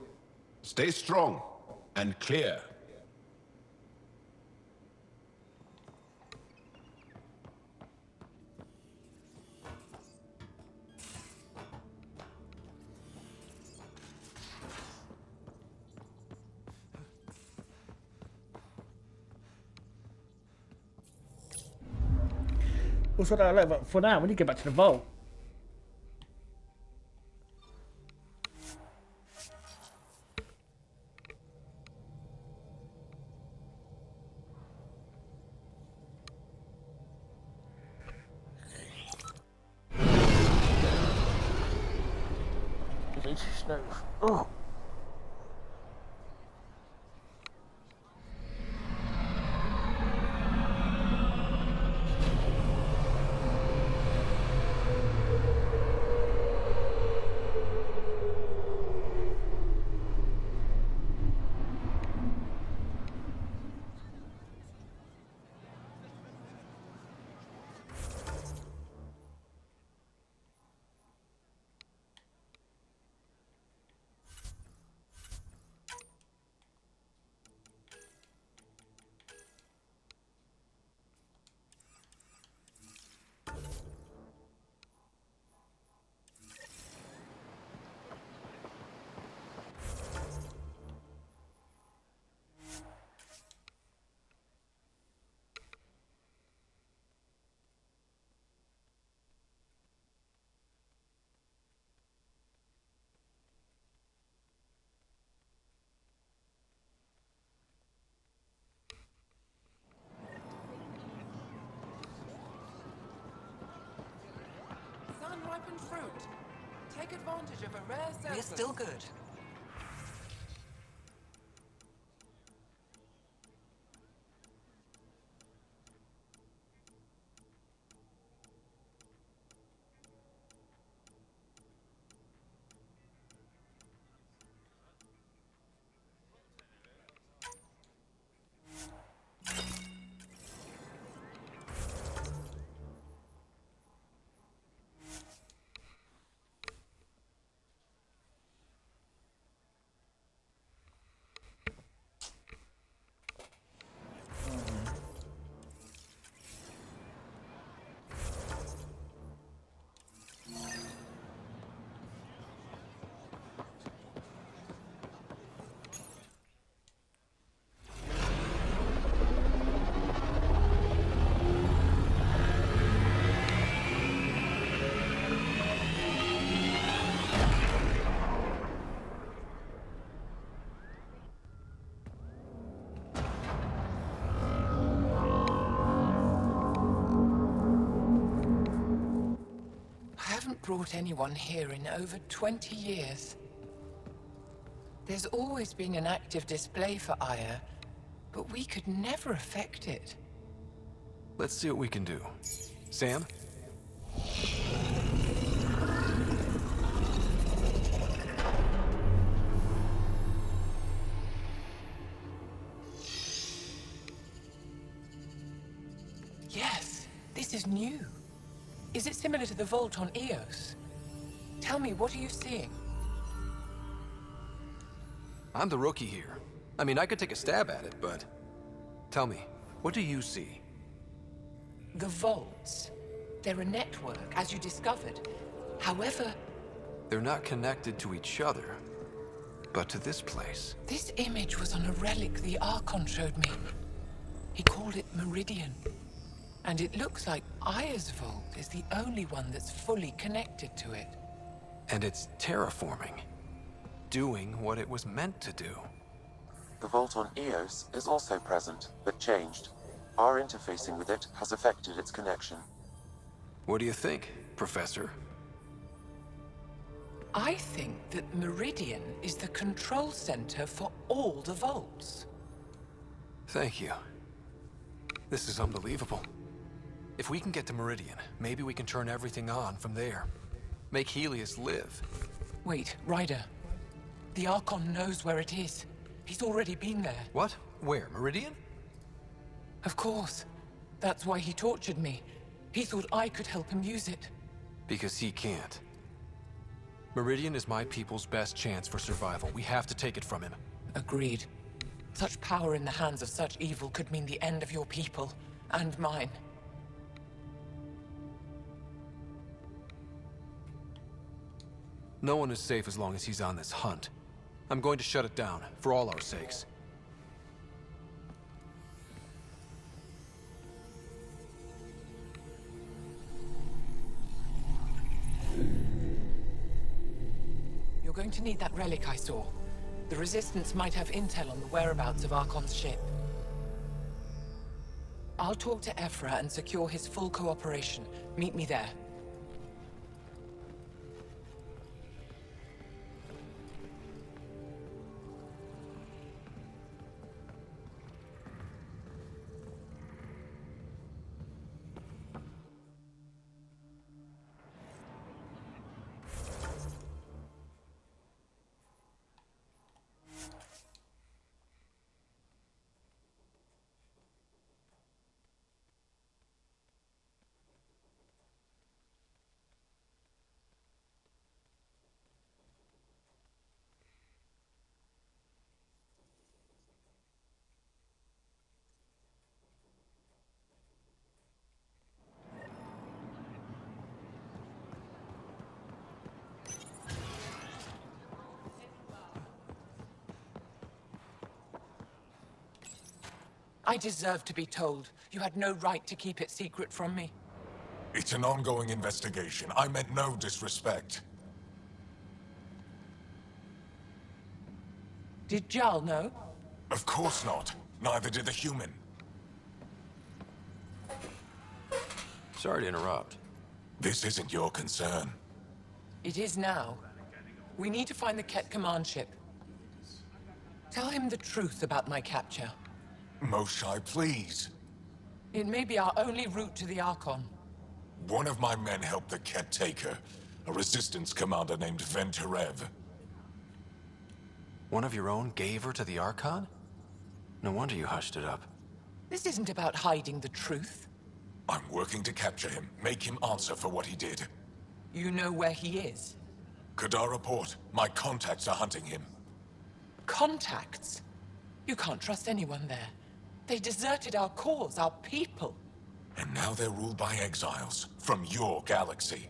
[SPEAKER 14] Stay strong and clear.
[SPEAKER 1] We'll sort that out later, but for now, we need to get back to the vault. nose. Oh.
[SPEAKER 12] Sun-ripened fruit. Take advantage of a rare surplus.
[SPEAKER 2] We're still good.
[SPEAKER 12] Brought anyone here in over 20 years. There's always been an active display for Aya, but we could never affect it.
[SPEAKER 3] Let's see what we can do. Sam?
[SPEAKER 12] Yes, this is new. Is it similar to the vault on Eos? Tell me, what are you seeing?
[SPEAKER 3] I'm the rookie here. I mean, I could take a stab at it, but... Tell me, what do you see?
[SPEAKER 12] The vaults. They're a network, as you discovered. However...
[SPEAKER 3] They're not connected to each other, but to this place.
[SPEAKER 12] This image was on a relic the Archon showed me. He called it Meridian. And it looks like Aya's vault is the only one that's fully connected to it.
[SPEAKER 3] And it's terraforming. Doing what it was meant to do.
[SPEAKER 7] The vault on Eos is also present, but changed. Our interfacing with it has affected its connection.
[SPEAKER 3] What do you think, Professor?
[SPEAKER 12] I think that Meridian is the control center for all the vaults.
[SPEAKER 3] Thank you. This is unbelievable. If we can get to Meridian, maybe we can turn everything on from there. Make Helios live.
[SPEAKER 12] Wait, Ryder. The Archon knows where it is. He's already been there.
[SPEAKER 3] What? Where? Meridian?
[SPEAKER 12] Of course. That's why he tortured me. He thought I could help him use it.
[SPEAKER 3] Because he can't. Meridian is my people's best chance for survival. We have to take it from him.
[SPEAKER 12] Agreed. Such power in the hands of such evil could mean the end of your people, and mine.
[SPEAKER 3] No one is safe as long as he's on this hunt. I'm going to shut it down, for all our sakes.
[SPEAKER 12] You're going to need that relic I saw. The Resistance might have intel on the whereabouts of Archon's ship. I'll talk to Ephra and secure his full cooperation. Meet me there. I deserve to be told. You had no right to keep it secret from me.
[SPEAKER 24] It's an ongoing investigation. I meant no disrespect.
[SPEAKER 12] Did Jarl know?
[SPEAKER 24] Of course not. Neither did the human.
[SPEAKER 15] Sorry to interrupt.
[SPEAKER 24] This isn't your concern.
[SPEAKER 12] It is now. We need to find the Ket command ship. Tell him the truth about my capture.
[SPEAKER 24] Moshai, please.
[SPEAKER 12] It may be our only route to the Archon.
[SPEAKER 24] One of my men helped the Ket take her. A resistance commander named Venturev.
[SPEAKER 15] One of your own gave her to the Archon? No wonder you hushed it up.
[SPEAKER 12] This isn't about hiding the truth.
[SPEAKER 24] I'm working to capture him, make him answer for what he did.
[SPEAKER 12] You know where he is?
[SPEAKER 24] Kadara Port. My contacts are hunting him.
[SPEAKER 12] Contacts? You can't trust anyone there. They deserted our cause, our people.
[SPEAKER 24] And now they're ruled by exiles from your galaxy.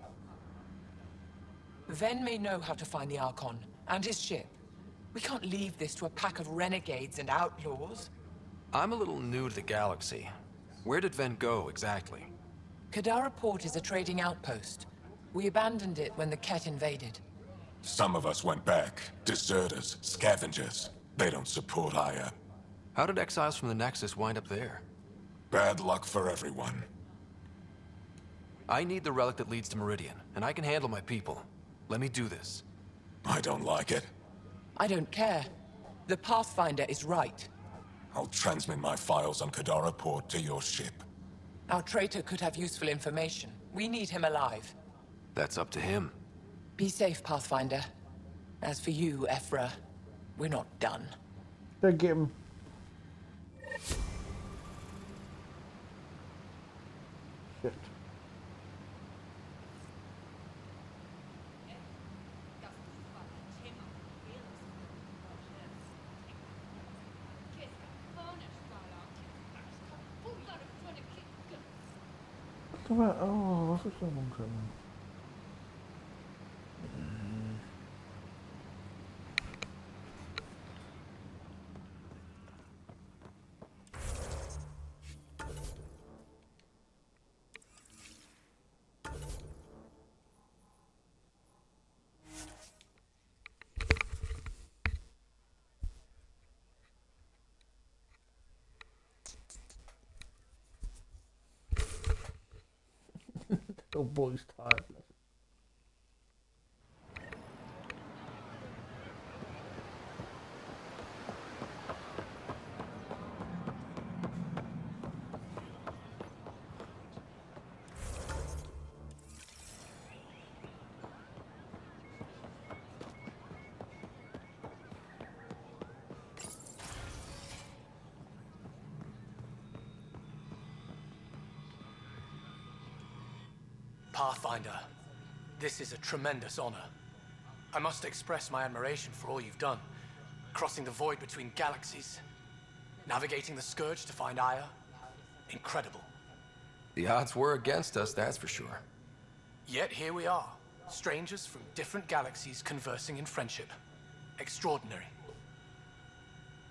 [SPEAKER 12] Ven may know how to find the Archon and his ship. We can't leave this to a pack of renegades and outlaws.
[SPEAKER 15] I'm a little new to the galaxy. Where did Ven go, exactly?
[SPEAKER 12] Kadara Port is a trading outpost. We abandoned it when the Ket invaded.
[SPEAKER 24] Some of us went back. Deserters, scavengers. They don't support Aya.
[SPEAKER 15] How did exiles from the Nexus wind up there?
[SPEAKER 24] Bad luck for everyone.
[SPEAKER 15] I need the relic that leads to Meridian, and I can handle my people. Let me do this.
[SPEAKER 24] I don't like it.
[SPEAKER 12] I don't care. The Pathfinder is right.
[SPEAKER 24] I'll transmit my files on Kadara Port to your ship.
[SPEAKER 12] Our traitor could have useful information. We need him alive.
[SPEAKER 15] That's up to him.
[SPEAKER 12] Be safe, Pathfinder. As for you, Ephra, we're not done.
[SPEAKER 1] They get him. Shit. Come on, oh, what's this one coming? Little boy's tired.
[SPEAKER 13] Pathfinder, this is a tremendous honor. I must express my admiration for all you've done. Crossing the void between galaxies, navigating the Scourge to find Aya. Incredible.
[SPEAKER 15] The odds were against us, that's for sure.
[SPEAKER 13] Yet here we are, strangers from different galaxies conversing in friendship. Extraordinary.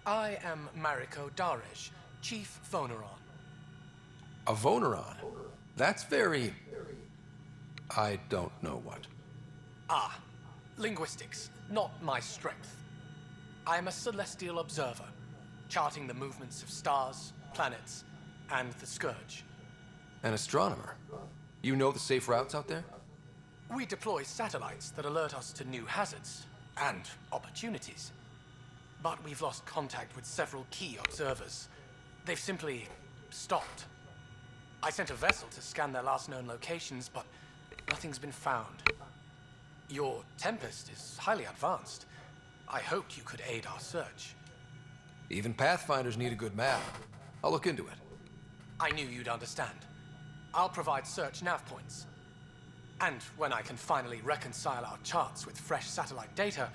[SPEAKER 13] I am Mariko Darej, Chief Voneron.
[SPEAKER 15] A Voneron? That's very... I don't know what.
[SPEAKER 13] Ah, linguistics, not my strength. I am a celestial observer, charting the movements of stars, planets, and the Scourge.
[SPEAKER 15] An astronomer? You know the safe routes out there?
[SPEAKER 13] We deploy satellites that alert us to new hazards and opportunities. But we've lost contact with several key observers. They've simply stopped. I sent a vessel to scan their last known locations, but nothing's been found. Your Tempest is highly advanced. I hoped you could aid our search.
[SPEAKER 15] Even Pathfinders need a good map. I'll look into it.
[SPEAKER 13] I knew you'd understand. I'll provide search nav points. And when I can finally reconcile our charts with fresh satellite data,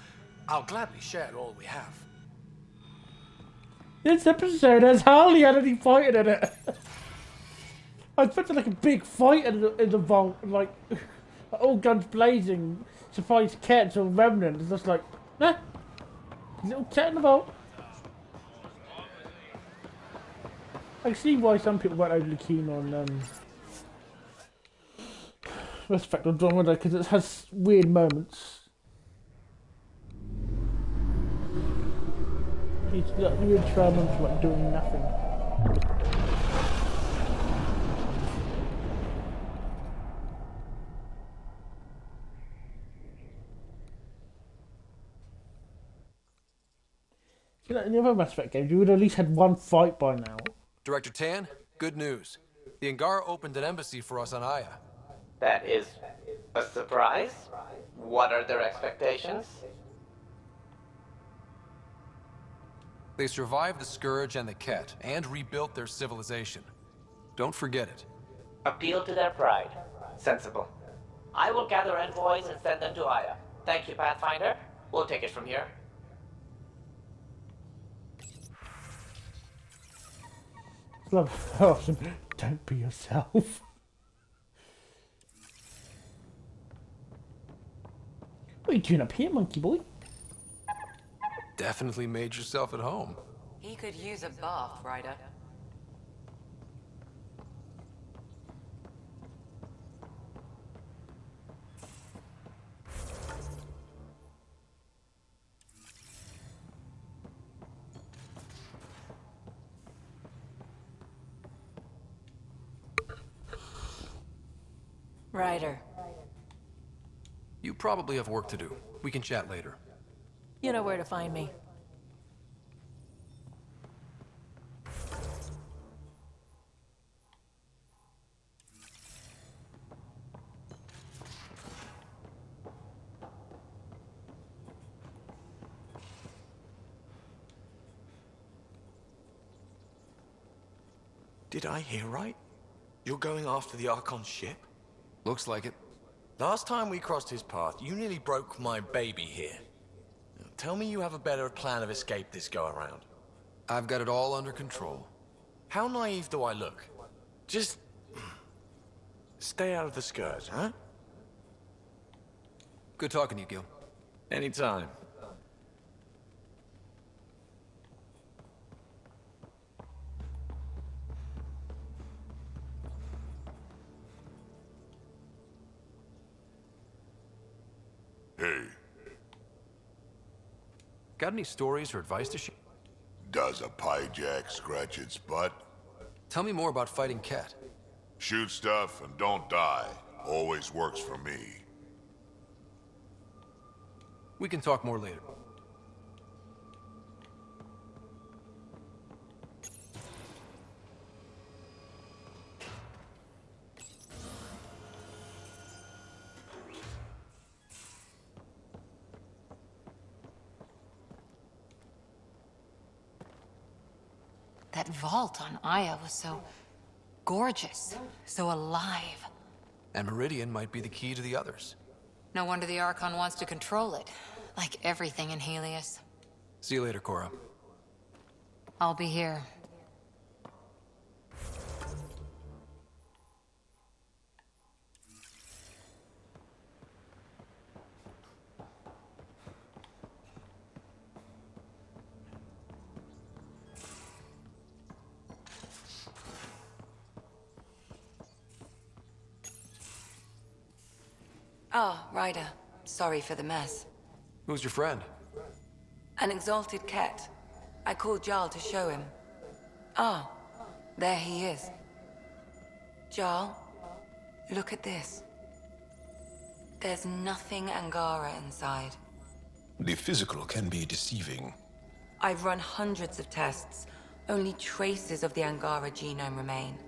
[SPEAKER 13] I'll gladly share all we have.
[SPEAKER 1] This episode has hardly had any fighting in it. I expected like a big fight in the vault, like all guns blazing, surprise cats or remnants. Just like, nah, little cat in the vault. I see why some people weren't overly keen on Mass Effect Andromeda, because it has weird moments. It's got weird trial moments like doing nothing. You know, in the other Mass Effect games, you would have at least had one fight by now.
[SPEAKER 15] Director Tan, good news. The Angara opened an embassy for us on Aya.
[SPEAKER 10] That is a surprise. What are their expectations?
[SPEAKER 15] They survived the Scourge and the Ket, and rebuilt their civilization. Don't forget it.
[SPEAKER 10] Appeal to their pride. Sensible. I will gather envoys and send them to Aya. Thank you, Pathfinder. We'll take it from here.
[SPEAKER 1] Love awesome. Don't be yourself. What are you doing up here, monkey boy?
[SPEAKER 15] Definitely made yourself at home.
[SPEAKER 22] He could use a bath, Ryder. Ryder.
[SPEAKER 15] You probably have work to do. We can chat later.
[SPEAKER 22] You know where to find me.
[SPEAKER 16] Did I hear right? You're going after the Archon's ship?
[SPEAKER 15] Looks like it.
[SPEAKER 16] Last time we crossed his path, you nearly broke my baby here. Now, tell me you have a better plan of escape this go-around.
[SPEAKER 15] I've got it all under control.
[SPEAKER 16] How naive do I look? Just... stay out of the Scourge, huh?
[SPEAKER 15] Good talking to you, Gil.
[SPEAKER 16] Anytime.
[SPEAKER 23] Hey.
[SPEAKER 15] Got any stories or advice to share?
[SPEAKER 23] Does a pyjack scratch its butt?
[SPEAKER 15] Tell me more about fighting Ket.
[SPEAKER 23] Shoot stuff and don't die. Always works for me.
[SPEAKER 15] We can talk more later.
[SPEAKER 6] That vault on Aya was so gorgeous, so alive.
[SPEAKER 15] And Meridian might be the key to the others.
[SPEAKER 6] No wonder the Archon wants to control it, like everything in Helios.
[SPEAKER 15] See you later, Cora.
[SPEAKER 6] I'll be here.
[SPEAKER 2] Ah, Ryder. Sorry for the mess.
[SPEAKER 15] Who's your friend?
[SPEAKER 2] An exalted cat. I called Jarl to show him. Ah, there he is. Jarl, look at this. There's nothing Angara inside.
[SPEAKER 3] The physical can be deceiving.
[SPEAKER 2] I've run hundreds of tests. Only traces of the Angara genome remain.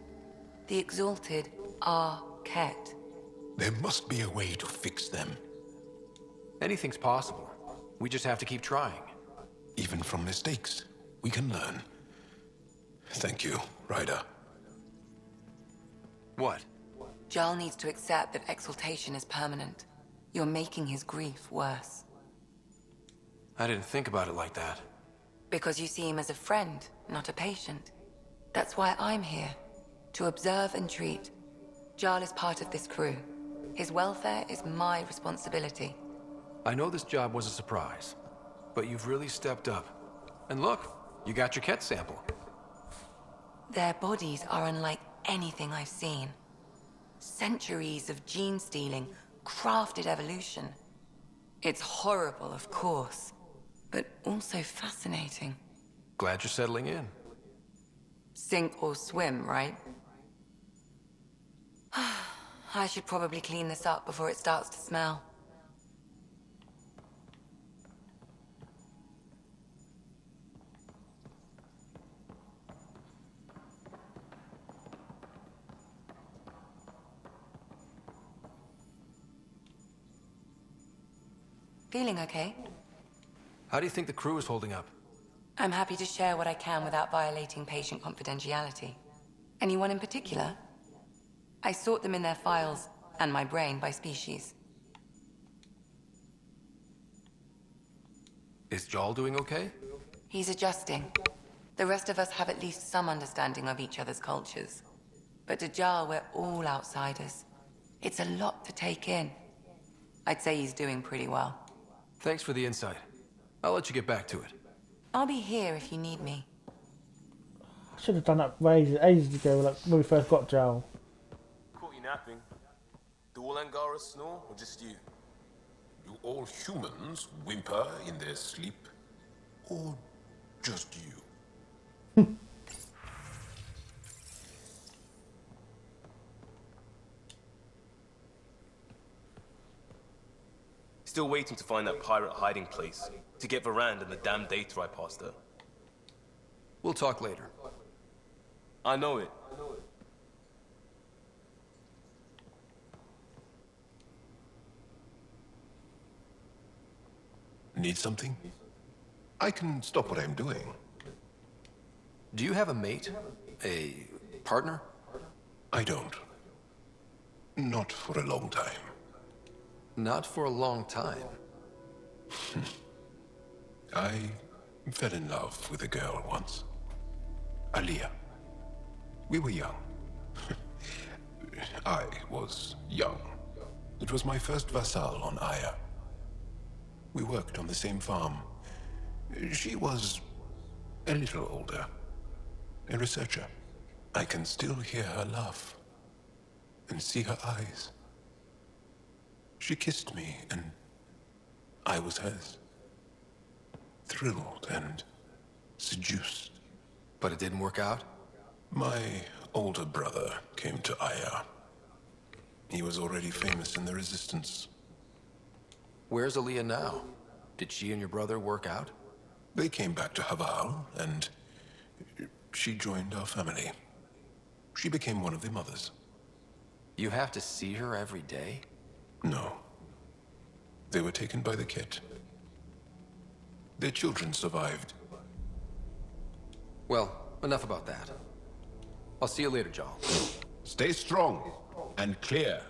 [SPEAKER 2] The exalted are Ket.
[SPEAKER 3] There must be a way to fix them.
[SPEAKER 15] Anything's possible. We just have to keep trying.
[SPEAKER 3] Even from mistakes, we can learn. Thank you, Ryder.
[SPEAKER 15] What?
[SPEAKER 2] Jarl needs to accept that exaltation is permanent. You're making his grief worse.
[SPEAKER 15] I didn't think about it like that.
[SPEAKER 2] Because you see him as a friend, not a patient. That's why I'm here. To observe and treat. Jarl is part of this crew. His welfare is my responsibility.
[SPEAKER 15] I know this job was a surprise, but you've really stepped up. And look, you got your Ket sample.
[SPEAKER 2] Their bodies are unlike anything I've seen. Centuries of gene stealing, crafted evolution. It's horrible, of course, but also fascinating.
[SPEAKER 15] Glad you're settling in.
[SPEAKER 2] Sink or swim, right? I should probably clean this up before it starts to smell. Feeling okay?
[SPEAKER 15] How do you think the crew is holding up?
[SPEAKER 2] I'm happy to share what I can without violating patient confidentiality. Anyone in particular? I sort them in their files, and my brain by species.
[SPEAKER 15] Is Jarl doing okay?
[SPEAKER 2] He's adjusting. The rest of us have at least some understanding of each other's cultures. But to Jarl, we're all outsiders. It's a lot to take in. I'd say he's doing pretty well.
[SPEAKER 15] Thanks for the insight. I'll let you get back to it.
[SPEAKER 2] I'll be here if you need me.
[SPEAKER 1] I should have done that ages ago, like when we first got Joel.
[SPEAKER 20] Caught you napping. Do all Angara snore, or just you?
[SPEAKER 14] Do all humans whimper in their sleep? Or just you?
[SPEAKER 20] Still waiting to find that pirate hiding place, to get Varand and the damn data I passed her.
[SPEAKER 15] We'll talk later.
[SPEAKER 20] I know it.
[SPEAKER 9] Need something? I can stop what I'm doing.
[SPEAKER 15] Do you have a mate? A partner?
[SPEAKER 9] I don't. Not for a long time.
[SPEAKER 15] Not for a long time.
[SPEAKER 9] I fell in love with a girl once. Aliyah. We were young. I was young. It was my first vassal on Aya. We worked on the same farm. She was a little older. A researcher. I can still hear her laugh and see her eyes. She kissed me and I was hers. Thrilled and seduced.
[SPEAKER 15] But it didn't work out?
[SPEAKER 9] My older brother came to Aya. He was already famous in the Resistance.
[SPEAKER 15] Where's Aliyah now? Did she and your brother work out?
[SPEAKER 9] They came back to Haval, and she joined our family. She became one of the mothers.
[SPEAKER 15] You have to see her every day?
[SPEAKER 9] No. They were taken by the Ket. Their children survived.
[SPEAKER 15] Well, enough about that. I'll see you later, Jarl.
[SPEAKER 9] Stay strong and clear.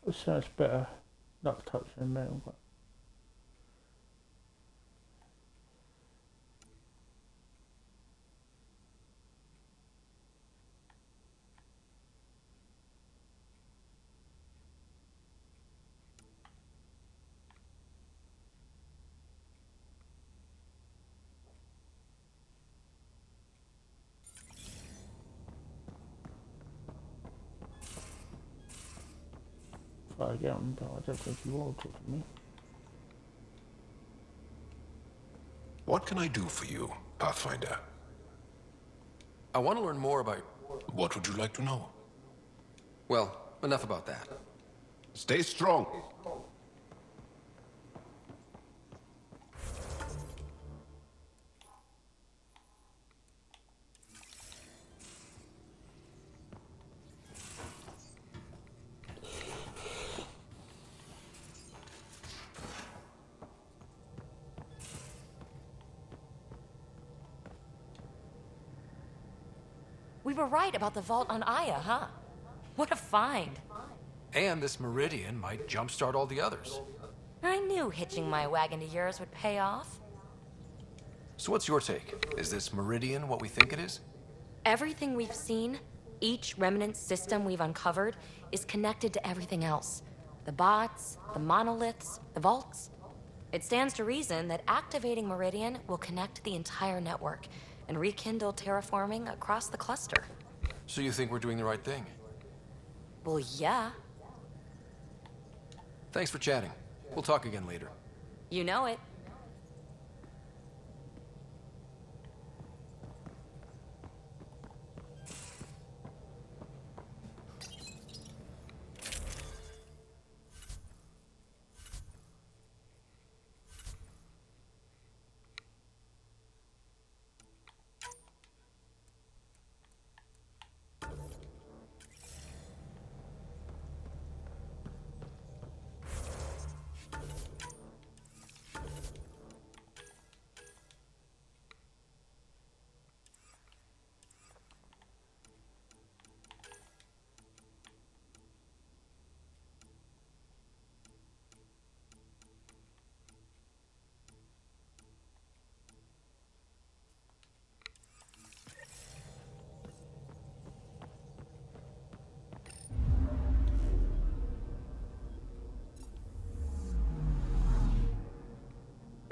[SPEAKER 1] It sounds better not touching metal, but try again, but I don't think you will talk to me.
[SPEAKER 9] What can I do for you, Pathfinder?
[SPEAKER 15] I want to learn more about...
[SPEAKER 9] What would you like to know?
[SPEAKER 15] Well, enough about that.
[SPEAKER 9] Stay strong.
[SPEAKER 6] We were right about the vault on Aya, huh? What a find.
[SPEAKER 15] And this meridian might jumpstart all the others.
[SPEAKER 6] I knew hitching my wagon to yours would pay off.
[SPEAKER 15] So what's your take? Is this meridian what we think it is?
[SPEAKER 6] Everything we've seen, each remnant system we've uncovered, is connected to everything else. The bots, the monoliths, the vaults. It stands to reason that activating Meridian will connect the entire network and rekindle terraforming across the cluster.
[SPEAKER 15] So you think we're doing the right thing?
[SPEAKER 6] Well, yeah.
[SPEAKER 15] Thanks for chatting. We'll talk again later.
[SPEAKER 6] You know it.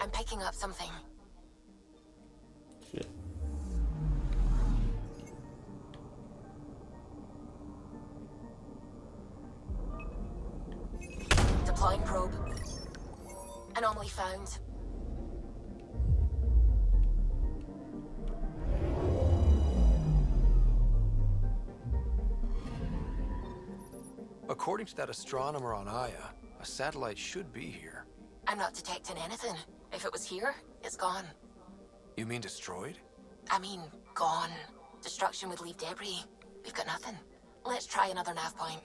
[SPEAKER 8] I'm picking up something.
[SPEAKER 1] Shit.
[SPEAKER 8] Deploying probe. Anomaly found.
[SPEAKER 15] According to that astronomer on Aya, a satellite should be here.
[SPEAKER 8] I'm not detecting anything. If it was here, it's gone.
[SPEAKER 15] You mean destroyed?
[SPEAKER 8] I mean, gone. Destruction would leave debris. We've got nothing. Let's try another nav point.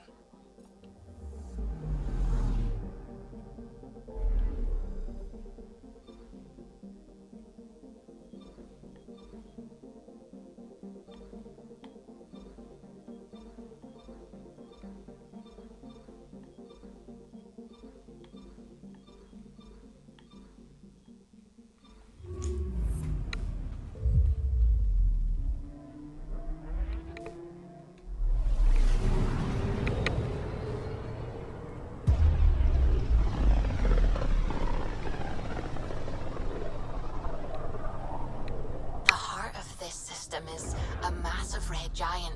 [SPEAKER 8] Is a massive red giant,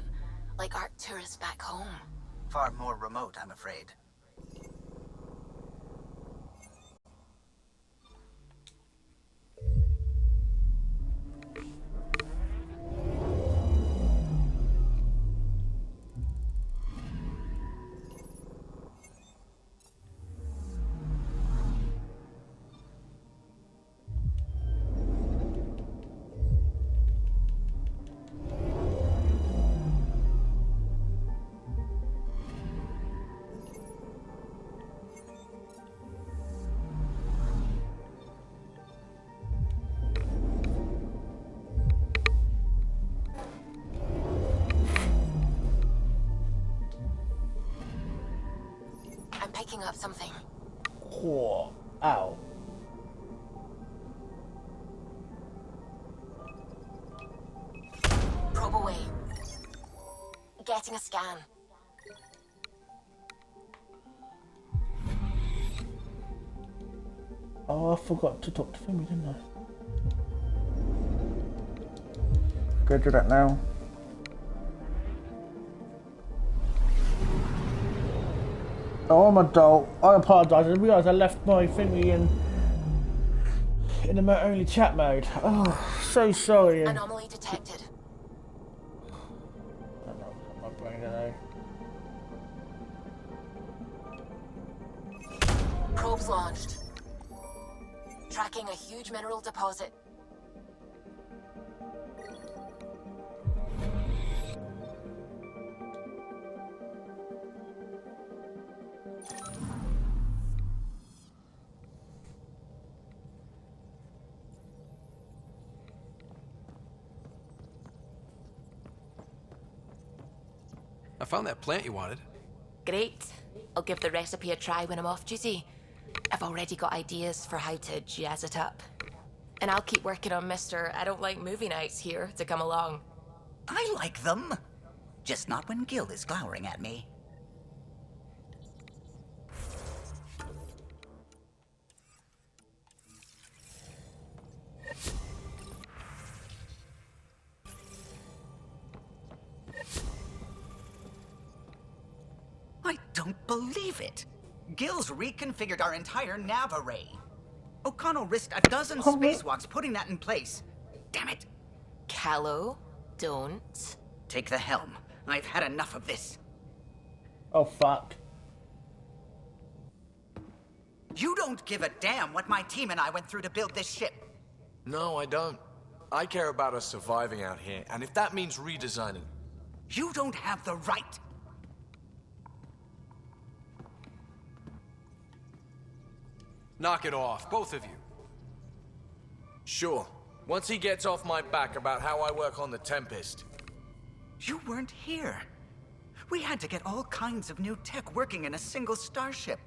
[SPEAKER 8] like Arcturus back home.
[SPEAKER 21] Far more remote, I'm afraid.
[SPEAKER 8] Picking up something.
[SPEAKER 1] Oh, ow.
[SPEAKER 8] Probe away. Getting a scan.
[SPEAKER 1] Oh, I forgot to talk to Femi, didn't I? Go do that now. Oh, I'm an adult. I apologise. I realised I left my thingy in the only chat mode. Oh, so sorry.
[SPEAKER 8] Anomaly detected.
[SPEAKER 1] I don't know, my brain, I don't know.
[SPEAKER 8] Probes launched. Tracking a huge mineral deposit.
[SPEAKER 15] I found that plant you wanted.
[SPEAKER 4] Great. I'll give the recipe a try when I'm off duty. I've already got ideas for how to jazz it up. And I'll keep working on Mr. I don't like movie nights here to come along.
[SPEAKER 21] I like them. Just not when Gil is glowering at me. I don't believe it. Gil's reconfigured our entire nav array. O'Connell risked a dozen spacewalks putting that in place. Damn it.
[SPEAKER 4] Callow, don't.
[SPEAKER 21] Take the helm. I've had enough of this.
[SPEAKER 1] Oh, fuck.
[SPEAKER 21] You don't give a damn what my team and I went through to build this ship.
[SPEAKER 16] No, I don't. I care about us surviving out here, and if that means redesigning...
[SPEAKER 21] You don't have the right.
[SPEAKER 15] Knock it off, both of you.
[SPEAKER 16] Sure. Once he gets off my back about how I work on the Tempest.
[SPEAKER 21] You weren't here. We had to get all kinds of new tech working in a single starship.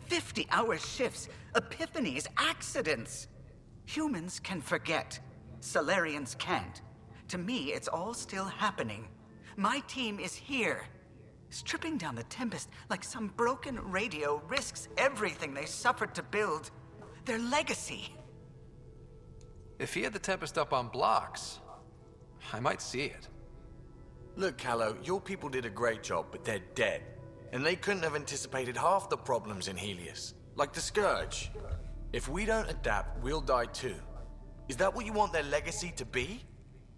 [SPEAKER 21] 50-hour shifts, epiphanies, accidents. Humans can forget. Solarians can't. To me, it's all still happening. My team is here. Stripping down the Tempest like some broken radio risks everything they suffered to build. Their legacy.
[SPEAKER 15] If he had the Tempest up on blocks, I might see it.
[SPEAKER 16] Look, Callow, your people did a great job, but they're dead. And they couldn't have anticipated half the problems in Helios. Like the Scourge. If we don't adapt, we'll die too. Is that what you want their legacy to be?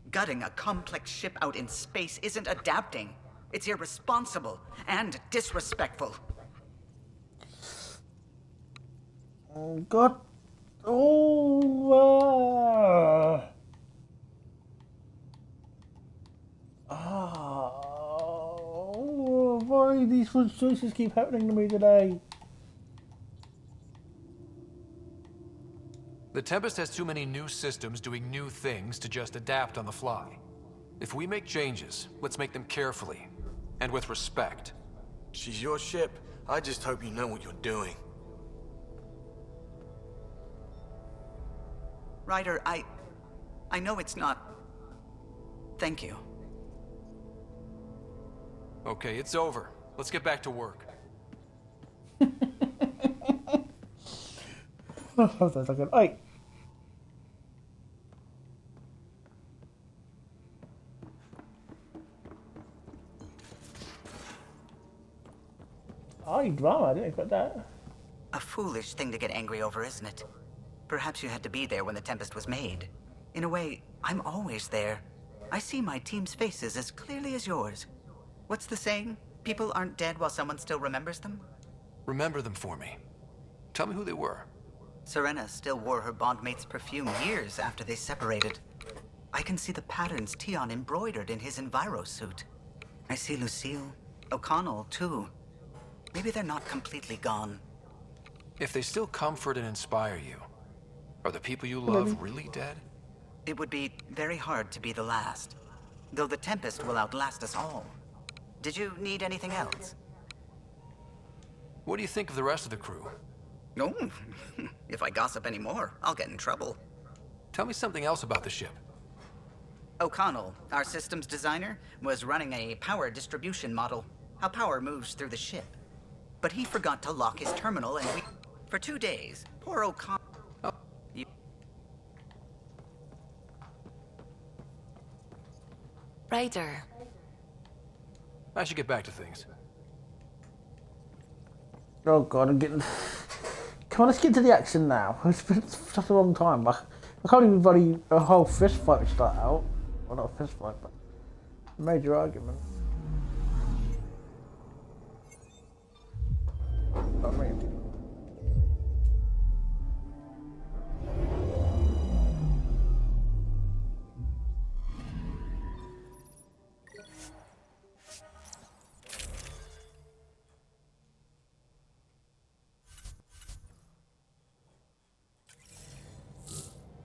[SPEAKER 21] Gutting a complex ship out in space isn't adapting. It's irresponsible and disrespectful.
[SPEAKER 1] Oh, God. Why do these choices keep happening to me today?
[SPEAKER 15] The Tempest has too many new systems doing new things to just adapt on the fly. If we make changes, let's make them carefully and with respect.
[SPEAKER 16] She's your ship. I just hope you know what you're doing.
[SPEAKER 21] Ryder, I know it's not... Thank you.
[SPEAKER 15] Okay, it's over. Let's get back to work.
[SPEAKER 1] Hold on a second. Hey. Drama, I didn't expect that.
[SPEAKER 21] A foolish thing to get angry over, isn't it? Perhaps you had to be there when the Tempest was made. In a way, I'm always there. I see my team's faces as clearly as yours. What's the saying? People aren't dead while someone still remembers them?
[SPEAKER 15] Remember them for me. Tell me who they were.
[SPEAKER 21] Serena still wore her bondmate's perfume years after they separated. I can see the patterns Tion embroidered in his Enviro suit. I see Lucille, O'Connell, too. Maybe they're not completely gone.
[SPEAKER 15] If they still comfort and inspire you, are the people you love really dead?
[SPEAKER 21] It would be very hard to be the last. Though the Tempest will outlast us all. Did you need anything else?
[SPEAKER 15] What do you think of the rest of the crew?
[SPEAKER 21] No. If I gossip anymore, I'll get in trouble.
[SPEAKER 15] Tell me something else about the ship.
[SPEAKER 21] O'Connell, our systems designer, was running a power distribution model. How power moves through the ship. But he forgot to lock his terminal and we... For 2 days, poor O'Connell...
[SPEAKER 15] Oh.
[SPEAKER 4] Ryder.
[SPEAKER 15] I should get back to things.
[SPEAKER 1] Oh God, I'm getting... Come on, let's get to the action now. It's been such a long time. I can't even bloody a whole fist fight start out. Well, not a fist fight, but a major argument. Not really.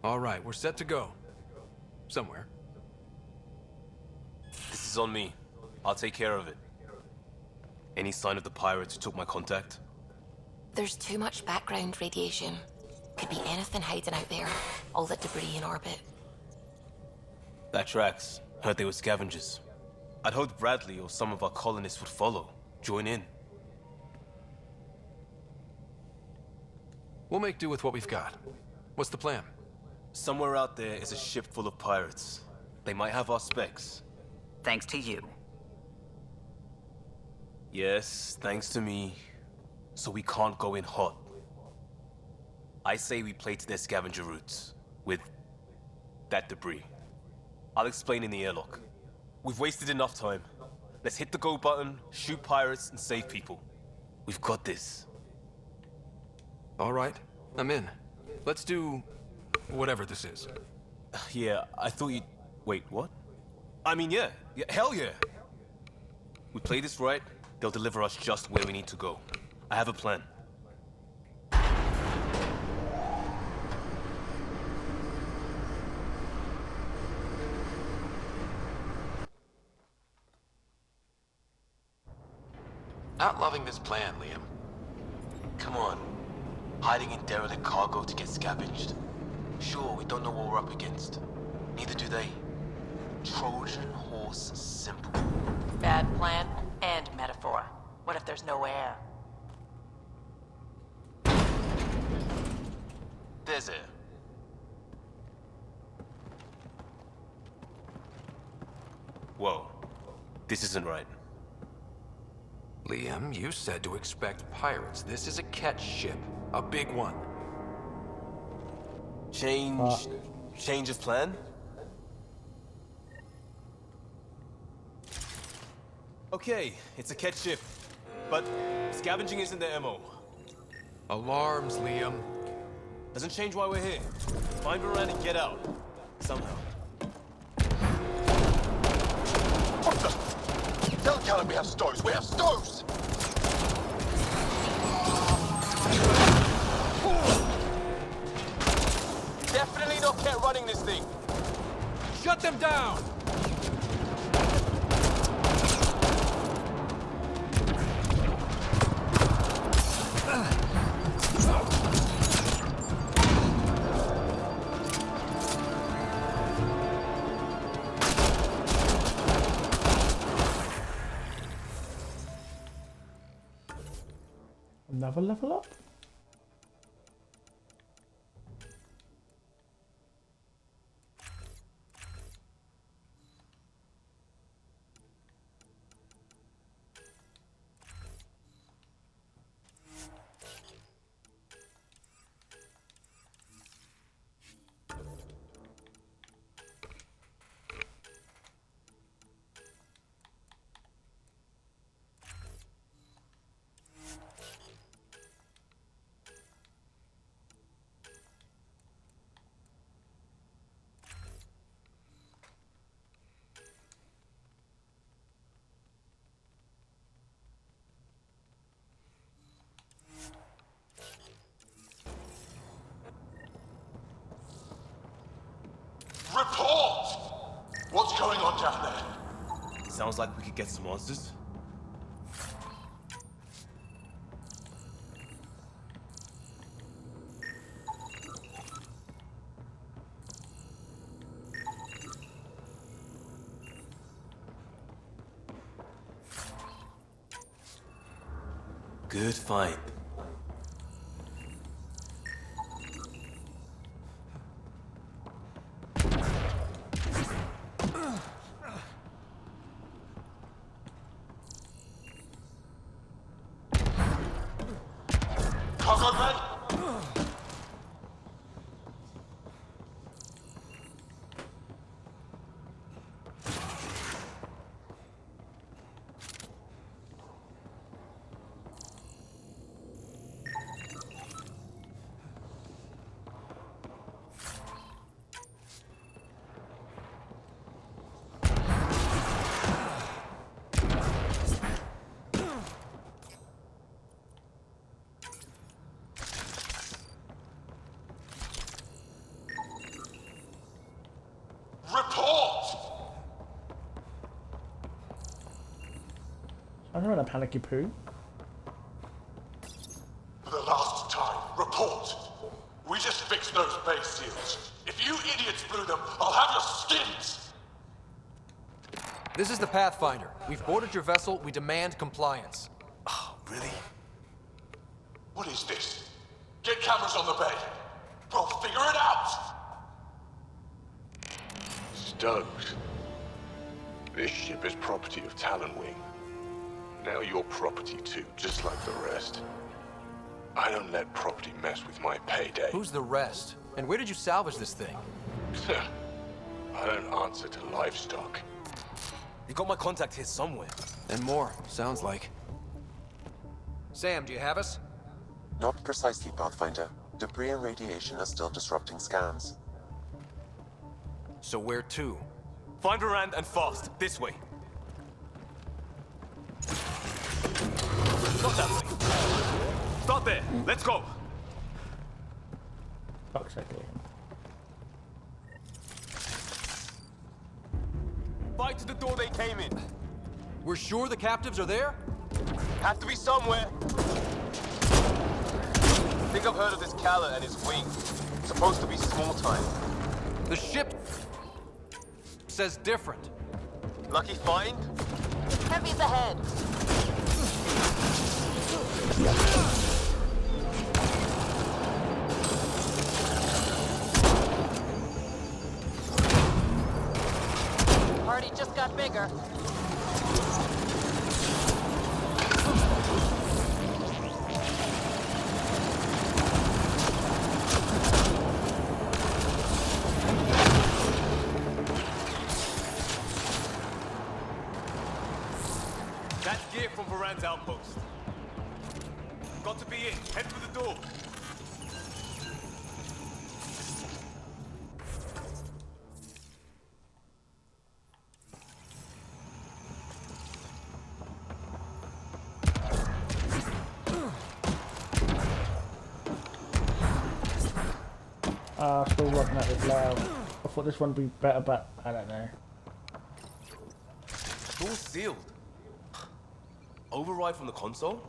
[SPEAKER 15] All right, we're set to go. Somewhere.
[SPEAKER 20] This is on me. I'll take care of it. Any sign of the pirates who took my contact?
[SPEAKER 4] There's too much background radiation. Could be anything hiding out there. All that debris in orbit.
[SPEAKER 20] That tracks. Heard they were scavengers. I'd hoped Bradley or some of our colonists would follow. Join in.
[SPEAKER 15] We'll make do with what we've got. What's the plan?
[SPEAKER 20] Somewhere out there is a ship full of pirates. They might have our specs.
[SPEAKER 21] Thanks to you.
[SPEAKER 20] Yes, thanks to me. So we can't go in hot. I say we play to their scavenger routes. With that debris. I'll explain in the airlock. We've wasted enough time. Let's hit the go button, shoot pirates, and save people. We've got this.
[SPEAKER 15] All right, I'm in. Let's do whatever this is.
[SPEAKER 20] Yeah, I thought you'd... Wait, what? I mean, yeah, hell yeah. We play this right, they'll deliver us just where we need to go. I have a plan.
[SPEAKER 15] Not loving this plan, Liam.
[SPEAKER 20] Come on. Hiding in derelict cargo to get scavenged. Sure, we don't know what we're up against. Neither do they. Trojan horse simple.
[SPEAKER 12] Bad plan and metaphor. What if there's no air?
[SPEAKER 20] There's air. Whoa. This isn't right.
[SPEAKER 15] Liam, you said to expect pirates. This is a catch ship. A big one.
[SPEAKER 20] Change of plan? Okay, it's a catch ship. But scavenging isn't their MO.
[SPEAKER 15] Alarms, Liam.
[SPEAKER 20] Doesn't change why we're here. Find Varane and get out. Somehow.
[SPEAKER 14] What the? Tell Callum we have stoves. We have stoves!
[SPEAKER 20] Definitely not kept running this thing.
[SPEAKER 15] Shut them down!
[SPEAKER 1] Another level up?
[SPEAKER 14] Report! What's going on down there?
[SPEAKER 20] Sounds like we could get some answers. Good find.
[SPEAKER 14] Cargo bay?
[SPEAKER 1] I don't want to panicky poo.
[SPEAKER 24] For the last time, report. We just fixed those base seals. If you idiots blew them, I'll have your skins!
[SPEAKER 15] This is the Pathfinder. We've boarded your vessel. We demand compliance.
[SPEAKER 24] Oh, really? What is this? Get cameras on the bay. We'll figure it out!
[SPEAKER 9] Stokes. This ship is property of Talonwing. Now you're property too, just like the rest. I don't let property mess with my payday.
[SPEAKER 15] Who's the rest? And where did you salvage this thing?
[SPEAKER 9] I don't answer to livestock.
[SPEAKER 20] You got my contact here somewhere.
[SPEAKER 15] And more, sounds like. Sam, do you have us?
[SPEAKER 7] Not precisely, Pathfinder. Debris and radiation are still disrupting scans.
[SPEAKER 15] So where to?
[SPEAKER 20] Find Rand and fast. This way. Not that way. Start there. Let's go.
[SPEAKER 1] Fuck's sake, Liam.
[SPEAKER 20] Fight to the door they came in.
[SPEAKER 15] We're sure the captives are there?
[SPEAKER 20] Have to be somewhere. Think I've heard of this Calla and his wing. Supposed to be small time.
[SPEAKER 15] The ship says different.
[SPEAKER 20] Lucky find? Heavy's ahead.
[SPEAKER 22] Party just got bigger.
[SPEAKER 20] That's gear from Varan's outpost. Got to be in. Head for the door.
[SPEAKER 1] Still working out this loud. I thought this one would be better, but I don't know.
[SPEAKER 20] Door's sealed. Override from the console?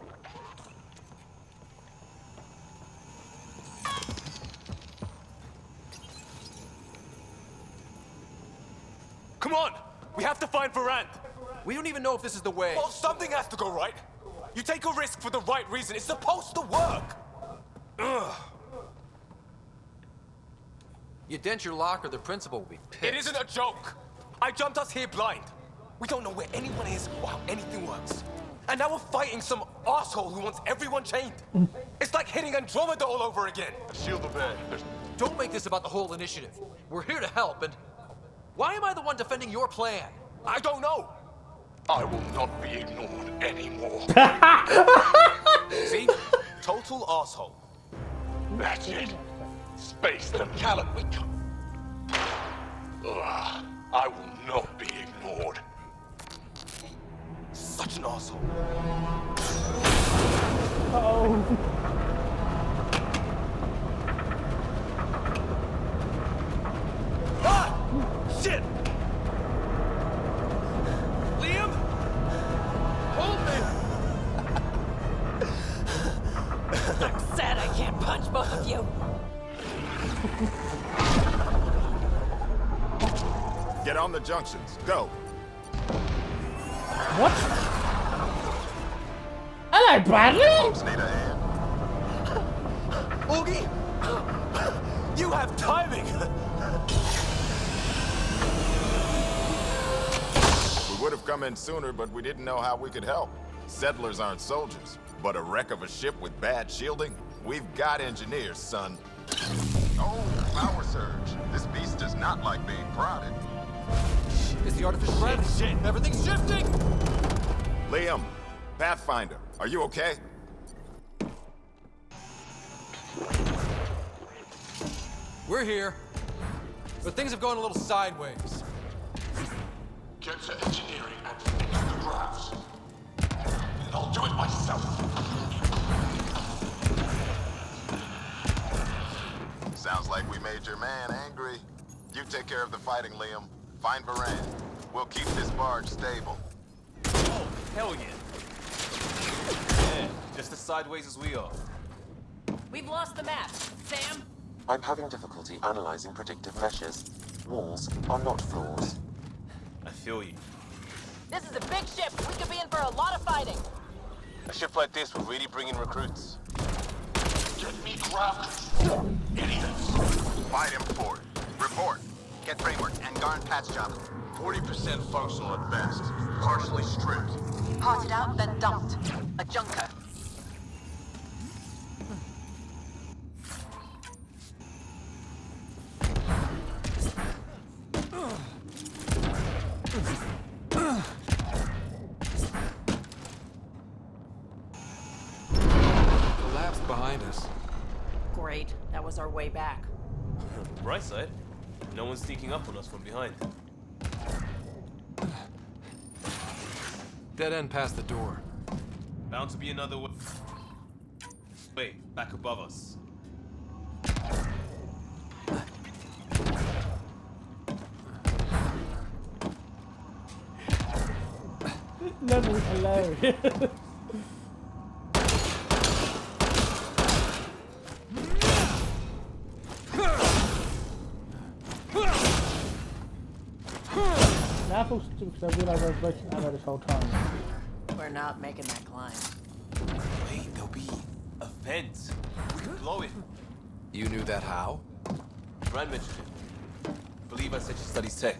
[SPEAKER 20] Come on! We have to find Varan!
[SPEAKER 15] We don't even know if this is the way.
[SPEAKER 20] Well, something has to go right. You take a risk for the right reason. It's supposed to work! Ugh.
[SPEAKER 15] You dent your locker, the principal will be pissed.
[SPEAKER 20] It isn't a joke! I jumped us here blind. We don't know where anyone is or how anything works. And now we're fighting some asshole who wants everyone chained. It's like hitting Andromeda all over again.
[SPEAKER 9] Shield the bay.
[SPEAKER 15] Don't make this about the whole initiative. We're here to help, and why am I the one defending your plan?
[SPEAKER 20] I don't know.
[SPEAKER 9] I will not be ignored anymore.
[SPEAKER 20] See? Total asshole.
[SPEAKER 9] That's it. Space them, Callum. I will not be ignored.
[SPEAKER 20] Such an asshole.
[SPEAKER 1] Oh.
[SPEAKER 20] Ah! Shit! Liam? Hold me!
[SPEAKER 22] I'm sad I can't punch both of you.
[SPEAKER 14] Get on the junctions. Go.
[SPEAKER 1] What? Hello, Bradley!
[SPEAKER 20] Augie! You have timing!
[SPEAKER 14] We would have come in sooner, but we didn't know how we could help. Settlers aren't soldiers, but a wreck of a ship with bad shielding? We've got engineers, son. Oh, power surge. This beast does not like being prodded.
[SPEAKER 15] Is the artificial gravity?
[SPEAKER 20] Shit! Everything's shifting!
[SPEAKER 14] Liam, Pathfinder, are you okay?
[SPEAKER 15] We're here, but things have gone a little sideways.
[SPEAKER 24] Get to engineering and fix the graphs. I'll do it myself.
[SPEAKER 14] Sounds like we made your man angry. You take care of the fighting, Liam. Find Varan. We'll keep this barge stable.
[SPEAKER 20] Oh, hell yeah. sideways as we are.
[SPEAKER 22] We've lost the map. Sam?
[SPEAKER 7] I'm having difficulty analyzing predictive meshes. Walls are not floors.
[SPEAKER 20] I feel you.
[SPEAKER 22] This is a big ship. We could be in for a lot of fighting.
[SPEAKER 20] A ship like this would really bring in recruits.
[SPEAKER 23] Get me ground! Idiots!
[SPEAKER 5] Fight him for it. Report. Get framework and Garn patch job.
[SPEAKER 9] 40% functional at best. Partially stripped.
[SPEAKER 22] Parted out, then dumped. A junker.
[SPEAKER 15] Collapsed behind us.
[SPEAKER 22] Great. That was our way back.
[SPEAKER 20] Right side. No one's sneaking up on us from behind.
[SPEAKER 15] Dead end past the door.
[SPEAKER 20] Bound to be another way. Wait, back above us.
[SPEAKER 1] Level hilarious. Now I feel stupid because I realized I was wasting ammo this whole time.
[SPEAKER 22] We're not making that climb.
[SPEAKER 20] Wait, there'll be a vent. We can blow it.
[SPEAKER 15] You knew that how?
[SPEAKER 20] Brand mentioned it. Believe I said she studies tech.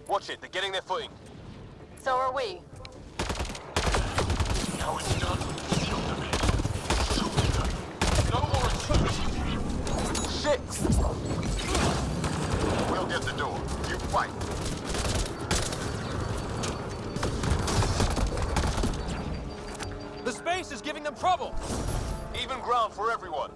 [SPEAKER 20] Watch it, they're getting their footing.
[SPEAKER 22] So are we.
[SPEAKER 23] Now it's done. Shield them in.
[SPEAKER 20] No more shit!
[SPEAKER 5] We'll get the door. You fight.
[SPEAKER 20] The space is giving them trouble! Even ground for everyone.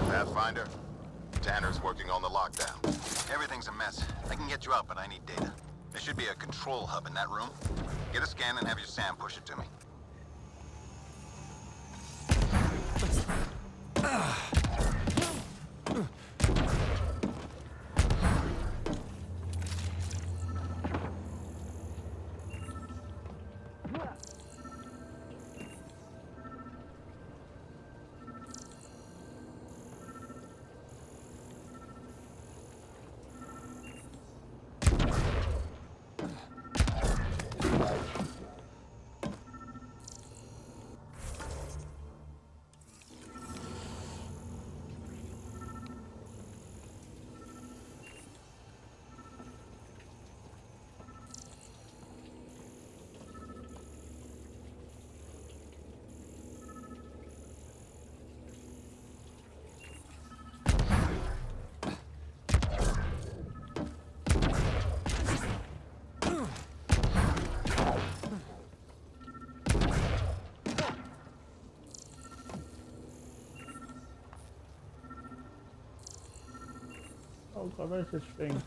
[SPEAKER 5] Pathfinder, Tanner's working on the lockdown. Everything's a mess. I can get you out, but I need data. There should be a control hub in that room. Get a scan and have your Sam push it to me.
[SPEAKER 1] Oh god, where's this thing?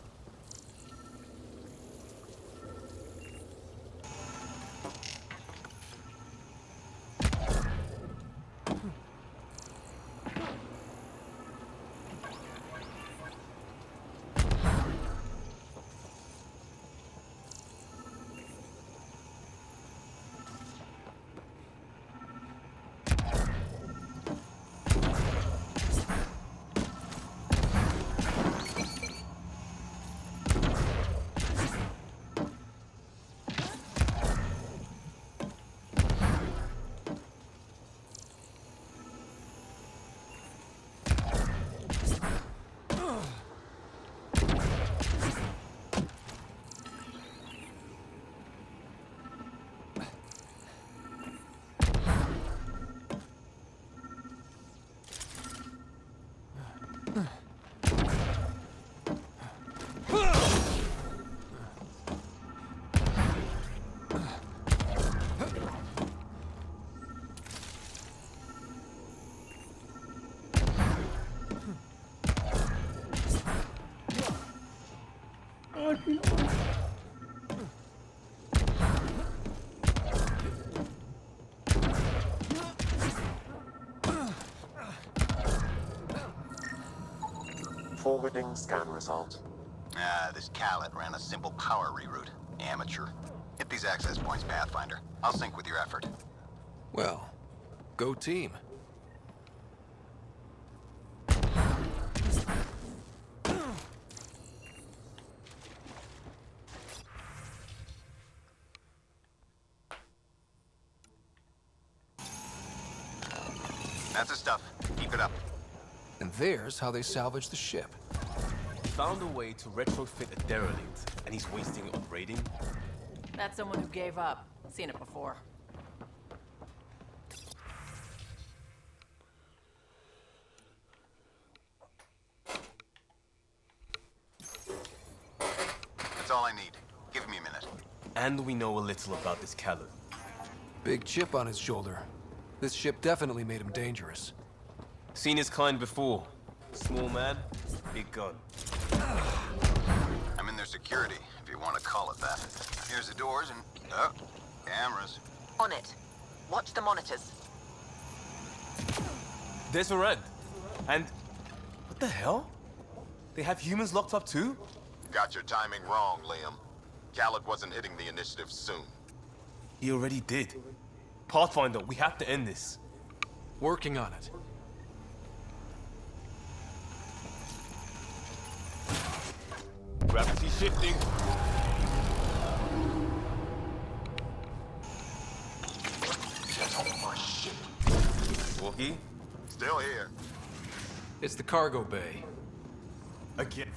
[SPEAKER 7] Forwarding scan result.
[SPEAKER 5] This Callet ran a simple power reroute. Amateur. Hit these access points, Pathfinder. I'll sync with your effort.
[SPEAKER 15] Well, go team.
[SPEAKER 5] That's the stuff. Keep it up.
[SPEAKER 15] And there's how they salvaged the ship.
[SPEAKER 20] He found a way to retrofit a derelict, and he's wasting it on raiding.
[SPEAKER 22] That's someone who gave up. Seen it before.
[SPEAKER 5] That's all I need. Give me a minute.
[SPEAKER 20] And we know a little about this Caleb.
[SPEAKER 15] Big chip on his shoulder. This ship definitely made him dangerous.
[SPEAKER 20] Seen his kind before. Small man, big gun.
[SPEAKER 5] I'm in their security, if you want to call it that. Here's the doors and... oh, cameras.
[SPEAKER 12] On it. Watch the monitors.
[SPEAKER 20] There's Red. And... what the hell? They have humans locked up too?
[SPEAKER 9] Got your timing wrong, Liam. Khaled wasn't hitting the initiative soon.
[SPEAKER 20] He already did. Pathfinder, we have to end this.
[SPEAKER 15] Working on it.
[SPEAKER 20] Gravity shifting.
[SPEAKER 9] Get off my ship.
[SPEAKER 20] Walkie?
[SPEAKER 9] Still here.
[SPEAKER 15] It's the cargo bay.
[SPEAKER 20] Again.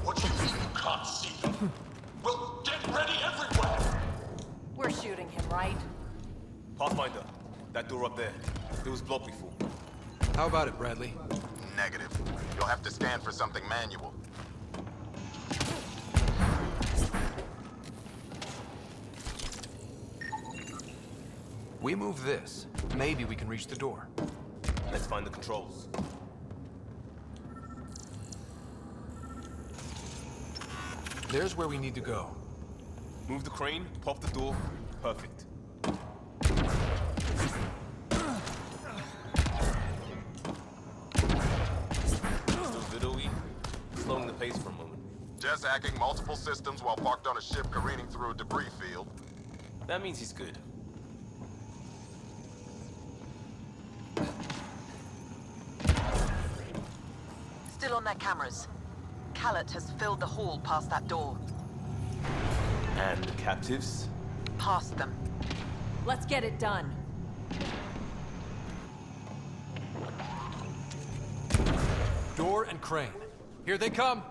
[SPEAKER 24] What you mean you can't see them? Well, get ready everywhere!
[SPEAKER 22] We're shooting him, right?
[SPEAKER 20] Pathfinder, that door up there. It was blocked before.
[SPEAKER 15] How about it, Bradley?
[SPEAKER 9] Negative. You'll have to scan for something manual.
[SPEAKER 15] We move this. Maybe we can reach the door.
[SPEAKER 20] Let's find the controls.
[SPEAKER 15] There's where we need to go.
[SPEAKER 20] Move the crane, pop the door. Perfect. Still fiddly. Slowing the pace for a moment.
[SPEAKER 9] Just hacking multiple systems while parked on a ship careening through a debris field.
[SPEAKER 20] That means he's good.
[SPEAKER 12] Still on their cameras. Callet has filled the hall past that door.
[SPEAKER 20] And the captives?
[SPEAKER 12] Past them.
[SPEAKER 22] Let's get it done.
[SPEAKER 15] Door and crane. Here they come.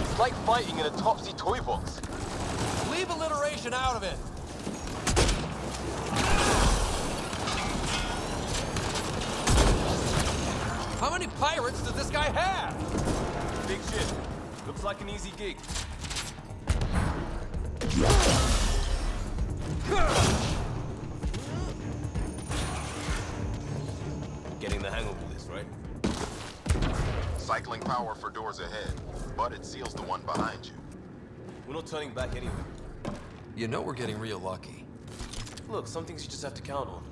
[SPEAKER 20] It's like fighting in a topsy toy box.
[SPEAKER 15] Leave alliteration out of it. How many pirates does this guy have?
[SPEAKER 20] Big ship. Looks like an easy gig. Getting the hang of all this, right?
[SPEAKER 9] Cycling power for doors ahead, but it seals the one behind you.
[SPEAKER 20] We're not turning back anyway.
[SPEAKER 15] You know we're getting real lucky.
[SPEAKER 20] Look, some things you just have to count on.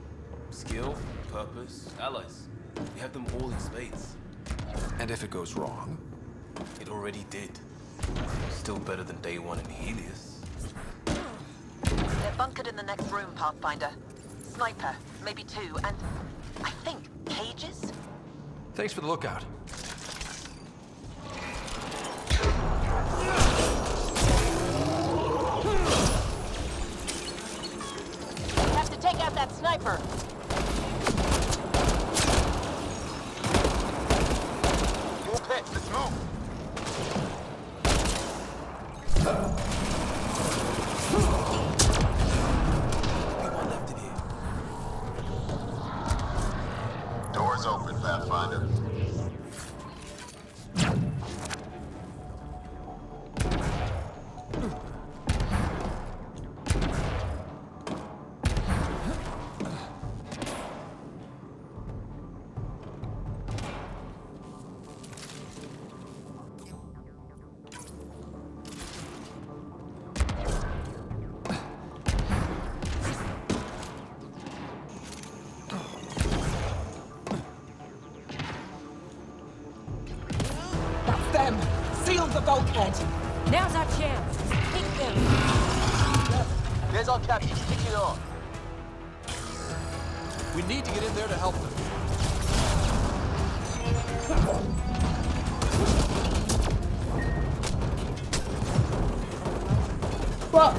[SPEAKER 20] Skill, purpose, allies. We have them all in spades.
[SPEAKER 15] And if it goes wrong?
[SPEAKER 20] It already did. Still better than day one in Helios.
[SPEAKER 12] They're bunkered in the next room, Pathfinder. Sniper, maybe two, and I think cages?
[SPEAKER 15] Thanks for the lookout.
[SPEAKER 12] We have to take out that sniper.
[SPEAKER 9] More pets, let's move! Doors open, Pathfinder.
[SPEAKER 12] the bulkhead!
[SPEAKER 6] Now's our chance. Take them.
[SPEAKER 15] There's our captain. Kick it on. We need to get in there to help them.
[SPEAKER 1] What?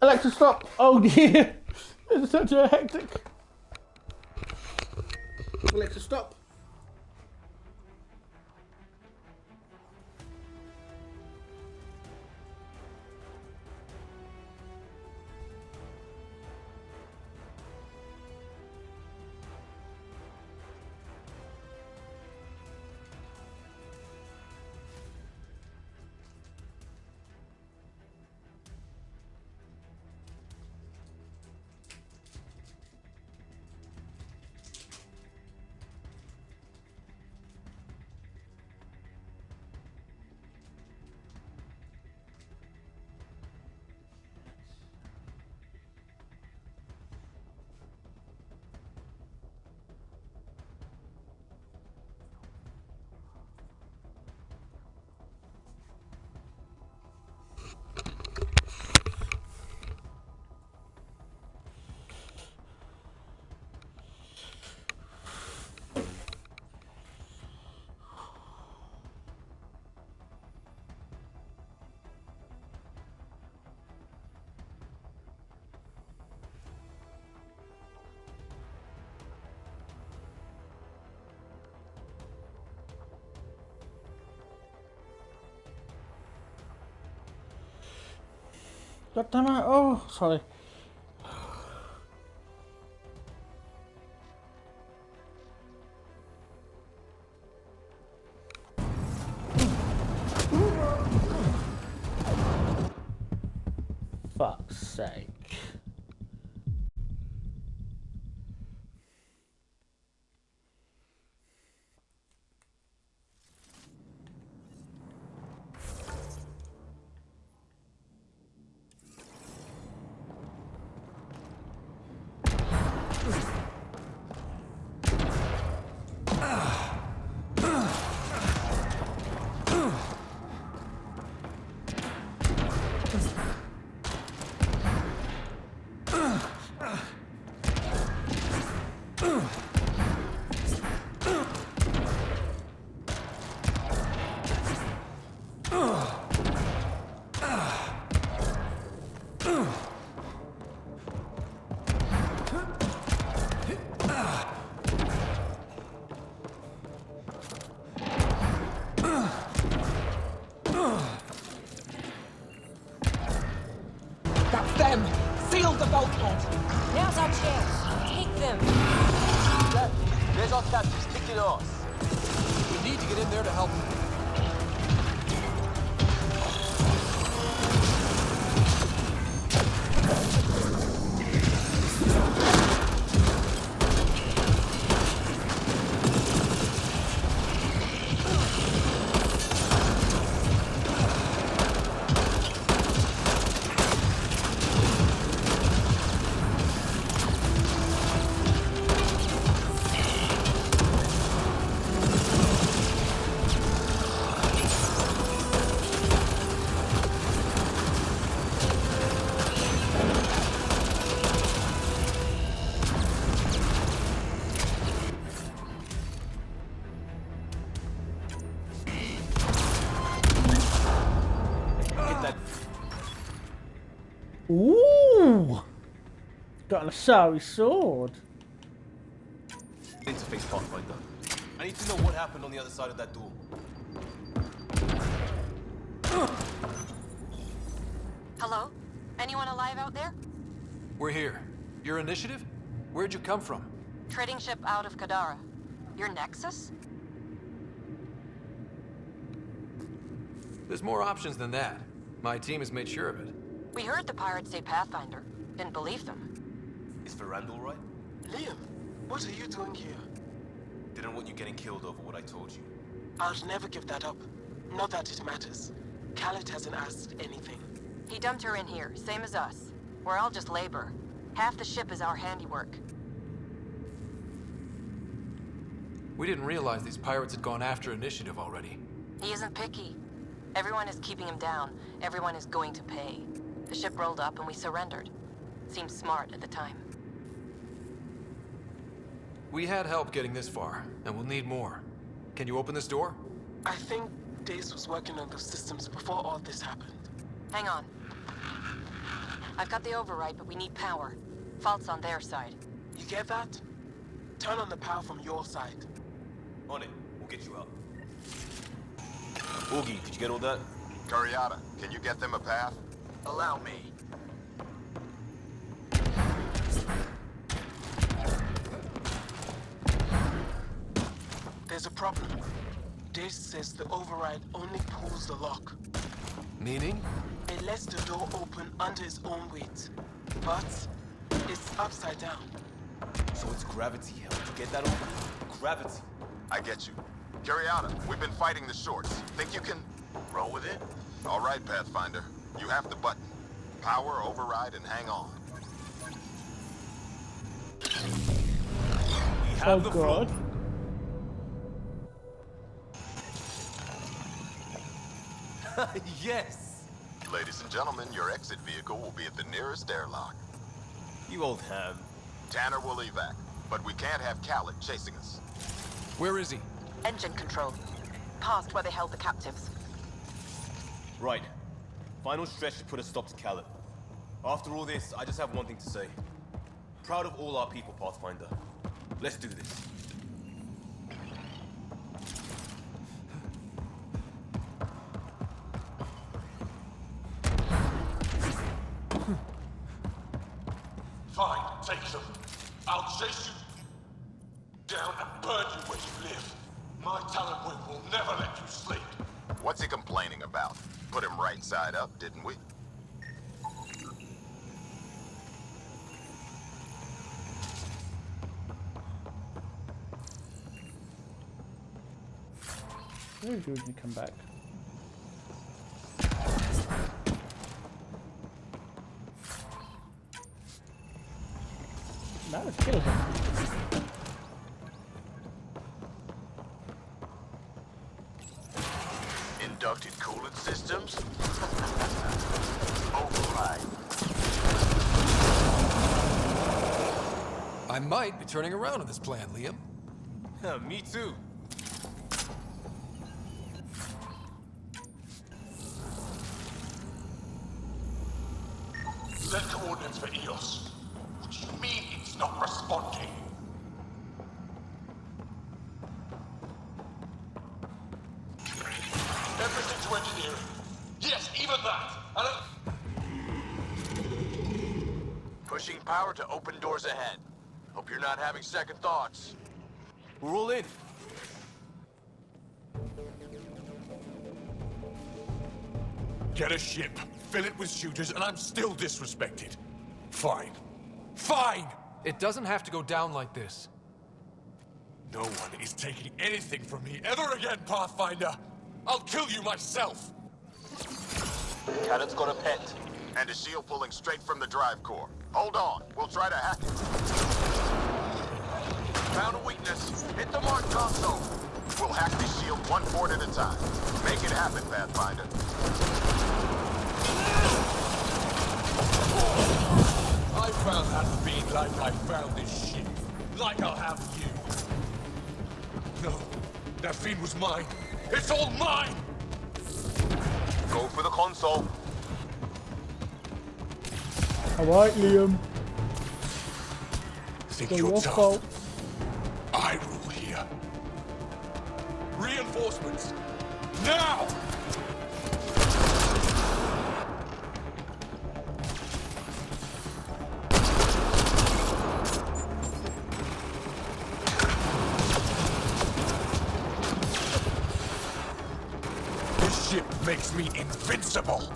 [SPEAKER 1] Alexa, stop! Oh dear! It's such a hectic. Alexa, stop! God damn it! Oh, sorry. Fuck's sake.
[SPEAKER 12] That's them! Seal the bulkhead!
[SPEAKER 6] Now's our chance. Take them.
[SPEAKER 15] There's our captain. Kick it off. We need to get in there to help them.
[SPEAKER 1] Ooh! Got an Asari sword.
[SPEAKER 20] Interface Pathfinder. I need to know what happened on the other side of that door.
[SPEAKER 6] Hello? Anyone alive out there?
[SPEAKER 15] We're here. Your initiative? Where'd you come from?
[SPEAKER 6] Trading ship out of Kadara. Your Nexus?
[SPEAKER 15] There's more options than that. My team has made sure of it.
[SPEAKER 6] We heard the pirates say Pathfinder. Didn't believe them.
[SPEAKER 20] Is Ferrand all right?
[SPEAKER 11] Liam, what are you doing here?
[SPEAKER 20] Didn't want you getting killed over what I told you.
[SPEAKER 11] I'll never give that up. Not that it matters. Khaled hasn't asked anything.
[SPEAKER 6] He dumped her in here, same as us. We're all just labor. Half the ship is our handiwork.
[SPEAKER 15] We didn't realize these pirates had gone after Initiative already.
[SPEAKER 22] He isn't picky. Everyone is keeping him down. Everyone is going to pay. The ship rolled up and we surrendered. Seemed smart at the time.
[SPEAKER 15] We had help getting this far, and we'll need more. Can you open this door?
[SPEAKER 11] I think Dace was working on those systems before all this happened.
[SPEAKER 22] Hang on. I've got the override, but we need power. Fault's on their side.
[SPEAKER 11] You get that? Turn on the power from your side.
[SPEAKER 20] On it. We'll get you out. Augie, did you get all that?
[SPEAKER 5] Curiata, can you get them a path?
[SPEAKER 16] Allow me.
[SPEAKER 11] There's a problem. Dace says the override only pulls the lock.
[SPEAKER 15] Meaning?
[SPEAKER 11] It lets the door open under its own weight. But it's upside down.
[SPEAKER 20] So it's gravity hell. You get that, Augie? Gravity.
[SPEAKER 5] I get you. Curiata, we've been fighting the shorts. Think you can roll with it? All right, Pathfinder. You have the button. Power, override, and hang on.
[SPEAKER 20] We have the floor. Yes!
[SPEAKER 5] Ladies and gentlemen, your exit vehicle will be at the nearest airlock.
[SPEAKER 20] You old ham.
[SPEAKER 5] Tanner will evac, but we can't have Khaled chasing us.
[SPEAKER 15] Where is he?
[SPEAKER 22] Engine control. Past where they held the captives.
[SPEAKER 20] Right. Final stretch to put a stop to Khaled. After all this, I just have one thing to say. Proud of all our people, Pathfinder. Let's do this.
[SPEAKER 24] Fine, take them. I'll chase you down and burn you where you live. My talent wing will never let you sleep.
[SPEAKER 5] What's he complaining about? Put him right side up, didn't we?
[SPEAKER 1] Where did you come back? Now let's kill him.
[SPEAKER 16] Inducted coolant systems? Override.
[SPEAKER 15] I might be turning around on this plan, Liam.
[SPEAKER 20] Me too.
[SPEAKER 24] Send coordinates for EOS. What do you mean it's not responding? Everything to engineering. Yes, even that.
[SPEAKER 16] Pushing power to open doors ahead. Hope you're not having second thoughts.
[SPEAKER 20] We're all in.
[SPEAKER 24] Get a ship, fill it with shooters, and I'm still disrespected. Fine. Fine!
[SPEAKER 15] It doesn't have to go down like this.
[SPEAKER 24] No one is taking anything from me ever again, Pathfinder! I'll kill you myself!
[SPEAKER 5] Cannon's got a pet. And a shield pulling straight from the drive core. Hold on, we'll try to hack it. Found a weakness. Hit the mark console. We'll hack this shield one port at a time. Make it happen, Pathfinder.
[SPEAKER 24] I found that feed like I found this ship. Like I'll have you. No, that feed was mine. It's all mine!
[SPEAKER 5] Go for the console.
[SPEAKER 1] Alright, Liam.
[SPEAKER 24] Think
[SPEAKER 1] It's
[SPEAKER 24] you're
[SPEAKER 1] your
[SPEAKER 24] tough.
[SPEAKER 1] fault.
[SPEAKER 24] I rule here. Reinforcements! Now! This ship makes me invincible!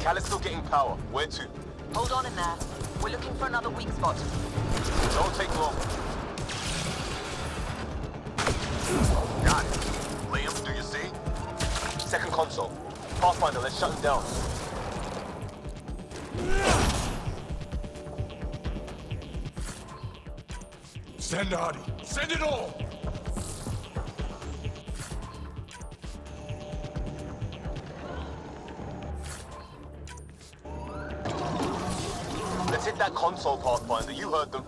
[SPEAKER 13] Cal is still getting power. Where to?
[SPEAKER 12] Hold on in there. We're looking for another weak spot.
[SPEAKER 13] Don't take long. Got it. Liam, do you see? Second console. Pathfinder, let's shut him down.
[SPEAKER 24] Send Artie. Send it all!
[SPEAKER 13] Let's hit that console, Pathfinder. You heard them.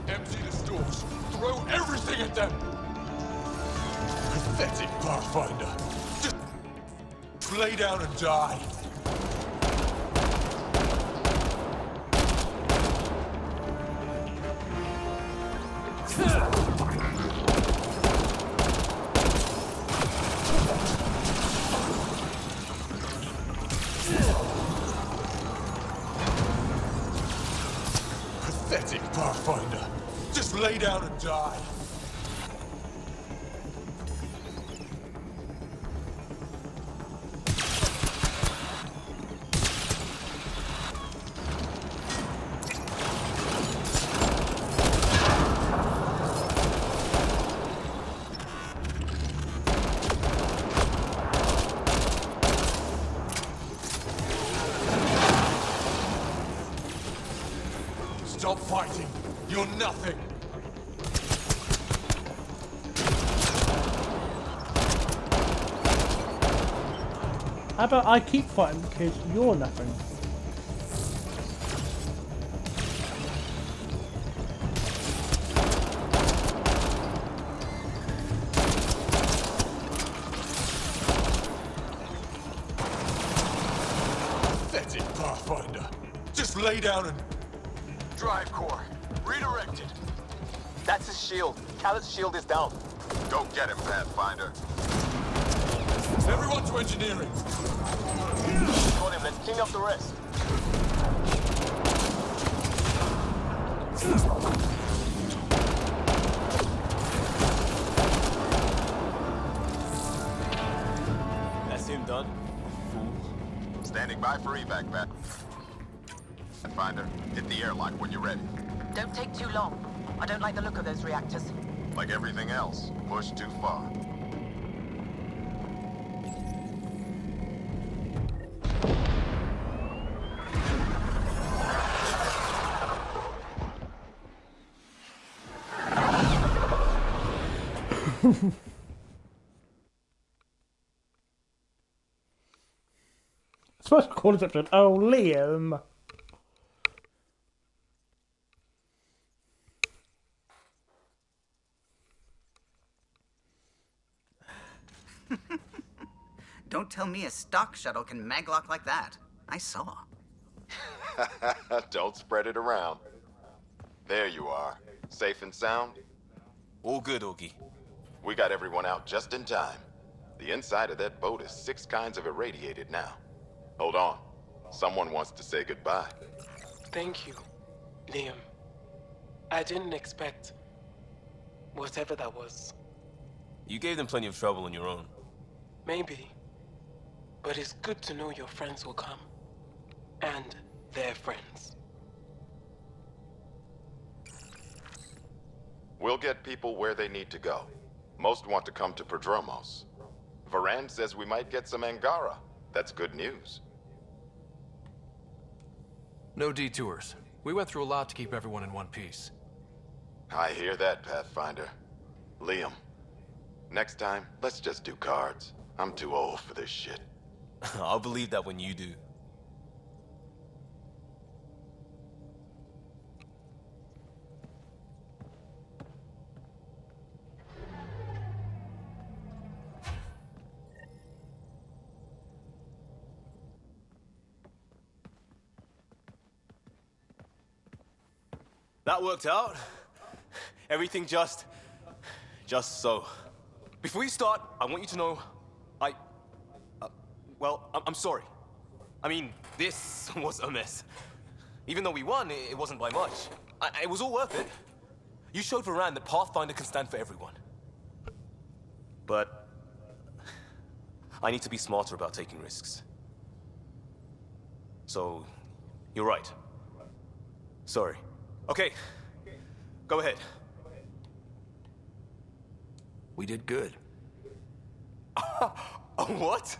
[SPEAKER 24] Empty the stores. Throw everything at them! Pathetic Pathfinder. Just lay down and die. Pathetic Pathfinder. Just lay down and die. Stop fighting! You're nothing!
[SPEAKER 1] How about I keep fighting because you're nothing?
[SPEAKER 24] Pathetic Pathfinder. Just lay down and...
[SPEAKER 13] Drive core. Redirected. That's his shield. Cal's shield is down.
[SPEAKER 5] Go get him, Pathfinder.
[SPEAKER 24] Everyone to engineering!
[SPEAKER 13] Got him. Let's clean up the rest.
[SPEAKER 20] That's him done. Fool.
[SPEAKER 5] Standing by for evac, Pathfinder. Hit the airlock when you're ready.
[SPEAKER 12] Don't take too long. I don't like the look of those reactors.
[SPEAKER 5] Like everything else, push too far.
[SPEAKER 1] Supposed to call this episode "Oh, Liam."
[SPEAKER 21] Don't tell me a stock shuttle can maglock like that. I saw.
[SPEAKER 5] Don't spread it around. There you are. Safe and sound?
[SPEAKER 20] All good, Augie.
[SPEAKER 5] We got everyone out just in time. The inside of that boat is 6 kinds of irradiated now. Hold on. Someone wants to say goodbye.
[SPEAKER 11] Thank you, Liam. I didn't expect whatever that was.
[SPEAKER 20] You gave them plenty of trouble on your own.
[SPEAKER 11] Maybe. But it's good to know your friends will come. And their friends.
[SPEAKER 5] We'll get people where they need to go. Most want to come to Prodromos. Varan says we might get some Angara. That's good news.
[SPEAKER 15] No detours. We went through a lot to keep everyone in one piece.
[SPEAKER 5] I hear that, Pathfinder. Liam, next time, let's just do cards. I'm too old for this shit.
[SPEAKER 20] I'll believe that when you do. That worked out. Everything just so. Before you start, I want you to know, well, I'm sorry. I mean, this was a mess. Even though we won, it wasn't by much. It was all worth it. You showed Varan that Pathfinder can stand for everyone. But I need to be smarter about taking risks. So, you're right. Sorry. Okay, go ahead.
[SPEAKER 15] We did good.
[SPEAKER 20] What?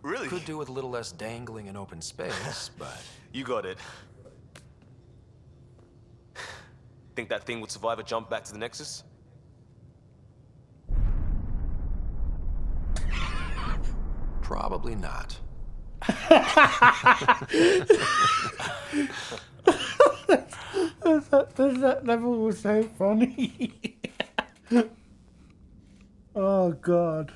[SPEAKER 20] Really?
[SPEAKER 15] Could do with a little less dangling in open space, but...
[SPEAKER 20] You got it. Think that thing would survive a jump back to the Nexus?
[SPEAKER 15] Probably not.
[SPEAKER 1] that level was so funny. Oh god.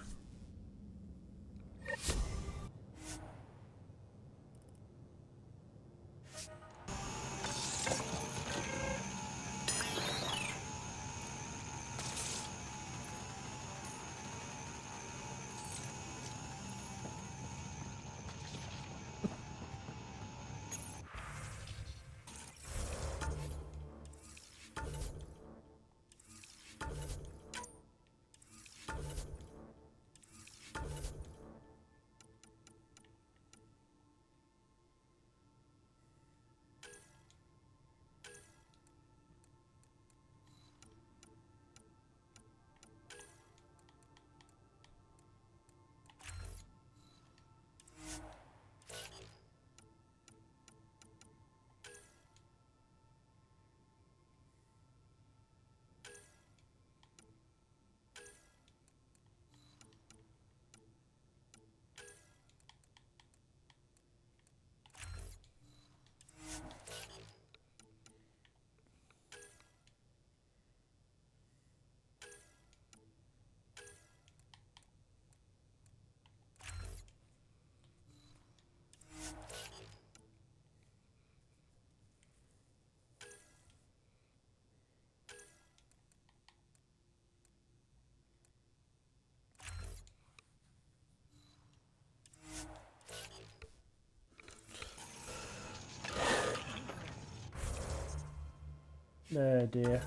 [SPEAKER 1] Oh dear.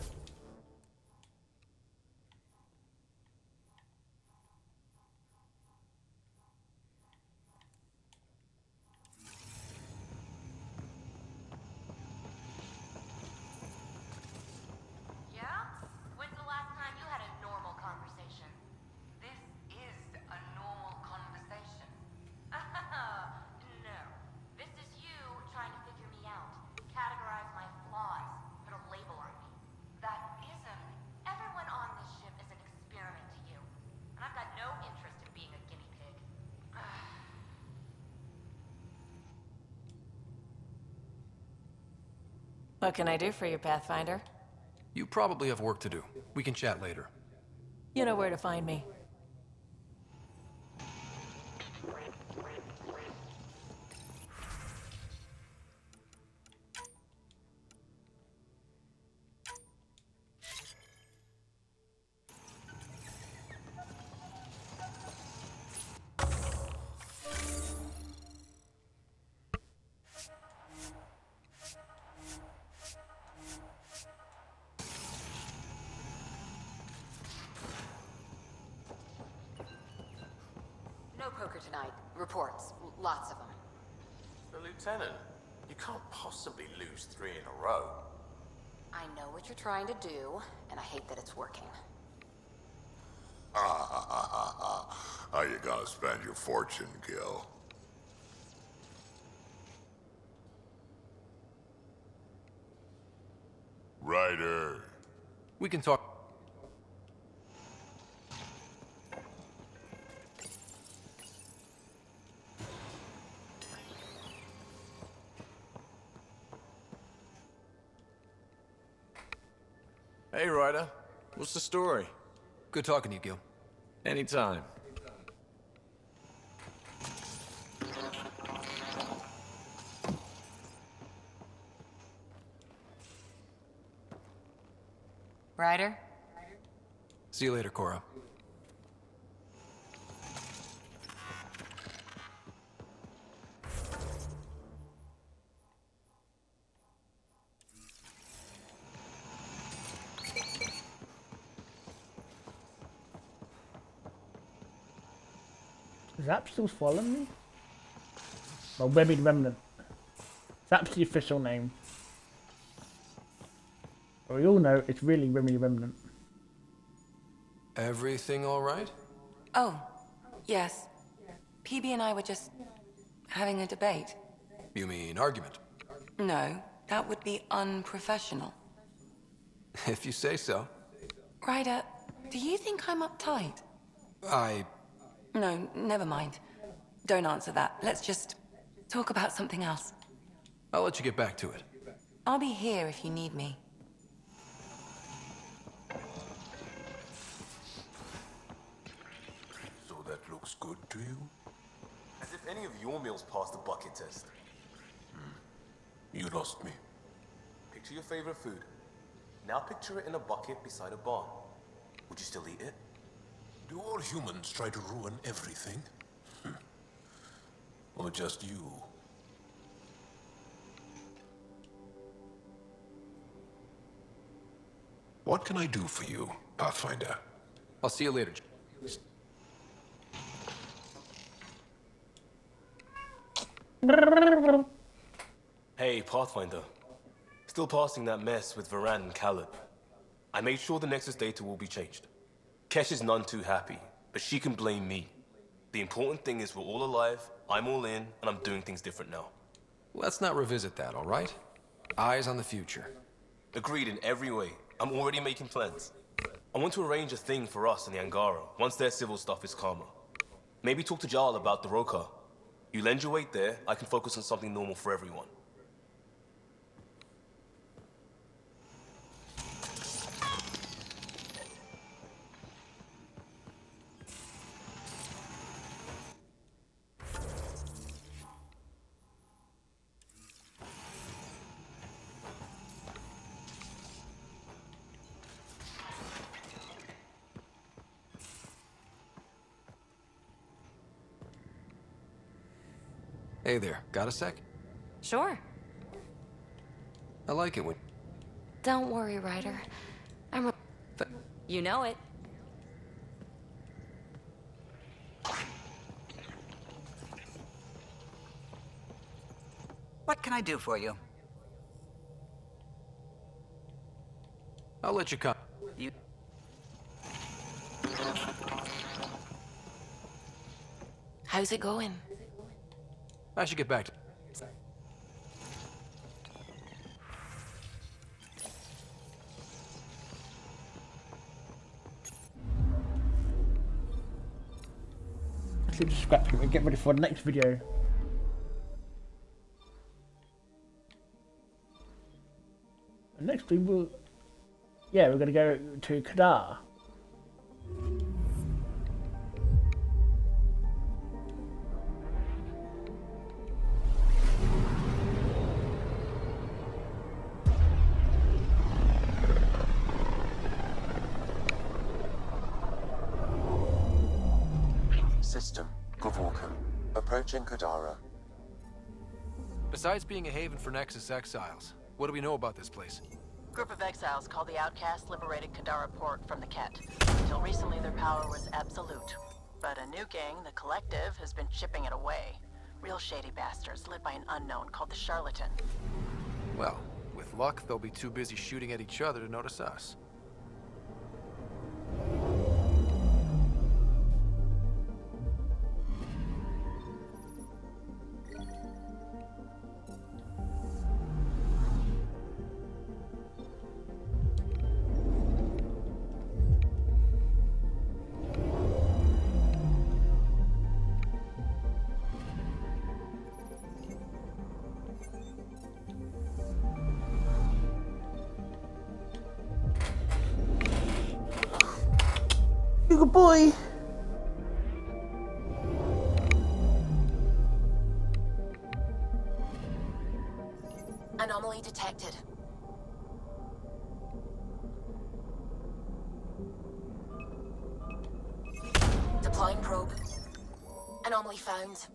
[SPEAKER 6] Yeah? When's the last time you had a normal conversation? This is a normal conversation. No. This is you trying to figure me out, categorize my flaws, put a label on me. That isn't. Everyone on this ship is an experiment to you. And I've got no interest in being a guinea pig.
[SPEAKER 22] What can I do for you, Pathfinder?
[SPEAKER 15] You probably have work to do. We can chat later.
[SPEAKER 22] You know where to find me.
[SPEAKER 6] No poker tonight. Reports. Lots of them.
[SPEAKER 16] But Lieutenant, you can't possibly lose 3 in a row.
[SPEAKER 6] I know what you're trying to do, and I hate that it's working.
[SPEAKER 23] How you gonna spend your fortune, Gil? Ryder.
[SPEAKER 15] We can talk.
[SPEAKER 16] Hey, Ryder. What's the story?
[SPEAKER 15] Good talking to you, Gil.
[SPEAKER 16] Anytime.
[SPEAKER 6] Ryder?
[SPEAKER 15] See you later, Cora.
[SPEAKER 1] Zap still following me? Well, Webby the Remnant. That's the official name. But we all know it's really Remy the Remnant.
[SPEAKER 15] Everything all right?
[SPEAKER 2] Oh, yes. PB and I were just having a debate.
[SPEAKER 15] You mean argument?
[SPEAKER 2] No, that would be unprofessional.
[SPEAKER 15] If you say so.
[SPEAKER 2] Ryder, do you think I'm uptight? No, never mind. Don't answer that. Let's just talk about something else.
[SPEAKER 15] I'll let you get back to it.
[SPEAKER 2] I'll be here if you need me.
[SPEAKER 20] So that looks good to you? As if any of your meals passed the bucket test.
[SPEAKER 14] You lost me.
[SPEAKER 20] Picture your favorite food. Now picture it in a bucket beside a barn. Would you still eat it?
[SPEAKER 14] Do all humans try to ruin everything? Or just you? What can I do for you, Pathfinder?
[SPEAKER 15] I'll see you later.
[SPEAKER 20] Hey, Pathfinder. Still passing that mess with Varan and Khaled. I made sure the Nexus data will be changed. Kesh is none too happy, but she can blame me. The important thing is we're all alive, I'm all in, and I'm doing things different now.
[SPEAKER 15] Let's not revisit that, all right? Eyes on the future.
[SPEAKER 20] Agreed in every way. I'm already making plans. I want to arrange a thing for us and the Angara once their civil stuff is calmer. Maybe talk to Jarl about the Roka. You lend your weight there, I can focus on something normal for everyone.
[SPEAKER 15] Hey there, got a sec?
[SPEAKER 6] Sure.
[SPEAKER 15] I like it when...
[SPEAKER 6] Don't worry, Ryder. You know it.
[SPEAKER 21] What can I do for you?
[SPEAKER 15] I'll let you come.
[SPEAKER 4] How's it going?
[SPEAKER 15] I should get back to...
[SPEAKER 1] Let's just scrap it and get ready for the next video. And next we will... Yeah, we're going to go to Kadar.
[SPEAKER 7] System, Gavorka. Approaching Kadara.
[SPEAKER 15] Besides being a haven for Nexus exiles, what do we know about this place?
[SPEAKER 22] Group of exiles called the Outcasts liberated Kadara port from the Ket. Until recently, their power was absolute. But a new gang, the Collective, has been chipping it away. Real shady bastards led by an unknown called the Charlatan.
[SPEAKER 15] Well, with luck, they'll be too busy shooting at each other to notice us.
[SPEAKER 1] Good boy.
[SPEAKER 4] Anomaly detected. Deploying probe. Anomaly found.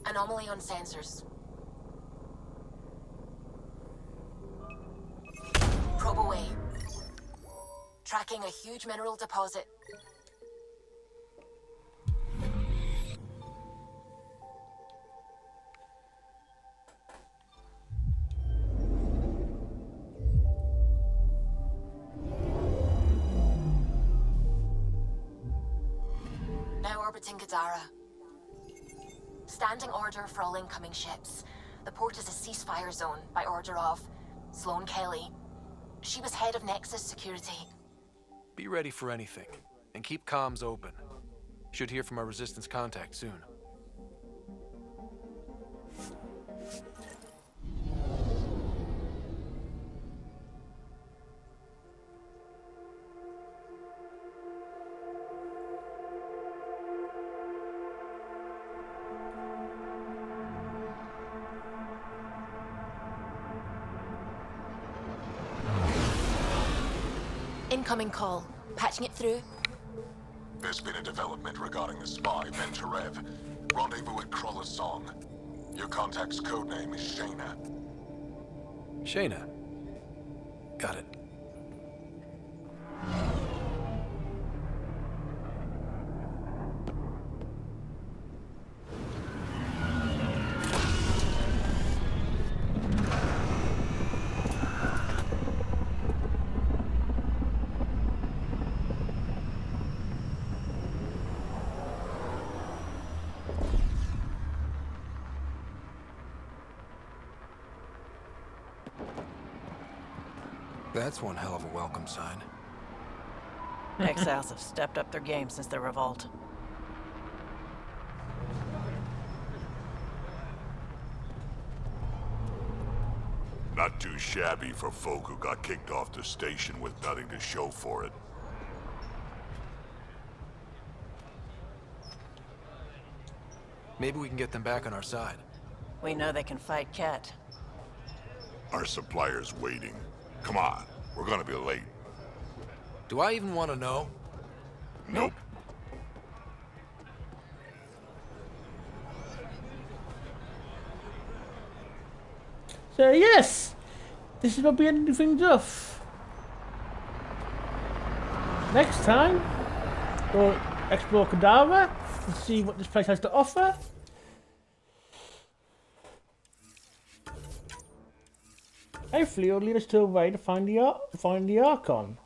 [SPEAKER 4] Anomaly on sensors. Probe away. Tracking a huge mineral deposit. Now orbiting Gadara. Standing order for all incoming ships. The port is a ceasefire zone by order of Sloane Kelly. She was head of Nexus Security.
[SPEAKER 15] Be ready for anything, and keep comms open. Should hear from our Resistance contact soon.
[SPEAKER 4] Incoming call. Patching it through.
[SPEAKER 23] There's been a development regarding the spy, Venturev. Rendezvous at Kroller's Song. Your contact's codename is Shayna.
[SPEAKER 15] Shayna. Got it. That's one hell of a welcome sign.
[SPEAKER 12] Exiles have stepped up their game since the revolt.
[SPEAKER 23] Not too shabby for folk who got kicked off the station with nothing to show for it.
[SPEAKER 15] Maybe we can get them back on our side.
[SPEAKER 12] We know they can fight Ket.
[SPEAKER 23] Our supplier's waiting. Come on, we're gonna be late.
[SPEAKER 15] Do I even want to know?
[SPEAKER 23] Nope.
[SPEAKER 1] So yes, this is what we're ending things off. Next time, we'll explore Kadara and see what this place has to offer. Hopefully it'll lead us to a way to find the Archon.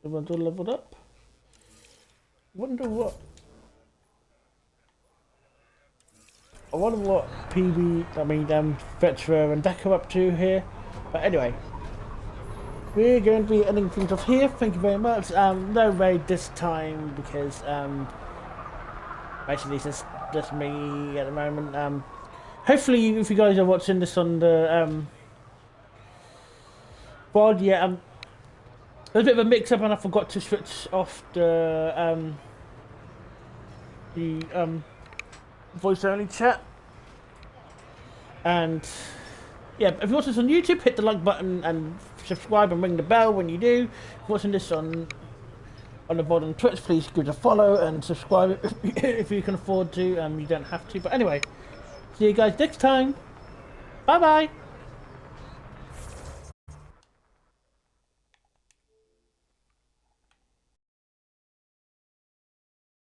[SPEAKER 1] Everyone's all leveled up. I wonder what Vetra and Deck are up to here. But anyway, we're going to be ending things off here. Thank you very much. No raid this time because basically it's just me at the moment. Hopefully, if you guys are watching this on the board, yeah, there's a bit of a mix-up and I forgot to switch off the voice-only chat. And yeah, if you're watching this on YouTube, hit the like button and subscribe and ring the bell when you do. If you're watching this on the board on Twitch, please give it a follow and subscribe if you can afford to. You don't have to. But anyway, see you guys next time. Bye bye.